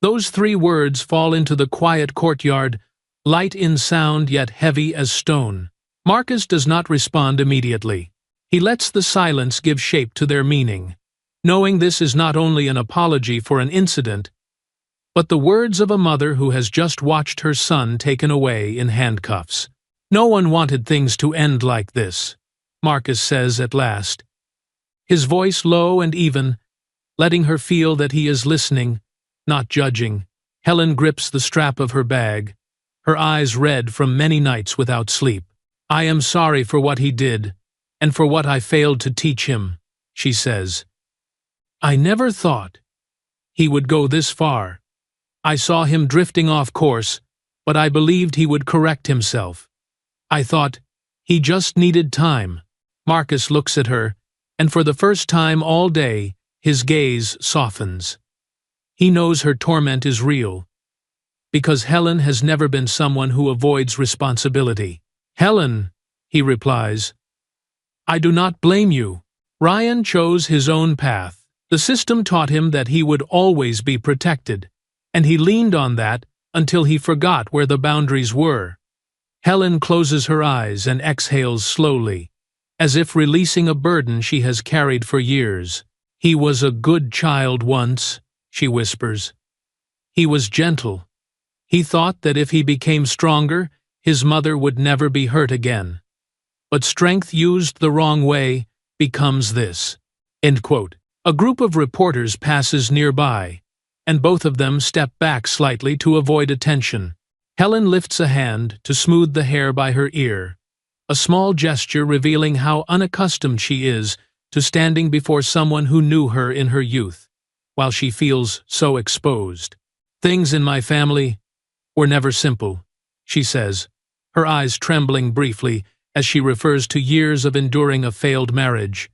Those 3 words fall into the quiet courtyard, light in sound yet heavy as stone. Marcus does not respond immediately. He lets the silence give shape to their meaning, knowing this is not only an apology for an incident, but the words of a mother who has just watched her son taken away in handcuffs. "No one wanted things to end like this," Marcus says at last, his voice low and even, letting her feel that he is listening, not judging. Helen grips the strap of her bag, her eyes red from many nights without sleep. "I am sorry for what he did, and for what I failed to teach him," she says. "I never thought he would go this far. I saw him drifting off course, but I believed he would correct himself. I thought he just needed time." Marcus looks at her, and for the first time all day, his gaze softens. He knows her torment is real, because Helen has never been someone who avoids responsibility. "Helen," he replies, "I do not blame you. Ryan chose his own path. The system taught him that he would always be protected, and he leaned on that until he forgot where the boundaries were." Helen closes her eyes and exhales slowly, as if releasing a burden she has carried for years. "He was a good child once," she whispers. "He was gentle. He thought that if he became stronger, his mother would never be hurt again. But strength used the wrong way becomes this." End quote. A group of reporters passes nearby, and both of them step back slightly to avoid attention. Helen lifts a hand to smooth the hair by her ear, a small gesture revealing how unaccustomed she is to standing before someone who knew her in her youth, while she feels so exposed. "Things in my family were never simple," she says, her eyes trembling briefly as she refers to years of enduring a failed marriage.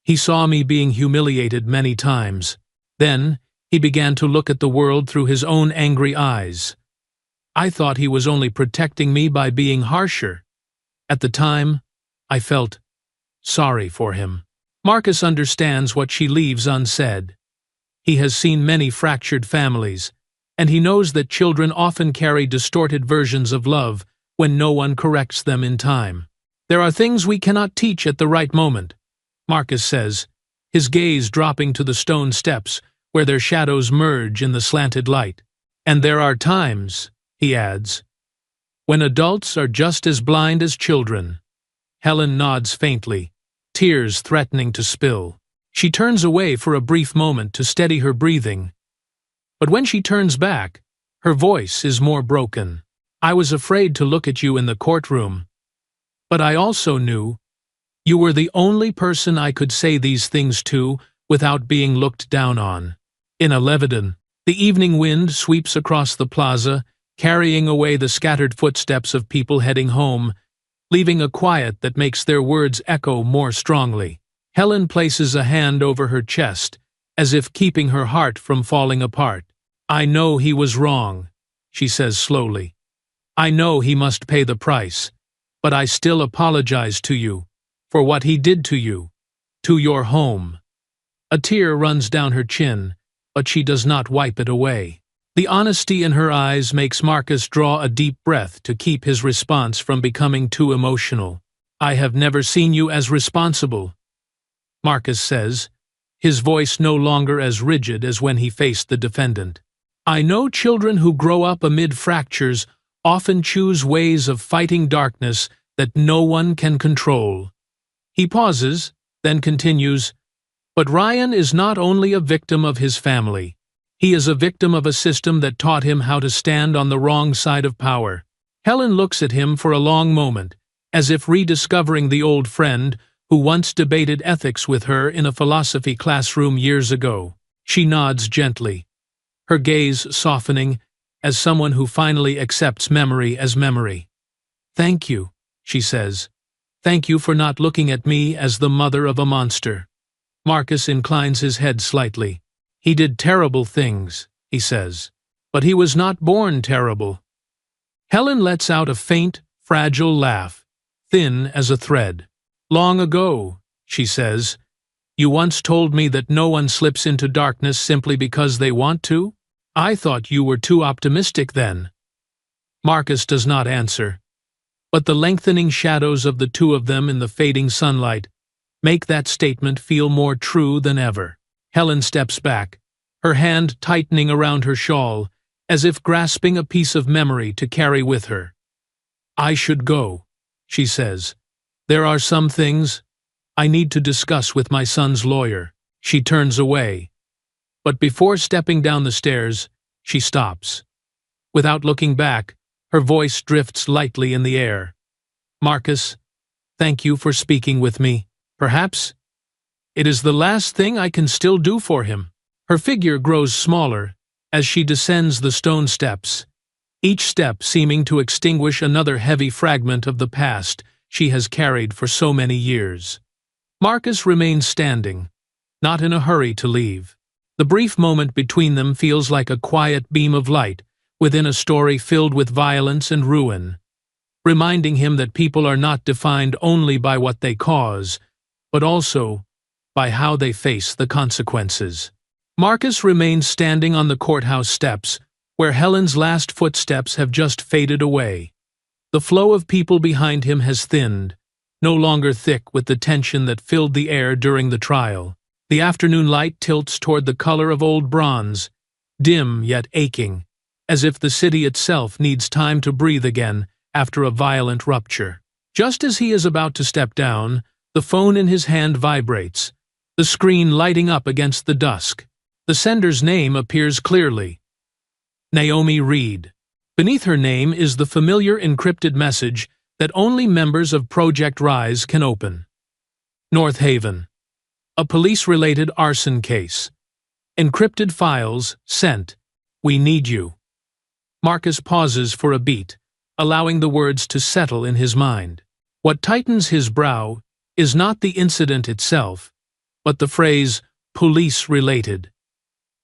"He saw me being humiliated many times. Then he began to look at the world through his own angry eyes. I thought he was only protecting me by being harsher. At the time, I felt sorry for him." Marcus understands what she leaves unsaid. He has seen many fractured families, and he knows that children often carry distorted versions of love when no one corrects them in time. "There are things we cannot teach at the right moment," Marcus says, his gaze dropping to the stone steps where their shadows merge in the slanted light. "And there are times," he adds, "when adults are just as blind as children." Helen nods faintly, tears threatening to spill. She turns away for a brief moment to steady her breathing. But when she turns back, her voice is more broken. "I was afraid to look at you in the courtroom. But I also knew you were the only person I could say these things to without being looked down on." In Lebanon, the evening wind sweeps across the plaza, carrying away the scattered footsteps of people heading home, leaving a quiet that makes their words echo more strongly. Helen places a hand over her chest, as if keeping her heart from falling apart. "I know he was wrong," she says slowly. "I know he must pay the price, but I still apologize to you for what he did to you, to your home." A tear runs down her chin, but she does not wipe it away. The honesty in her eyes makes Marcus draw a deep breath to keep his response from becoming too emotional. "I have never seen you as responsible," Marcus says, his voice no longer as rigid as when he faced the defendant. "I know children who grow up amid fractures often choose ways of fighting darkness that no one can control." He pauses, then continues, "But Ryan is not only a victim of his family. He is a victim of a system that taught him how to stand on the wrong side of power." Helen looks at him for a long moment, as if rediscovering the old friend who once debated ethics with her in a philosophy classroom years ago. She nods gently, her gaze softening as someone who finally accepts memory as memory. "Thank you," she says. "Thank you for not looking at me as the mother of a monster." Marcus inclines his head slightly. "He did terrible things," he says, "but he was not born terrible." Helen lets out a faint, fragile laugh, thin as a thread. "Long ago," she says, "you once told me that no one slips into darkness simply because they want to. I thought you were too optimistic then." Marcus does not answer, but the lengthening shadows of the two of them in the fading sunlight make that statement feel more true than ever. Helen steps back, her hand tightening around her shawl, as if grasping a piece of memory to carry with her. "I should go," she says. "There are some things I need to discuss with my son's lawyer." She turns away, But before stepping down the stairs, she stops. Without looking back, her voice drifts lightly in the air. "Marcus, thank you for speaking with me. Perhaps it is the last thing I can still do for him." Her figure grows smaller as she descends the stone steps, each step seeming to extinguish another heavy fragment of the past she has carried for so many years. Marcus remains standing, not in a hurry to leave. The brief moment between them feels like a quiet beam of light within a story filled with violence and ruin, reminding him that people are not defined only by what they cause, but also by how they face the consequences. Marcus remains standing on the courthouse steps, where Helen's last footsteps have just faded away. The flow of people behind him has thinned, no longer thick with the tension that filled the air during the trial. The afternoon light tilts toward the color of old bronze, dim yet aching, as if the city itself needs time to breathe again after a violent rupture. Just as he is about to step down, the phone in his hand vibrates, the screen lighting up against the dusk. The sender's name appears clearly: Naomi Reed. Beneath her name is the familiar encrypted message that only members of Project Rise can open. North Haven. A police-related arson case. Encrypted files sent. We need you. Marcus pauses for a beat, allowing the words to settle in his mind. What tightens his brow is not the incident itself, but the phrase, police-related.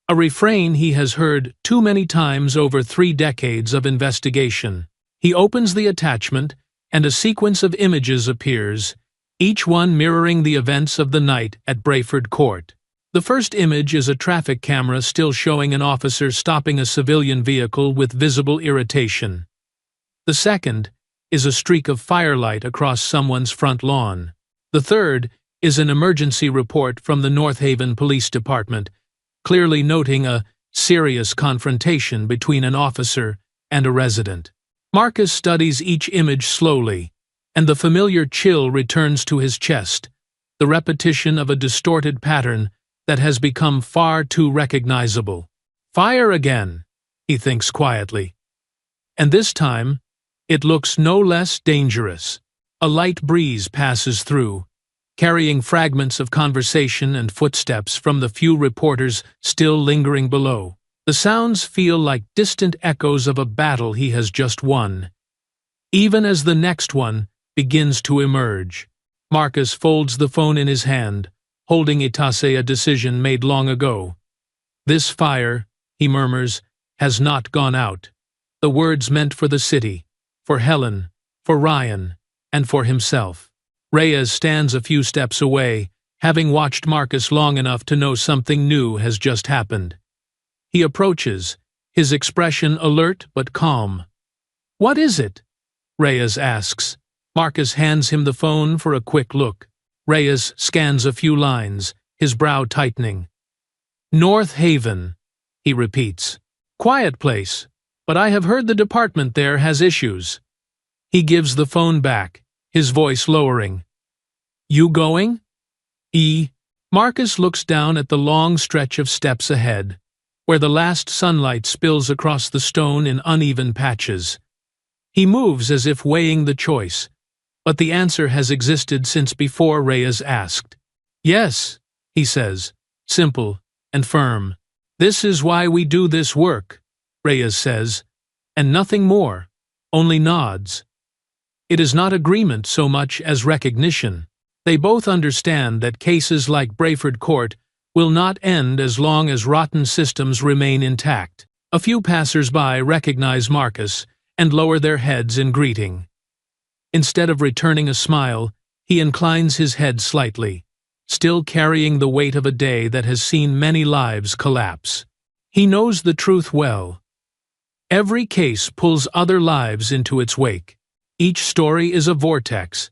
A refrain he has heard too many times over 3 decades of investigation. He opens the attachment, and a sequence of images appears, each one mirroring the events of the night at Brayford Court. The first image is a traffic camera still showing an officer stopping a civilian vehicle with visible irritation. The second is a streak of firelight across someone's front lawn. The third is an emergency report from the North Haven Police Department, clearly noting a serious confrontation between an officer and a resident. Marcus studies each image slowly, and the familiar chill returns to his chest, the repetition of a distorted pattern that has become far too recognizable. Fire again, he thinks quietly. And this time, it looks no less dangerous. A light breeze passes through, carrying fragments of conversation and footsteps from the few reporters still lingering below. The sounds feel like distant echoes of a battle he has just won. Even as the next one begins to emerge, Marcus folds the phone in his hand, holding a decision made long ago. This fire, he murmurs, has not gone out. The words meant for the city, for Helen, for Ryan, and for himself. Reyes stands a few steps away, having watched Marcus long enough to know something new has just happened. He approaches, his expression alert but calm. "What is it?" Reyes asks. Marcus hands him the phone for a quick look. Reyes scans a few lines, his brow tightening. "North Haven," he repeats. "Quiet place, but I have heard the department there has issues." He gives the phone back, his voice lowering. "You going?" Marcus looks down at the long stretch of steps ahead, where the last sunlight spills across the stone in uneven patches. He moves as if weighing the choice, but the answer has existed since before Reyes asked. "Yes," he says, simple and firm. "This is why we do this work," Reyes says, and nothing more, only nods. It is not agreement so much as recognition. They both understand that cases like Brayford Court will not end as long as rotten systems remain intact. A few passers-by recognize Marcus and lower their heads in greeting. Instead of returning a smile, he inclines his head slightly, still carrying the weight of a day that has seen many lives collapse. He knows the truth well. Every case pulls other lives into its wake. Each story is a vortex,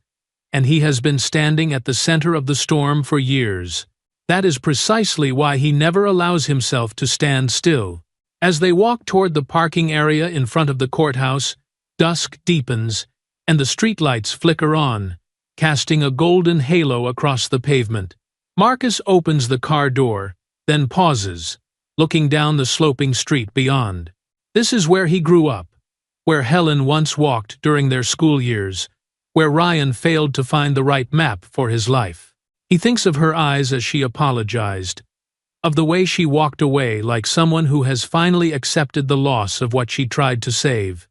and he has been standing at the center of the storm for years. That is precisely why he never allows himself to stand still. As they walk toward the parking area in front of the courthouse, dusk deepens, and the streetlights flicker on, casting a golden halo across the pavement. Marcus opens the car door, then pauses, looking down the sloping street beyond. This is where he grew up, where Helen once walked during their school years, where Ryan failed to find the right map for his life. He thinks of her eyes as she apologized, of the way she walked away like someone who has finally accepted the loss of what she tried to save.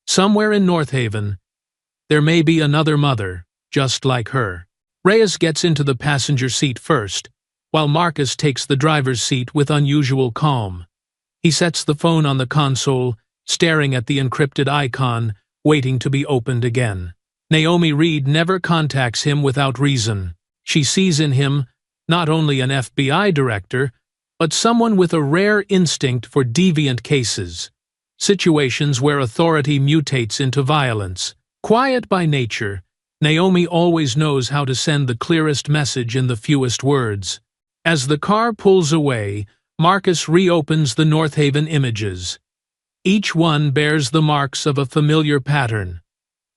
Somewhere in North Haven, there may be another mother, just like her. Reyes gets into the passenger seat first, while Marcus takes the driver's seat with unusual calm. He sets the phone on the console, staring at the encrypted icon, waiting to be opened again. Naomi Reed never contacts him without reason. She sees in him not only an FBI director, but someone with a rare instinct for deviant cases, situations where authority mutates into violence. Quiet by nature, Naomi always knows how to send the clearest message in the fewest words. As the car pulls away, Marcus reopens the North Haven images. Each one bears the marks of a familiar pattern: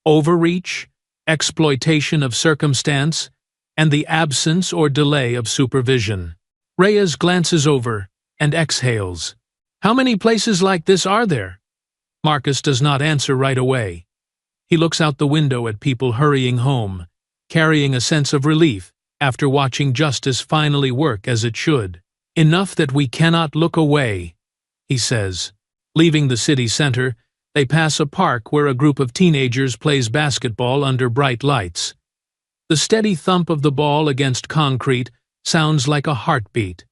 overreach, exploitation of circumstance, and the absence or delay of supervision. Reyes glances over and exhales. How many places like this are there? Marcus does not answer right away. He looks out the window at people hurrying home, carrying a sense of relief after watching justice finally work as it should. Enough that we cannot look away, he says. Leaving the city center, they pass a park where a group of teenagers plays basketball under bright lights. The steady thump of the ball against concrete sounds like a heartbeat,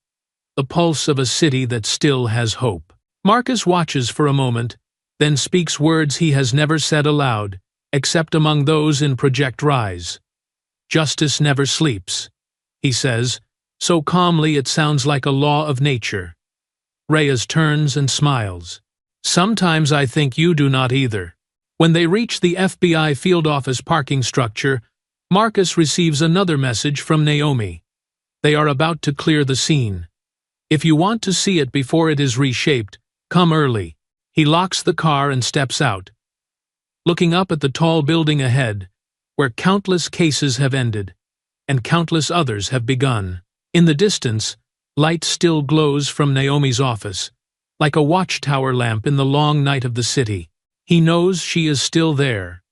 the pulse of a city that still has hope. Marcus watches for a moment, then speaks words he has never said aloud, except among those in Project Rise. Justice never sleeps, he says, so calmly it sounds like a law of nature. Reyes turns and smiles. Sometimes I think you do not either. When they reach the FBI field office parking structure, Marcus receives another message from Naomi. They are about to clear the scene. If you want to see it before it is reshaped, come early. He locks the car and steps out, looking up at the tall building ahead, where countless cases have ended, and countless others have begun. In the distance, light still glows from Naomi's office, like a watchtower lamp in the long night of the city. He knows she is still there,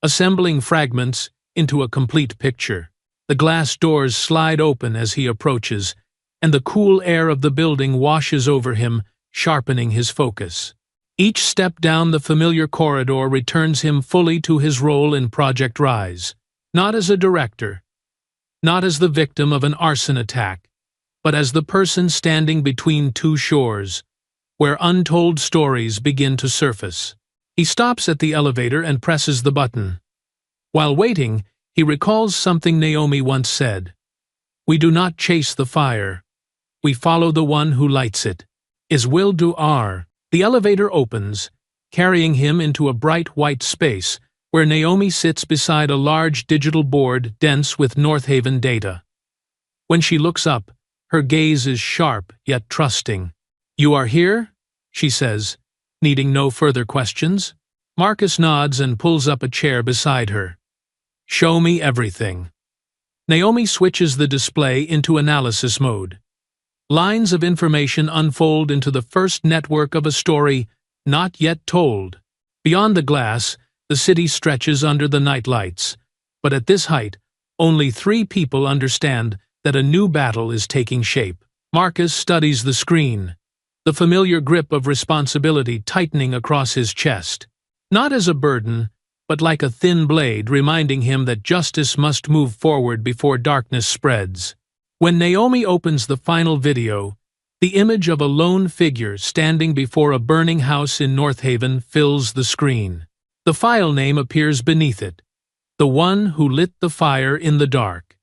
assembling fragments into a complete picture. The glass doors slide open as he approaches, and the cool air of the building washes over him, sharpening his focus. Each step down the familiar corridor returns him fully to his role in Project Rise, not as a director, not as the victim of an arson attack, but as the person standing between two shores, where untold stories begin to surface. He stops at the elevator and presses the button. While waiting, he recalls something Naomi once said. We do not chase the fire. We follow the one who lights it. Is will do our. The elevator opens, carrying him into a bright white space where Naomi sits beside a large digital board dense with North Haven data. When she looks up, her gaze is sharp yet trusting. You are here? She says, needing no further questions. Marcus nods and pulls up a chair beside her. Show me everything. Naomi switches the display into analysis mode. Lines of information unfold into the first network of a story not yet told. Beyond the glass, the city stretches under the night lights, but at this height, only 3 people understand that a new battle is taking shape. Marcus studies the screen, the familiar grip of responsibility tightening across his chest. Not as a burden, but like a thin blade reminding him that justice must move forward before darkness spreads. When Naomi opens the final video, the image of a lone figure standing before a burning house in North Haven fills the screen. The file name appears beneath it, the one who lit the fire in the dark.